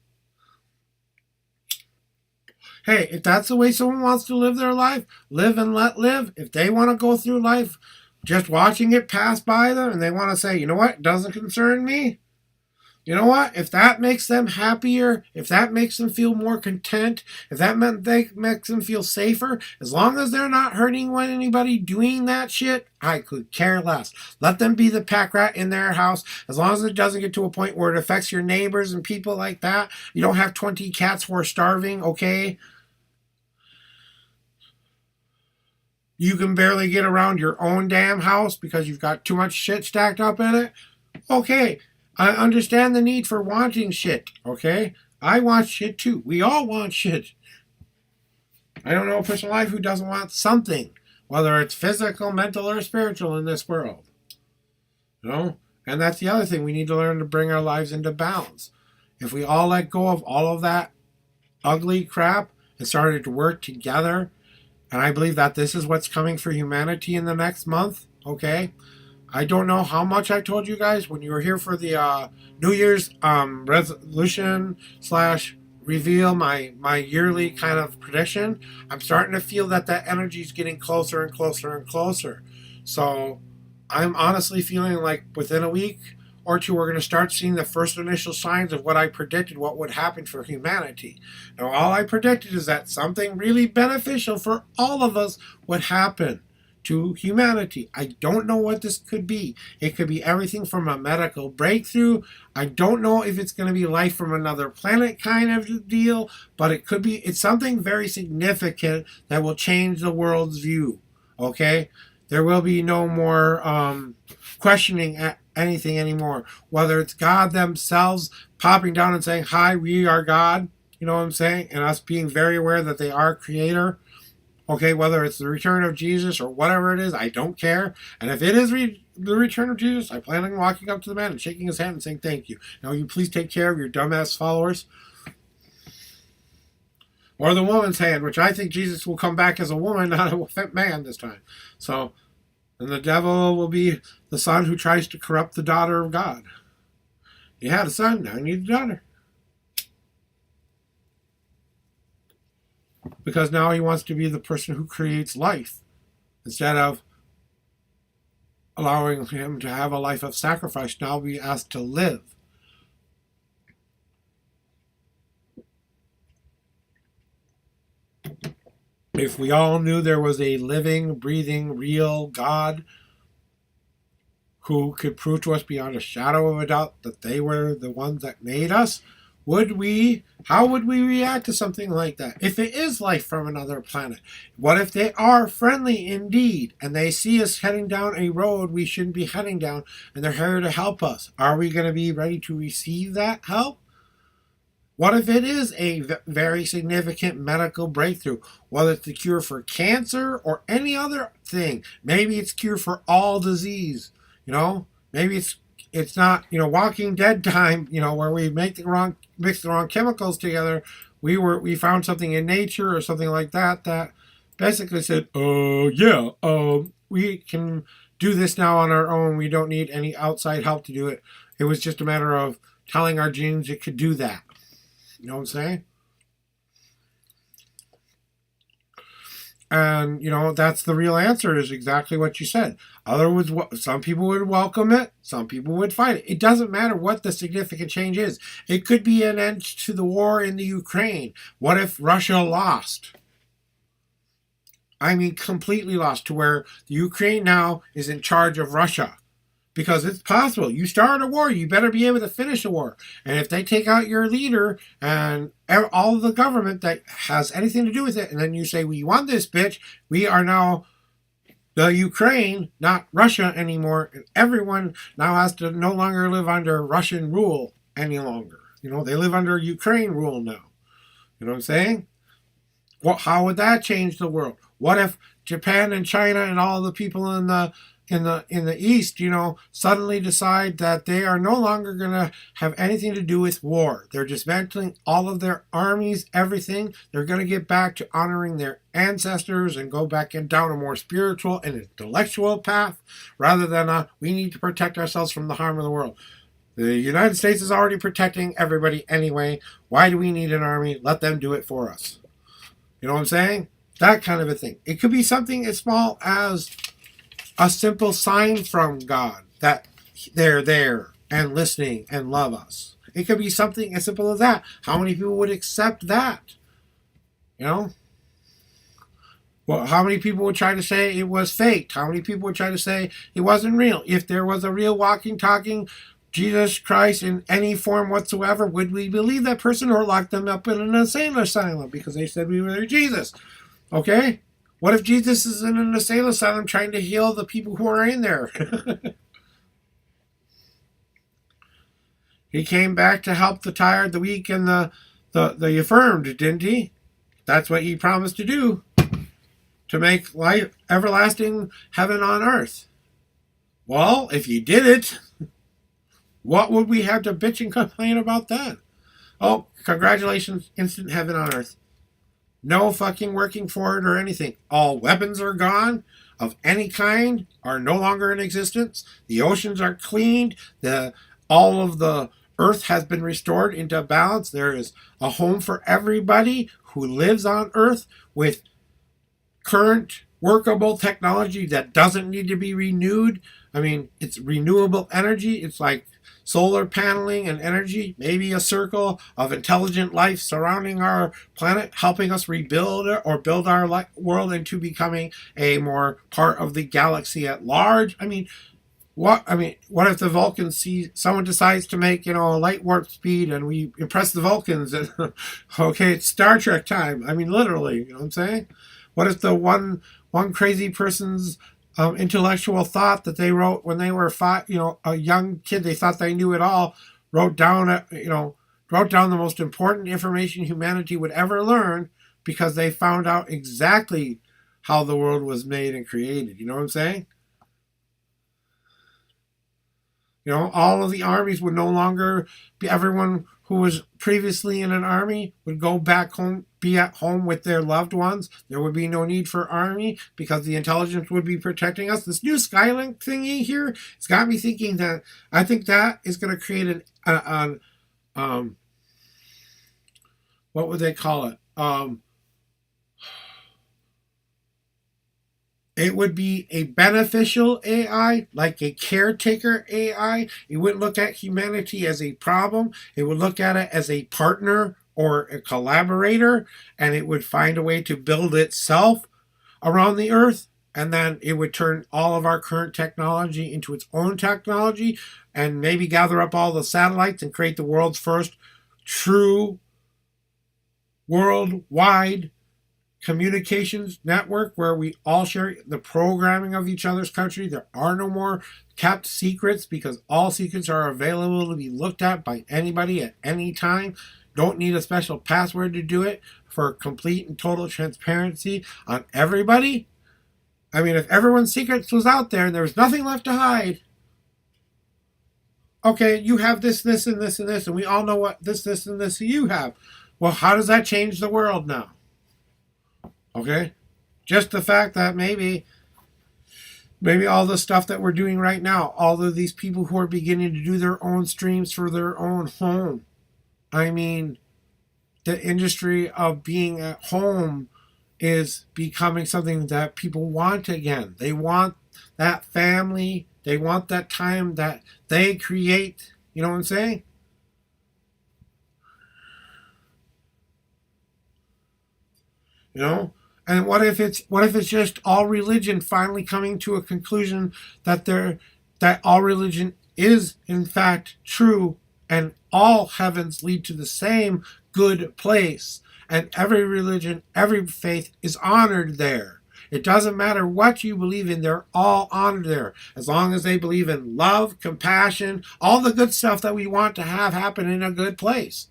Hey, if that's the way someone wants to live their life, live and let live. If they want to go through life just watching it pass by them and they want to say, you know what, it doesn't concern me. You know what? If that makes them happier, if that makes them feel more content, if that makes them feel safer, as long as they're not hurting anybody doing that shit, I could care less. Let them be the pack rat in their house. As long as it doesn't get to a point where it affects your neighbors and people like that. You don't have 20 cats who are starving, okay? You can barely get around your own damn house because you've got too much shit stacked up in it. Okay. I understand the need for wanting shit, okay? I want shit too. We all want shit. I don't know a person alive who doesn't want something, whether it's physical, mental, or spiritual in this world. You know? And that's the other thing. We need to learn to bring our lives into balance. If we all let go of all of that ugly crap and started to work together, and I believe that this is what's coming for humanity in the next month, okay? I don't know how much I told you guys when you were here for the New Year's resolution / reveal, my yearly kind of prediction. I'm starting to feel that energy is getting closer and closer and closer. So I'm honestly feeling like within a week or two, we're going to start seeing the first initial signs of what I predicted, what would happen for humanity. Now, all I predicted is that something really beneficial for all of us would happen. to humanity. I don't know what this could be. It could be everything from a medical breakthrough. I don't know if it's going to be life from another planet kind of deal, but it's something very significant that will change the world's view. Okay? There will be no more questioning anything anymore. Whether it's God themselves popping down and saying, "Hi, we are God," you know what I'm saying? And us being very aware that they are creator. Okay, whether it's the return of Jesus or whatever it is, I don't care. And if it is the return of Jesus, I plan on walking up to the man and shaking his hand and saying, "Thank you. Now you please take care of your dumbass followers." Or the woman's hand, which I think Jesus will come back as a woman, not a man this time. So, and the devil will be the son who tries to corrupt the daughter of God. You had a son, now you need a daughter. Because now he wants to be the person who creates life instead of allowing him to have a life of sacrifice. Now be asked to live. If we all knew there was a living, breathing, real God who could prove to us beyond a shadow of a doubt that they were the ones that made us, how would we react to something like that? If it is life from another planet, what if they are friendly indeed and they see us heading down a road we shouldn't be heading down and they're here to help us? Are we going to be ready to receive that help? What if it is a very significant medical breakthrough, whether it's the cure for cancer or any other thing? Maybe it's cure for all disease, maybe it's not, Walking Dead time, where we mix the wrong chemicals together. We found something in nature or something like that basically said, we can do this now on our own. We don't need any outside help to do it. It was just a matter of telling our genes it could do that. You know what I'm saying? And, that's the real answer, is exactly what you said. Otherwise, some people would welcome it. Some people would fight it. It doesn't matter what the significant change is. It could be an end to the war in the Ukraine. What if Russia lost? I mean, completely lost, to where the Ukraine now is in charge of Russia. Because it's possible. You start a war, you better be able to finish a war. And if they take out your leader and all of the government that has anything to do with it, and then you say, "We won this, bitch. We are now the Ukraine, not Russia anymore. And everyone now has to no longer live under Russian rule any longer. They live under Ukraine rule now." You know what I'm saying? Well, how would that change the world? What if Japan and China and all the people in the East, suddenly decide that they are no longer going to have anything to do with war? They're dismantling all of their armies, everything. They're going to get back to honoring their ancestors and go back down a more spiritual and intellectual path, rather than we need to protect ourselves from the harm of the world. The United States is already protecting everybody anyway. Why do we need an army? Let them do it for us. You know what I'm saying? That kind of a thing. It could be something as small as a simple sign from God that they're there and listening and love us. It could be something as simple as that. How many people would accept that? Well, how many people would try to say it was faked? How many people would try to say it wasn't real? If there was a real walking, talking Jesus Christ in any form whatsoever, would we believe that person or lock them up in an insane asylum because they said we were their Jesus? Okay? What if Jesus is in an insane asylum trying to heal the people who are in there? He came back to help the tired, the weak, and the affirmed, didn't he? That's what he promised to do. To make life everlasting heaven on earth. Well, if he did it, what would we have to bitch and complain about that? Oh, congratulations, instant heaven on earth. No fucking working for it or anything. All weapons are gone of any kind, are no longer in existence. The oceans are cleaned. All of the earth has been restored into balance. There is a home for everybody who lives on earth with current workable technology that doesn't need to be renewed. I mean, it's renewable energy. It's like solar paneling and energy, maybe a circle of intelligent life surrounding our planet, helping us rebuild or build our world into becoming a more part of the galaxy at large. I mean, what if the Vulcans see someone decides to make, a light warp speed and we impress the Vulcans and okay, it's Star Trek time. I mean, literally, you know what I'm saying? What if the one crazy person's intellectual thought that they wrote when they were a young kid, they thought they knew it all, wrote down the most important information humanity would ever learn because they found out exactly how the world was made and created. You know what I'm saying? All of the armies would no longer be, everyone who was previously in an army would go back home, be at home with their loved ones. There would be no need for army because the intelligence would be protecting us. This new Skylink thingy here, it's got me thinking that I think that is going to create what would they call it? It would be a beneficial AI, like a caretaker AI. It wouldn't look at humanity as a problem. It would look at it as a partner or a collaborator, and it would find a way to build itself around the Earth, and then it would turn all of our current technology into its own technology, and maybe gather up all the satellites and create the world's first true worldwide communications network where we all share the programming of each other's country. There are no more kept secrets because all secrets are available to be looked at by anybody at any time. Don't need a special password to do it, for complete and total transparency on everybody. I mean, if everyone's secrets was out there and there was nothing left to hide, okay, you have this, this, and this, and this, and we all know what this, and this you have. Well, how does that change the world now? Okay, just the fact that maybe all the stuff that we're doing right now, all of these people who are beginning to do their own streams for their own home. I mean, the industry of being at home is becoming something that people want again. They want that family. They want that time that they create. You know what I'm saying? And what if it's just all religion finally coming to a conclusion that all religion is in fact true, and all heavens lead to the same good place, and every religion, every faith is honored there. It doesn't matter what you believe in, they're all honored there, as long as they believe in love, compassion, all the good stuff that we want to have happen in a good place.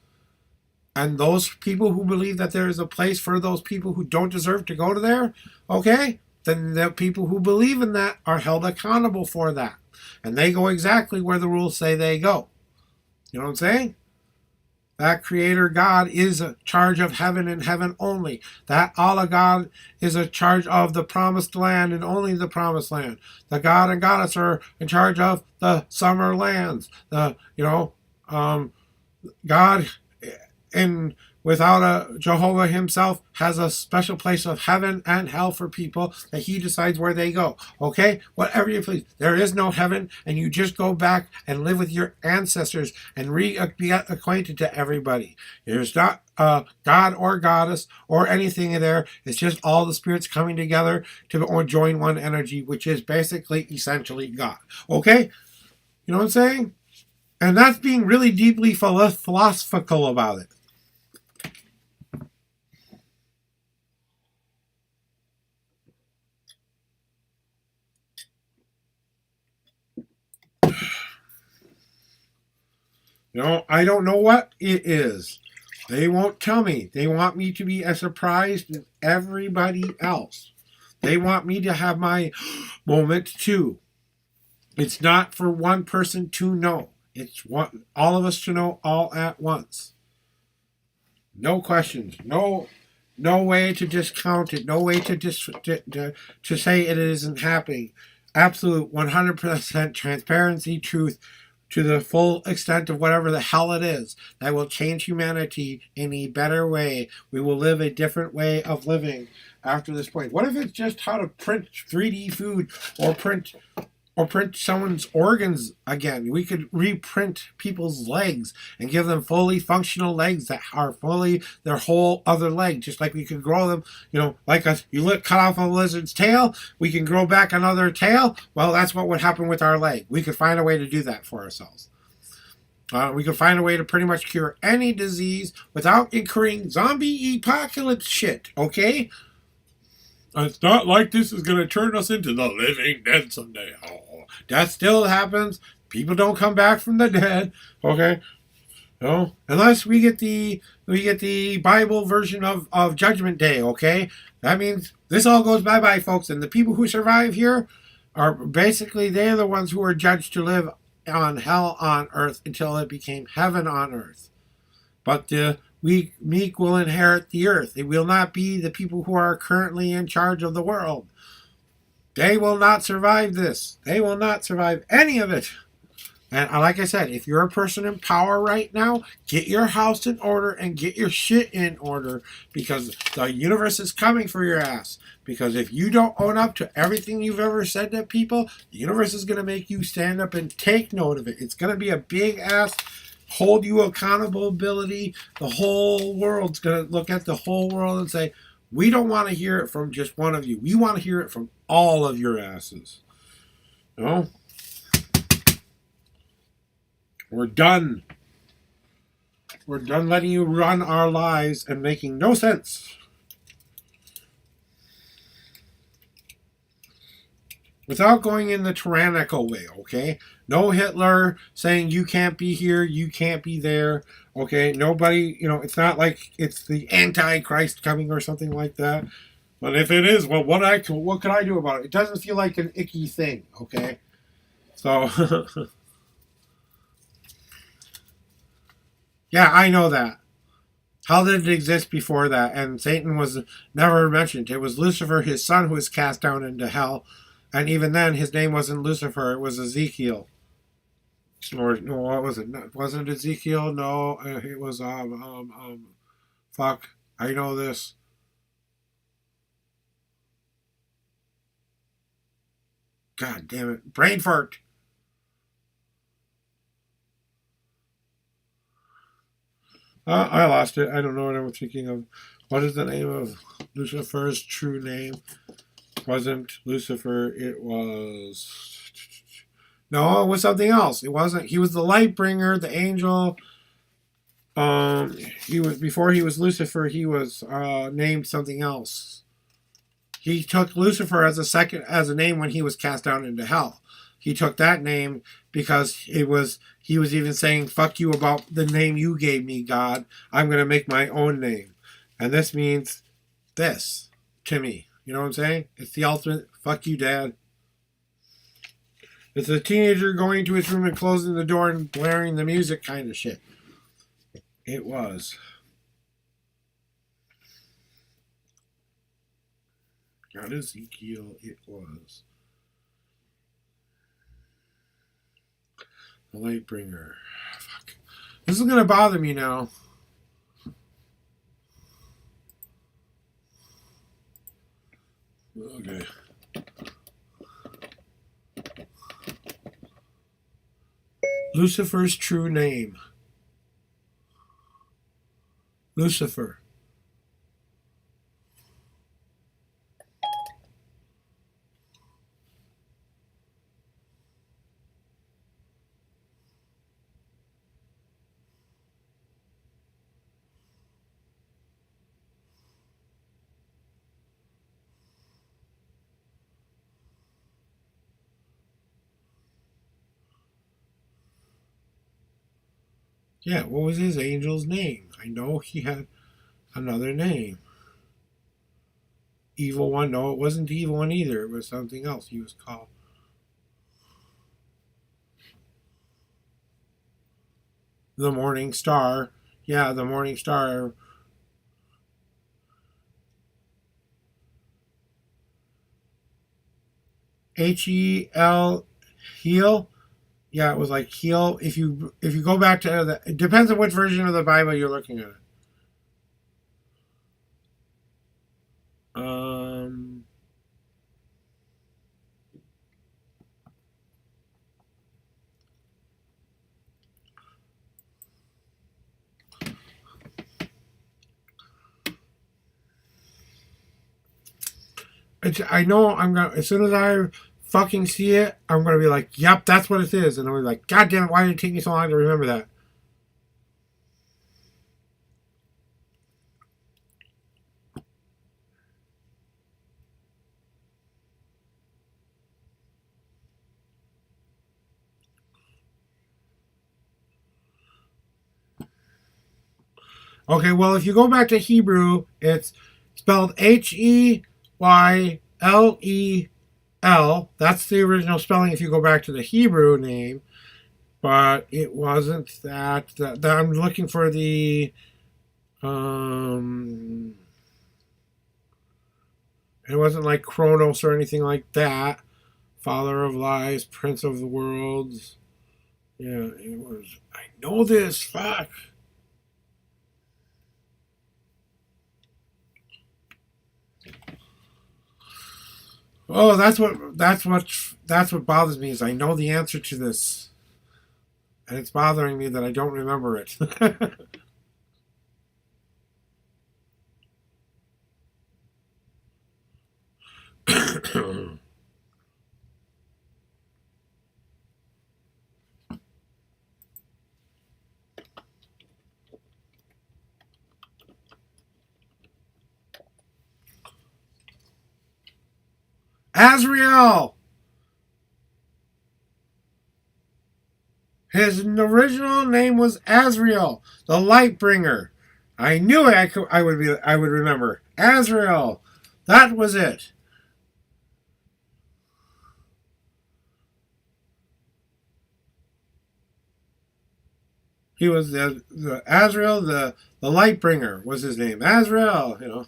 And those people who believe that there is a place for those people who don't deserve to go to there, okay, then the people who believe in that are held accountable for that. And they go exactly where the rules say they go. You know what I'm saying? That Creator God is in charge of heaven and heaven only. That Allah God is in charge of the promised land and only the promised land. The God and Goddess are in charge of the summer lands. God, and without a Jehovah himself, has a special place of heaven and hell for people that he decides where they go. Okay? Whatever you please. There is no heaven, and you just go back and live with your ancestors and get acquainted to everybody. There's not God or Goddess or anything there. It's just all the spirits coming together to join one energy, which is basically, essentially God. Okay? You know what I'm saying? And that's being really deeply philosophical about it. I don't know what it is. They won't tell me. They want me to be as surprised as everybody else. They want me to have my moment too. It's not for one person to know. It's all of us to know all at once. No questions. No way to discount it. No way to say it isn't happening. Absolute 100% transparency, truth, to the full extent of whatever the hell it is that will change humanity in a better way. We will live a different way of living after this point. What if it's just how to print 3D food or print someone's organs again? We could reprint people's legs and give them fully functional legs that are fully their whole other leg, just like we could grow them, like cut off a lizard's tail, we can grow back another tail. Well, that's what would happen with our leg. We could find a way to do that for ourselves. We could find a way to pretty much cure any disease without incurring zombie apocalypse shit, okay? It's not like this is going to turn us into the living dead someday. Oh, that still happens. People don't come back from the dead. Okay, no, unless we get the Bible version of Judgment Day. Okay, that means this all goes bye bye, folks. And the people who survive here are basically they're the ones who are judged to live on hell on earth until it became heaven on earth. But the meek will inherit the earth. They will not be the people who are currently in charge of the world. They will not survive this. They will not survive any of it. And like I said, if you're a person in power right now, get your house in order and get your shit in order, because the universe is coming for your ass. Because if you don't own up to everything you've ever said to people, the universe is going to make you stand up and take note of it. It's going to be a big ass hold you accountable ability. The whole world's going to look at the whole world and say, we don't want to hear it from just one of you. We want to hear it from all of your asses. We're done. We're done letting you run our lives and making no sense. Without going in the tyrannical way, okay? No Hitler saying you can't be here, you can't be there, okay? Nobody, it's not like it's the Antichrist coming or something like that. But if it is, well, what can I do about it? It doesn't feel like an icky thing, okay? So, yeah, I know that. How did it exist before that? And Satan was never mentioned. It was Lucifer, his son, who was cast down into hell. And even then, his name wasn't Lucifer. It was Ezekiel. Or no, what was it? Wasn't it Ezekiel? No, it was fuck. I know this. God damn it! Brain fart. I lost it. I don't know what I'm thinking of. What is the name of Lucifer's true name? Wasn't Lucifer, it was... No, it was something else. It wasn't... He was the light bringer, the angel. Before he was Lucifer, he was named something else. He took Lucifer as a name when he was cast down into hell. He took that name because he was even saying, fuck you about the name you gave me, God. I'm going to make my own name. And this means this to me. You know what I'm saying? It's the ultimate, fuck you, Dad. It's a teenager going to his room and closing the door and blaring the music kind of shit. It was. Not Ezekiel, it was. The Lightbringer. Fuck. This is going to bother me now. Okay. Lucifer's true name. Lucifer. Yeah, what was his angel's name? I know he had another name. Evil One. No, it wasn't the Evil One either. It was something else he was called. The Morning Star. Yeah, the Morning Star. Heel. Yeah, it was like heal. If you go back to it depends on which version of the Bible you're looking at. Um, I know I'm gonna as soon as I fucking see it, I'm gonna be like, "Yep, that's what it is," and I'm like, "God damn it, why did it take me so long to remember that?" Okay, well, if you go back to Hebrew, it's spelled Heylel. That's the original spelling if you go back to the Hebrew name, but it wasn't that. I'm looking for the. Um, it wasn't like Kronos or anything like that. Father of lies, Prince of the worlds. Yeah, it was. I know this. Fuck. Oh, that's what bothers me is I know the answer to this, and it's bothering me that I don't remember it. Azrael. His original name was Azrael, the Lightbringer. I knew it. I would remember Azrael. That was it. He was the Azrael, the Lightbringer was his name. Azrael,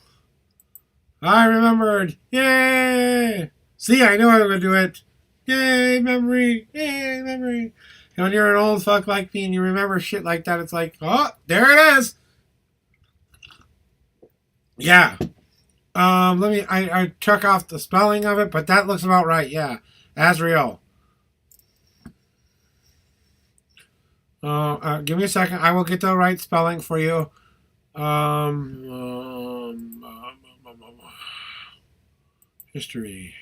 I remembered. Yay! See, I knew I was going to do it. Yay, memory. Yay, memory. And when you're an old fuck like me and you remember shit like that, it's like, oh, there it is. Yeah. I took off the spelling of it, but that looks about right. Yeah. Azrael. Give me a second. I will get the right spelling for you. Um, um, um, um, um, History.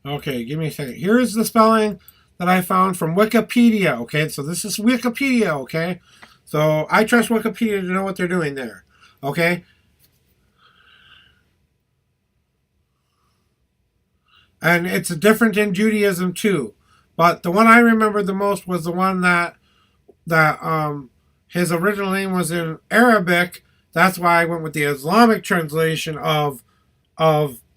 Okay, give me a second. Here is the spelling that I found from Wikipedia. Okay, so this is Wikipedia. Okay, so I trust Wikipedia to know what they're doing there. Okay, and it's different in Judaism too. But the one I remember the most was the one that his original name was in Arabic. That's why I went with the Islamic translation of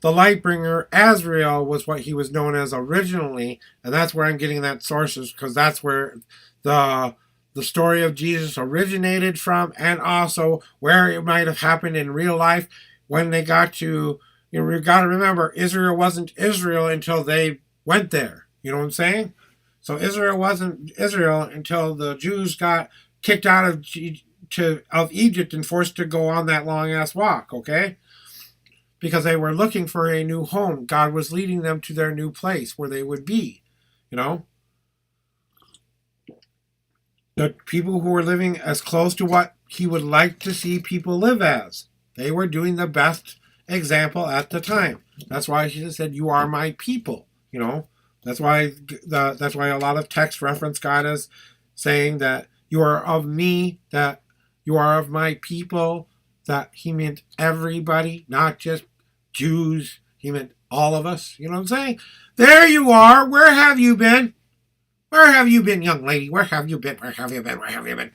the Lightbringer. Azrael was what he was known as originally, and that's where I'm getting that sources because that's where the the story of Jesus originated from, and also where it might have happened in real life when they got to. We got to remember, Israel wasn't Israel until they went there. You know what I'm saying? So Israel wasn't Israel until the Jews got kicked out of Egypt and forced to go on that long ass walk. Okay, because they were looking for a new home. God was leading them to their new place where they would be. You know, the people who were living as close to what He would like to see people live as. They were doing the best example at the time. That's why He said, "You are my people." You know, that's why a lot of text reference God as saying that you are of me, that you are of my people. That He meant everybody, not just Jews. He meant all of us. You know what I'm saying? There you are. Where have you been? Where have you been, young lady? Where have you been? Where have you been? Where have you been?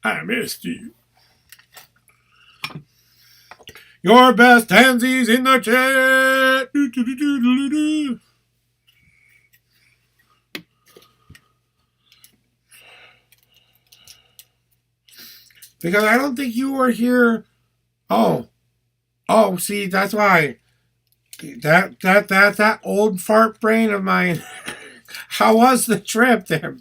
I missed you. Your best handsies in the chat. Because I don't think you were here. Oh, see, that's why. That old fart brain of mine. How was the trip there?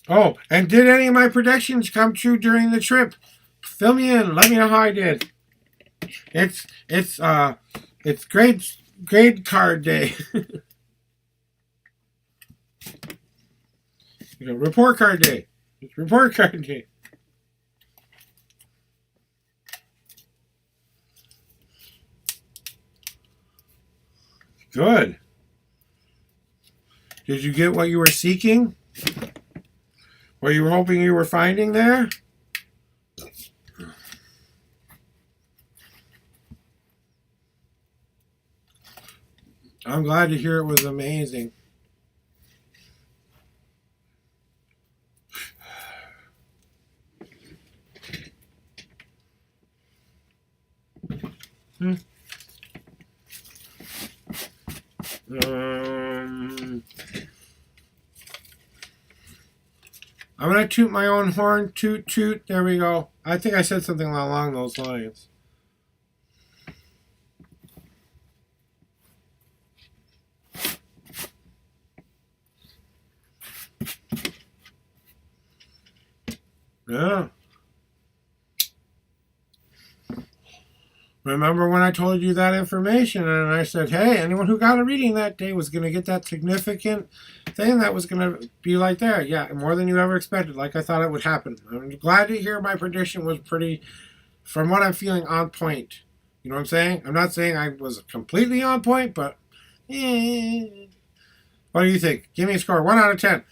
Oh, and did any of my predictions come true during the trip? Fill me in. Let me know how I did. It's grade card day. Report card day. It's report card day. Good. Did you get what you were seeking? What you were hoping you were finding there? I'm glad to hear it was amazing. I'm going to toot my own horn. Toot, toot. There we go. I think I said something along those lines. Yeah. Remember when I told you that information and I said, hey, anyone who got a reading that day was going to get that significant thing that was going to be like there. Yeah, more than you ever expected, like I thought it would happen. I'm glad to hear my prediction was pretty, from what I'm feeling, on point. You know what I'm saying? I'm not saying I was completely on point, but what do you think? Give me a score. 1 out of 10.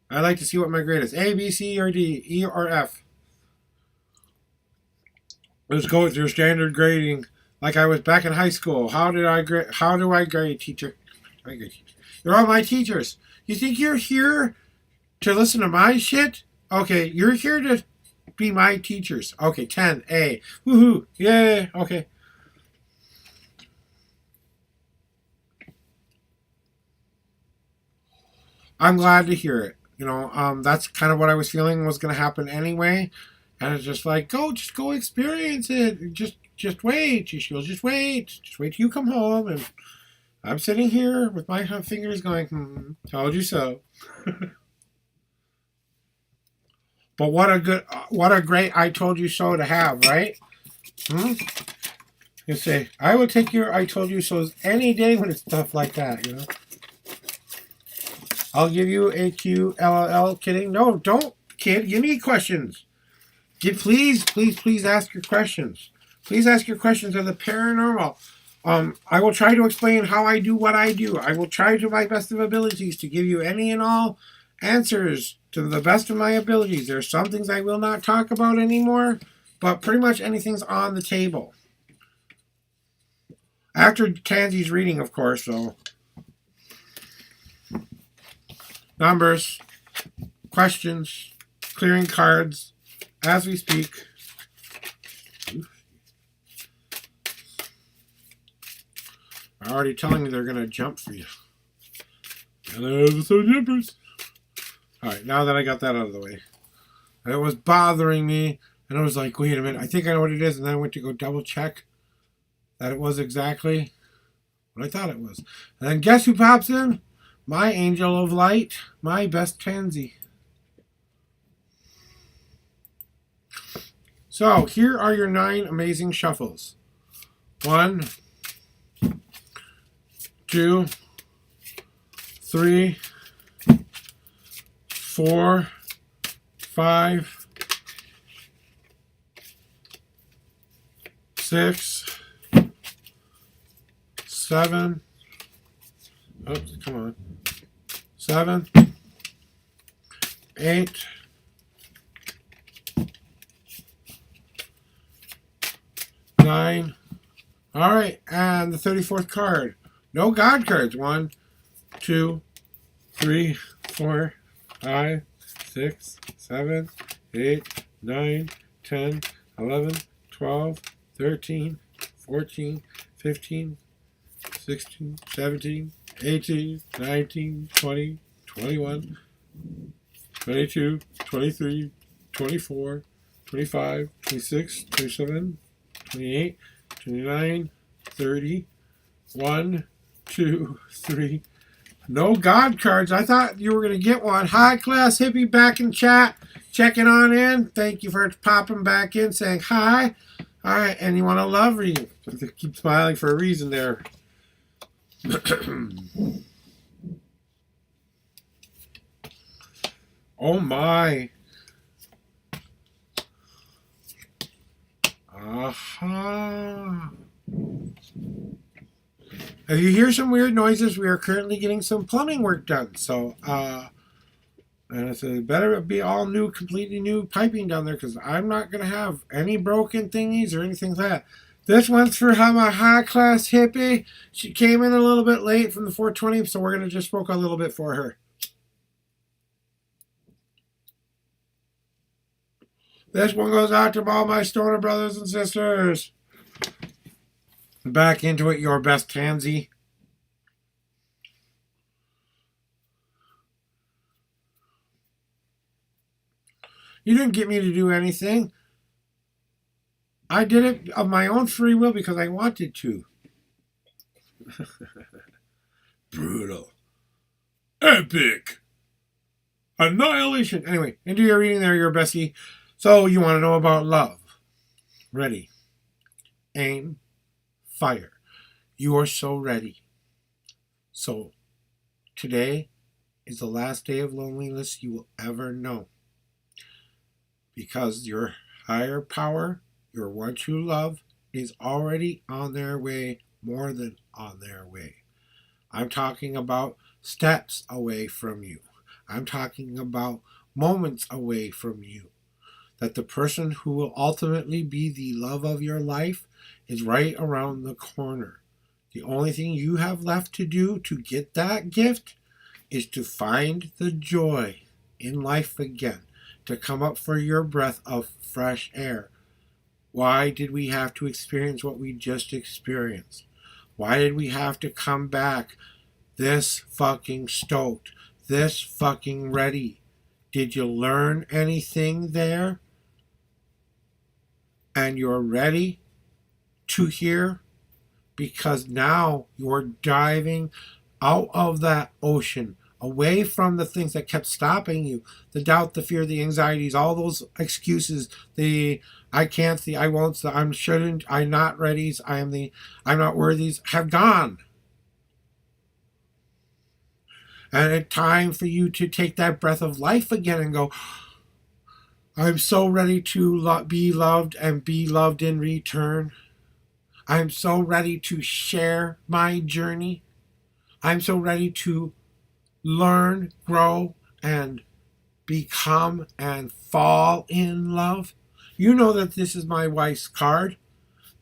I'd like to see what my grade is. A, B, C, or D, E, or F. Let's go with your standard grading, like I was back in high school. How do I grade, teacher? You're all my teachers. You think you're here to listen to my shit? Okay, you're here to be my teachers. Okay, 10, A. Woohoo! Yay! Okay. I'm glad to hear it. You know, that's kind of what I was feeling was going to happen anyway. And it's just like, just go experience it. Just wait. You'll just wait. Just wait till you come home. And I'm sitting here with my fingers going, told you so. But what a great I told you so to have, right? You say, I will take your I told you so's any day when it's stuff like that, you know? I'll give you a QLL. Kidding? No, don't, kid. Give me questions. Please ask your questions. Please ask your questions of the paranormal. I will try to explain how I do what I do. I will try to my best of abilities to give you any and all answers to the best of my abilities. There are some things I will not talk about anymore, but pretty much anything's on the table. After Tansy's reading, of course, so. Numbers, questions, clearing cards, as we speak. They're already telling me they're going to jump for you. And there's some jumpers. Alright, now that I got that out of the way. And it was bothering me. And I was like, wait a minute, I think I know what it is. And then I went to go double check that it was exactly what I thought it was. And then guess who pops in? My angel of light. My best Tansy. So, here are your 9 amazing shuffles. 1, 2, 3, 4, 5, 6, 7. Oops, come on. 7, 8, 9. All right, and the 34th card. No God cards. 1, 2, 3, 4, 5, 6, 7, 8, 9, 10, 11, 12, 13, 14, 15, 16, 17, 18, 19, 20, 21, 22, 23, 24, 25, 26, 27, 28, 29, 30, 1, 2, 3. No God cards. I thought you were going to get one. High class hippie back in chat. Checking on in. Thank you for popping back in, saying hi. All right, and you want a love reading. Keep smiling for a reason there. Oh my. Aha. If you hear some weird noises, we are currently getting some plumbing work done. So, and it's better be all new, completely new piping down there because I'm not going to have any broken thingies or anything like that. This one's for my high-class hippie. She came in a little bit late from the 420, so we're going to just smoke a little bit for her. This one goes out to all my stoner brothers and sisters. Back into it, your best tansy. You didn't get me to do anything. I did it of my own free will because I wanted to. Brutal. Epic. Annihilation. Anyway, into your reading there, your bestie. So you want to know about love. Ready. Aim. Fire. You are so ready. So today is the last day of loneliness you will ever know. Because your higher power, your what you love, is already on their way, more than on their way. I'm talking about steps away from you. I'm talking about moments away from you. That the person who will ultimately be the love of your life is right around the corner. The only thing you have left to do to get that gift is to find the joy in life again. To come up for your breath of fresh air. Why did we have to experience what we just experienced? Why did we have to come back this fucking stoked, this fucking ready? Did you learn anything there? And you're ready to hear? Because now you're diving out of that ocean, away from the things that kept stopping you, the doubt, the fear, the anxieties, all those excuses, the I can't, the I won't, the I shouldn't, I'm not ready, I'm not worthy, have gone. And it's time for you to take that breath of life again and go, I'm so ready to be loved and be loved in return. I'm so ready to share my journey. I'm so ready to learn, grow, and become and fall in love. You know that this is my wife's card.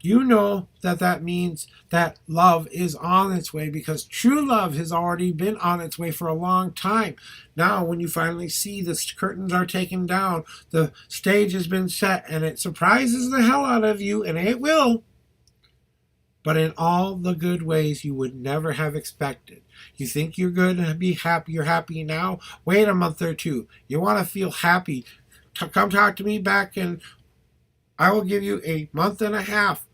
You know that that means that love is on its way because true love has already been on its way for a long time. Now, when you finally see the curtains are taken down, the stage has been set, and it surprises the hell out of you, and it will. But in all the good ways you would never have expected. You think you're good and be happy, you're happy now? Wait a month or two. You want to feel happy? Come talk to me back, and I will give you a month and a half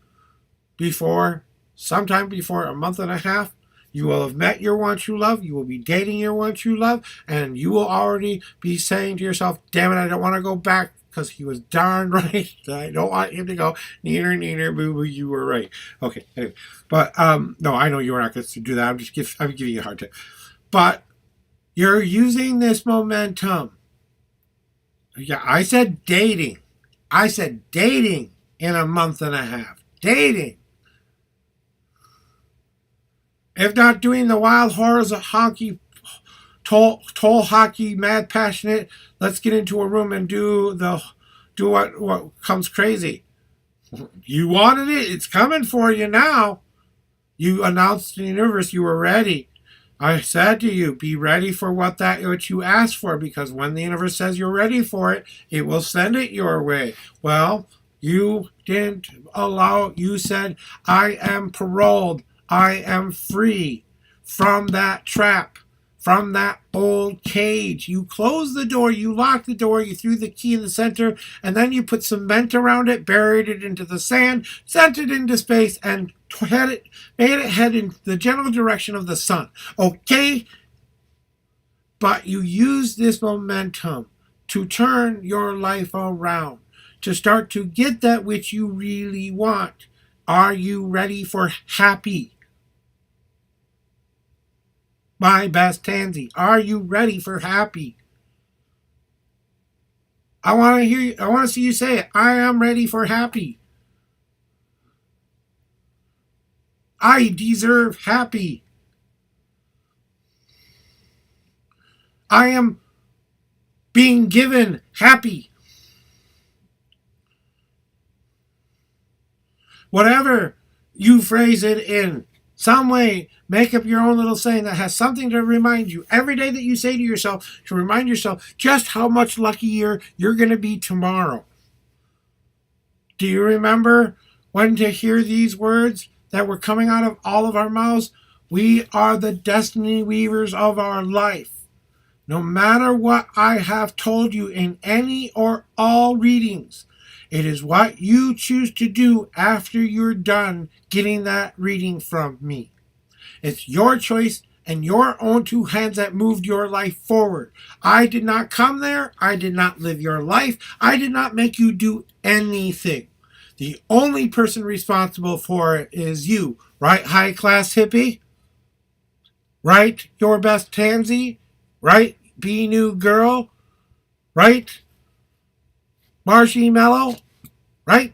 sometime before a month and a half, you will have met your one true love, you will be dating your one true love, and you will already be saying to yourself, damn it, I don't want to go back because he was darn right. I don't want him to go, neener, boo-boo, you were right. Okay, anyway. But, no, I know you were not going to do that. I'm giving you a hard time. But you're using this momentum. Yeah, I said dating. In a month and a half. Dating. If not doing the wild horrors of honky, toll hockey, mad passionate, let's get into a room and do what comes crazy. You wanted it, it's coming for you now. You announced to the universe you were ready. I said to you, be ready for what you asked for, because when the universe says you're ready for it, it will send it your way. Well, you didn't allow, you said, I am paroled. I am free from that trap. from that old cage. You closed the door, you locked the door, you threw the key in the center, and then you put cement around it, buried it into the sand, sent it into space, and made it head in the general direction of the sun. Okay? But you use this momentum to turn your life around, to start to get that which you really want. Are you ready for happy? My best Tansy, are you ready for happy? I want to hear you. I want to see you say it. I am ready for happy. I deserve happy. I am being given happy. Whatever you phrase it in some way, make up your own little saying that has something to remind you every day that you say to yourself, to remind yourself just how much luckier you're going to be tomorrow. Do you remember when to hear these words that were coming out of all of our mouths? We are the destiny weavers of our life. No matter what I have told you in any or all readings, it is what you choose to do after you're done getting that reading from me. It's your choice and your own two hands that moved your life forward. I did not come there. I did not live your life. I did not make you do anything. The only person responsible for it is you. Right, high class hippie? Right, your best Tansy? Right, be new girl? Right? Marshy Mellow, right?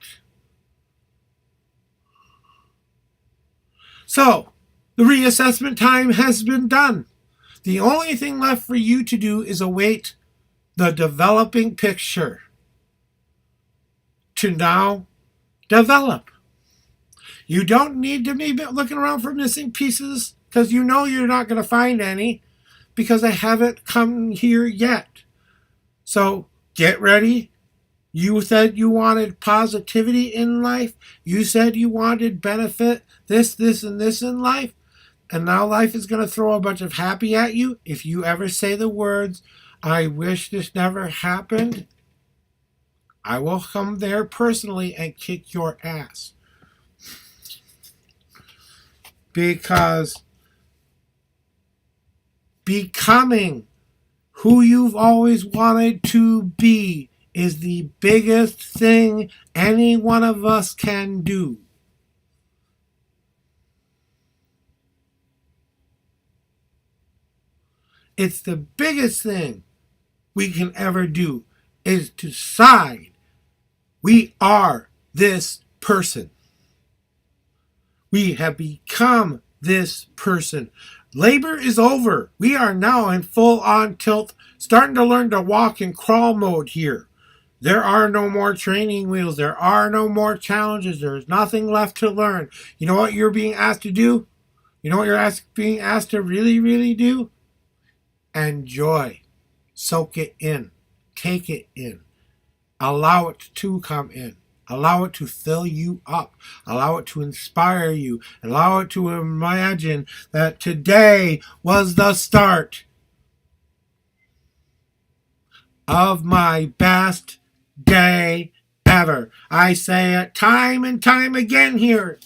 So, the reassessment time has been done. The only thing left for you to do is await the developing picture to now develop. You don't need to be looking around for missing pieces because you know you're not going to find any because they haven't come here yet. So, get ready. You said you wanted positivity in life. You said you wanted benefit, this, and this in life. And now life is going to throw a bunch of happy at you. If you ever say the words, I wish this never happened, I will come there personally and kick your ass. Because becoming who you've always wanted to be is the biggest thing any one of us can do. It's the biggest thing we can ever do is to decide we are this person. We have become this person. Labor is over. We are now in full on tilt, starting to learn to walk in crawl mode here. There are no more training wheels. There are no more challenges. There's nothing left to learn. You know what you're being asked to do? You know what you're being asked to really, really do? Enjoy. Soak it in. Take it in. Allow it to come in. Allow it to fill you up. Allow it to inspire you. Allow it to imagine that today was the start of my best day ever. I say it time and time again here.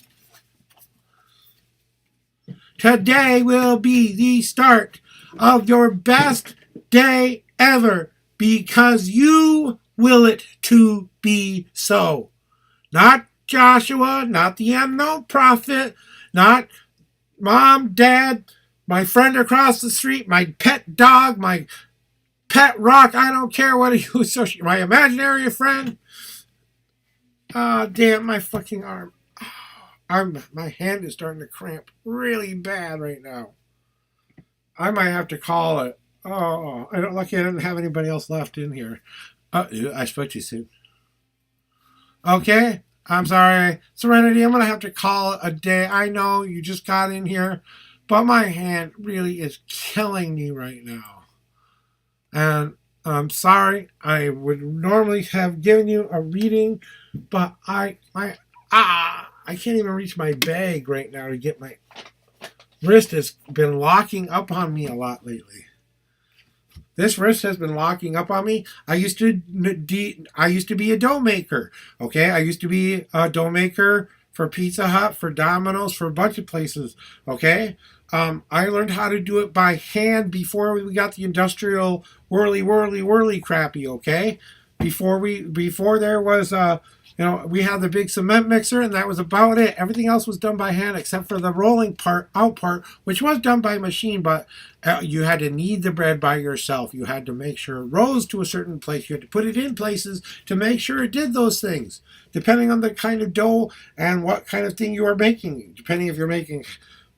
Today will be the start of your best day ever because you will it to be so. Not Joshua, not the unknown prophet, not mom, dad, my friend across the street, my pet dog, my pet rock, I don't care what you associate, my imaginary friend. Damn, my fucking arm. My hand is starting to cramp really bad right now. I might have to call it. Oh, I don't lucky I didn't have anybody else left in here. I spoke to you soon. Okay, I'm sorry. Serenity, I'm going to have to call it a day. I know you just got in here, but my hand really is killing me right now. And I'm sorry. I would normally have given you a reading, but I can't even reach my bag right now to get my wrist has been locking up on me a lot lately. This wrist has been locking up on me. I used to be a dough maker. Okay, I used to be a dough maker for Pizza Hut, for Domino's, for a bunch of places. Okay, I learned how to do it by hand before we got the industrial whirly crappy. Okay, before there was we had the big cement mixer, and that was about it. Everything else was done by hand except for the rolling part, which was done by machine, but you had to knead the bread by yourself. You had to make sure it rose to a certain place. You had to put it in places to make sure it did those things, depending on the kind of dough and what kind of thing you are making. Depending if you're making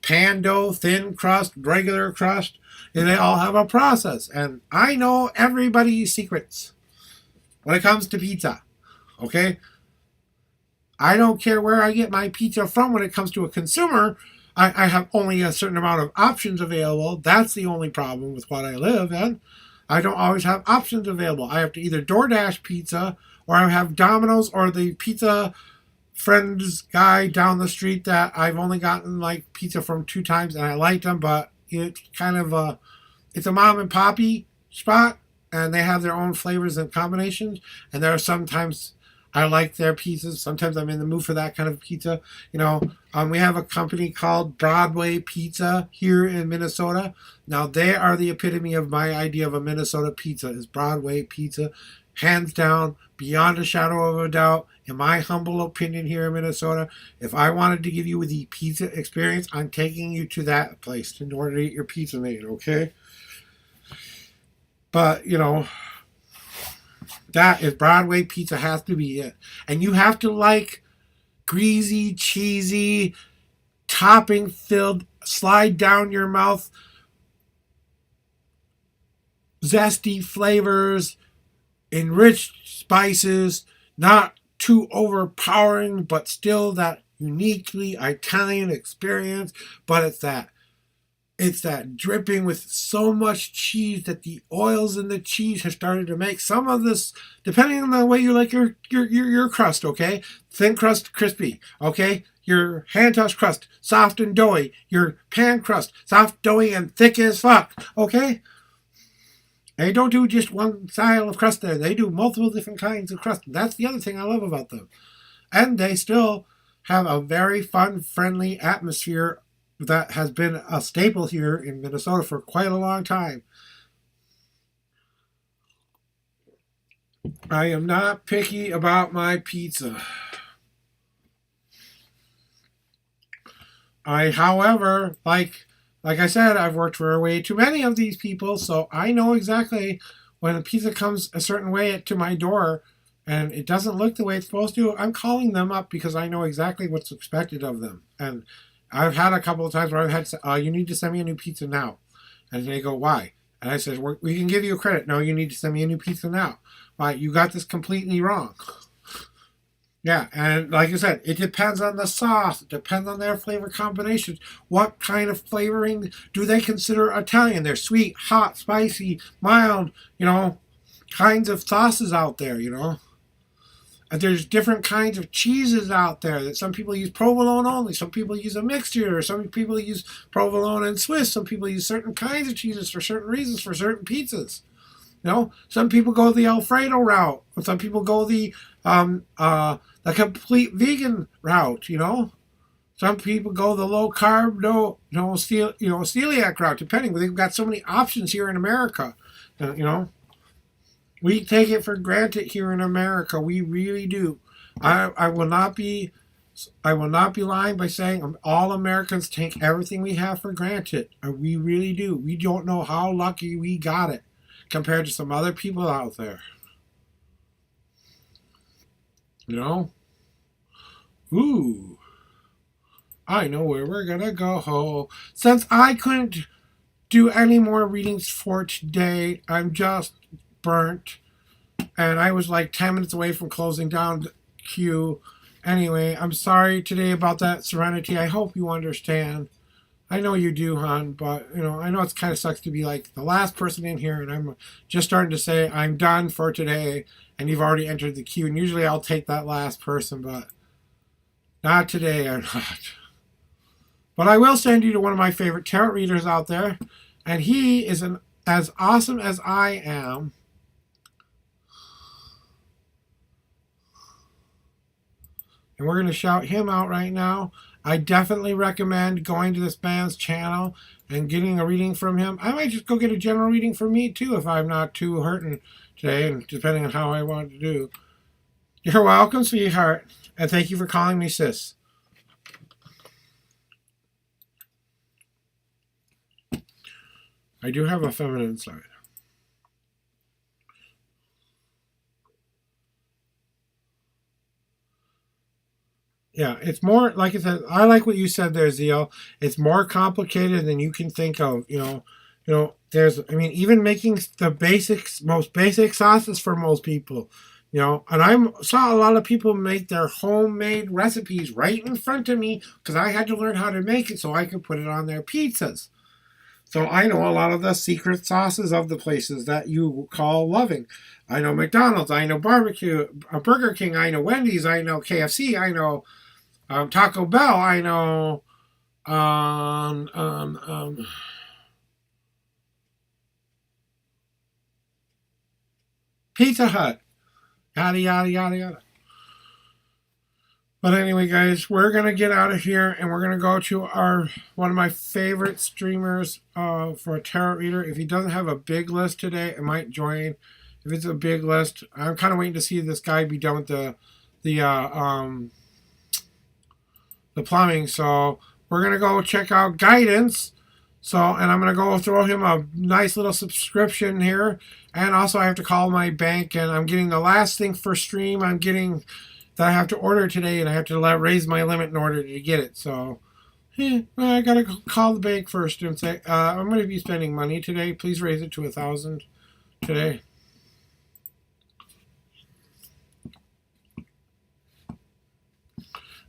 pan dough, thin crust, regular crust, and they all have a process. And I know everybody's secrets when it comes to pizza. Okay? I don't care where I get my pizza from when it comes to a consumer. I have only a certain amount of options available. That's the only problem with what I live in. I don't always have options available. I have to either DoorDash pizza, or I have Domino's, or the pizza friends guy down the street that I've only gotten like pizza from 2 times, and I liked them, but it's kind of it's a mom and poppy spot, and they have their own flavors and combinations, and there are sometimes I like their pizzas. Sometimes I'm in the mood for that kind of pizza. We have a company called Broadway Pizza here in Minnesota. Now, they are the epitome of my idea of a Minnesota pizza, is Broadway Pizza. Hands down, beyond a shadow of a doubt, in my humble opinion here in Minnesota, if I wanted to give you the pizza experience, I'm taking you to that place in order to get your pizza made, okay? But, that is Broadway pizza, has to be it. And you have to like greasy, cheesy, topping filled, slide down your mouth, zesty flavors, enriched spices, not too overpowering, but still that uniquely Italian experience. But it's that dripping with so much cheese that the oils in the cheese have started to make some of this, depending on the way you like your crust, okay? Thin crust, crispy, okay? Your hand-tossed crust, soft and doughy. Your pan crust, soft, doughy, and thick as fuck, okay? They don't do just one style of crust there. They do multiple different kinds of crust. That's the other thing I love about them. And they still have a very fun, friendly atmosphere that has been a staple here in Minnesota for quite a long time. I am not picky about my pizza. However, like I said, I've worked for way too many of these people, so I know exactly when a pizza comes a certain way to my door and it doesn't look the way it's supposed to, I'm calling them up because I know exactly what's expected of them. And I've had a couple of times where I've had, you need to send me a new pizza now. And they go, why? And I said, we can give you a credit. No, you need to send me a new pizza now. Why? You got this completely wrong. Yeah, and like I said, it depends on the sauce. It depends on their flavor combinations. What kind of flavoring do they consider Italian? They're sweet, hot, spicy, mild, kinds of sauces out there, And there's different kinds of cheeses out there. That some people use provolone only. Some people use a mixture. Some people use provolone and Swiss. Some people use certain kinds of cheeses for certain reasons for certain pizzas. Some people go the Alfredo route. Some people go the complete vegan route. Some people go the low carb, celiac route. Depending, they've got so many options here in America. We take it for granted here in America. We really do. I will not be lying by saying all Americans take everything we have for granted. We really do. We don't know how lucky we got it compared to some other people out there. Ooh. I know where we're gonna go. Since I couldn't do any more readings for today, I'm just burnt, and I was like 10 minutes away from closing down the queue. Anyway, I'm sorry today about that, Serenity. I hope you understand. I know you do, hon, but I know it kind of sucks to be like the last person in here, and I'm just starting to say I'm done for today, and you've already entered the queue. And usually I'll take that last person, but not today. I'm not. But I will send you to one of my favorite tarot readers out there, and he is as awesome as I am. And we're going to shout him out right now. I definitely recommend going to this man's channel and getting a reading from him. I might just go get a general reading from me too if I'm not too hurting today, and depending on how I want to do. You're welcome, sweetheart. And thank you for calling me sis. I do have a feminine side. Yeah, it's more, like I said, I like what you said there, Zeal. It's more complicated than you can think of. There's, I mean, even making the most basic sauces for most people, and I saw a lot of people make their homemade recipes right in front of me because I had to learn how to make it so I could put it on their pizzas. So I know a lot of the secret sauces of the places that you call loving. I know McDonald's, I know barbecue, Burger King, I know Wendy's, I know KFC, I know Taco Bell, I know Pizza Hut, yada, yada, yada, yada. But anyway, guys, we're going to get out of here, and we're going to go to one of my favorite streamers for a tarot reader. If he doesn't have a big list today, I might join. If it's a big list, I'm kind of waiting to see this guy be done with the plumbing. So we're going to go check out Guidance. And I'm going to go throw him a nice little subscription here. And also I have to call my bank, and I'm getting the last thing for stream I'm getting that I have to order today, and I have to raise my limit in order to get it. So I got to call the bank first and say, I'm going to be spending money today. Please raise it to 1,000 today.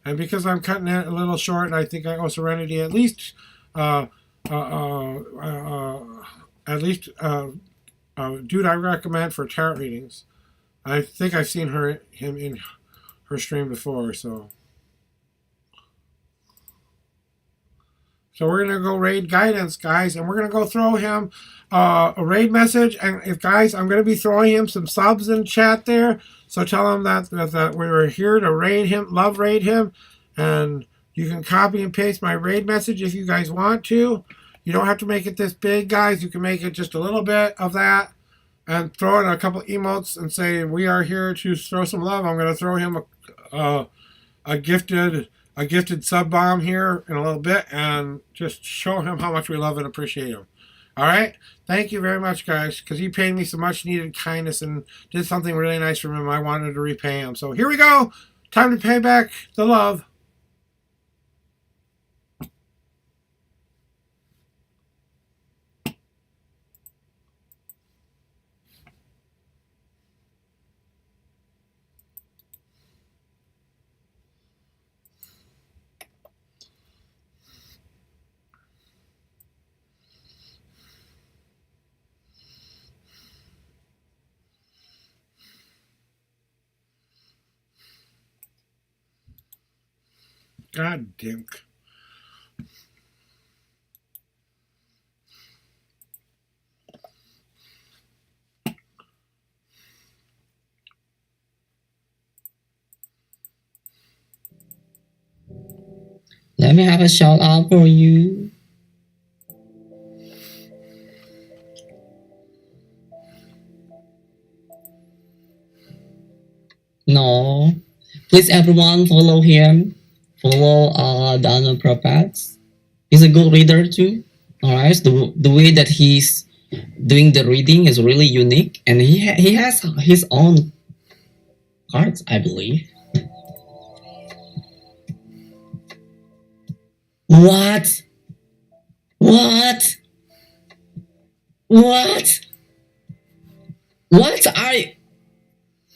And because I'm cutting it a little short, I think I owe Serenity at least dude I recommend for tarot readings. I think I've seen him in her stream before, so we're gonna go raid Guidance, guys, and we're gonna go throw him a raid message. And if guys, I'm gonna be throwing him some subs in chat there, so tell him that we're here to raid him, raid him, and you can copy and paste my raid message if you guys want to. You don't have to make it this big, guys. You can make it just a little bit of that and throw in a couple emotes and say, we are here to throw some love. I'm going to throw him a gifted sub bomb here in a little bit and just show him how much we love and appreciate him. All right? Thank you very much, guys, because he paid me some much needed kindness and did something really nice for him. I wanted to repay him. So here we go. Time to pay back the love. God damn. Let me have a shout out for you. No. Please everyone follow him. Follow the unknown prophets. He's a good reader too. Alright. The way that he's doing the reading is really unique, and he has his own cards, I believe. What? What? What? What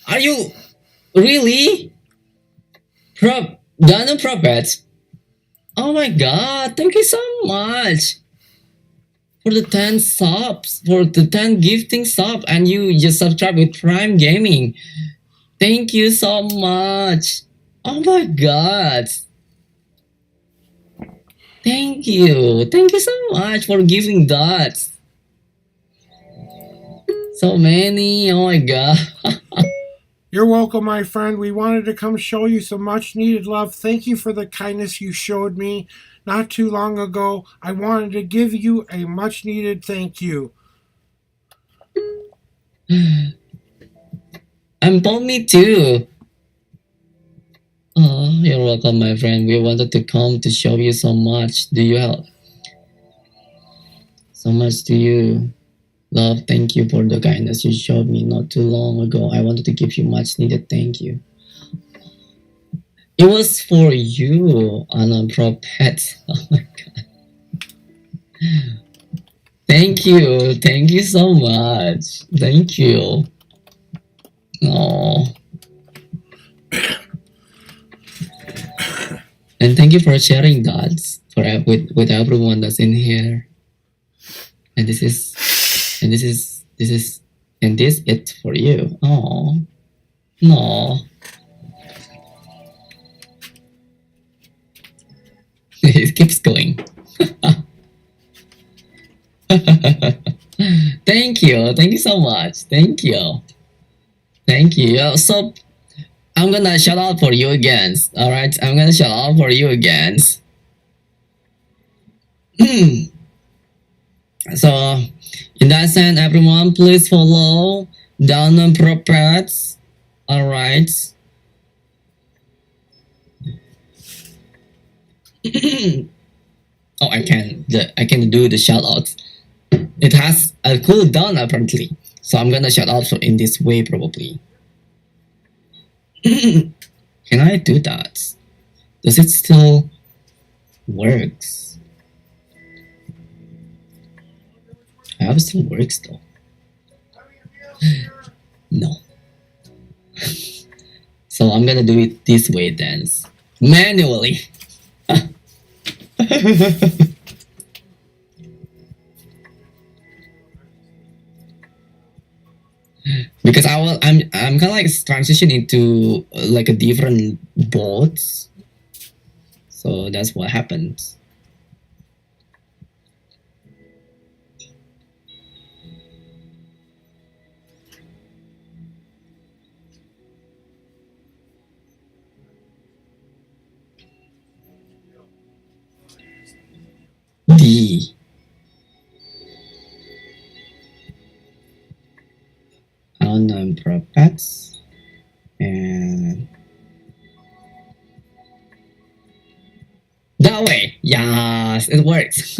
are you really? Dano Prophet? Oh my god, thank you so much for the 10 subs, for the 10 gifting subs, and you just subscribe with Prime Gaming. Thank you so much. Oh my god. Thank you. Thank you so much for giving that. So many. Oh my god. You're welcome, my friend. We wanted to come show you some much needed love. Thank you for the kindness you showed me not too long ago. I wanted to give you a much needed thank you. And me too. Oh, you're welcome, my friend. We wanted to come to show you so much. Do you help? So much to you. Love, thank you for the kindness you showed me not too long ago. I wanted to give you much needed thank you. It was for you, Anna Prophet. Oh my god. Thank you. Thank you so much. Thank you. Oh. And thank you for sharing that with everyone that's in here. And this is it for you. Oh. No. It keeps going. Thank you. Thank you so much. Thank you. Thank you. So I'm gonna shout out for you again. Alright, I'm gonna shout out for you again. So in that sense, everyone, please follow Down on Prophets. Alright. Oh, I can do the shout out. It has a cooldown apparently. So I'm gonna shout out in this way probably. Can I do that? Does it still works? I hope it still works though. No. So I'm gonna do it this way then. Manually. Because I'm kind of like transitioning into like a different boats, so that's what happens. D. Unknown prophets and that way. Yes, it works.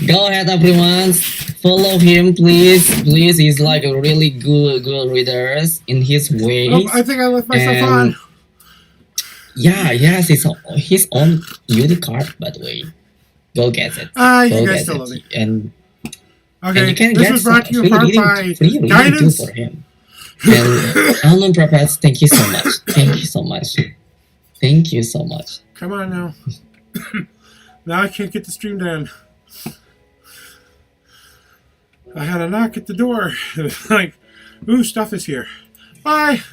Go ahead, everyone. Follow him, please. Please, he's like a really good reader in his ways. Oh, I think I left myself on. Yeah, yes, it's his own unique card, by the way. Go get it. You guys still love me. And okay, you can this get was brought to you by free reading Guidance. too for him. And Unknown Prophets, thank you so much. Thank you so much. Thank you so much. Come on now. Now I can't get the stream done. I had a knock at the door. It was like, ooh, stuff is here. Bye.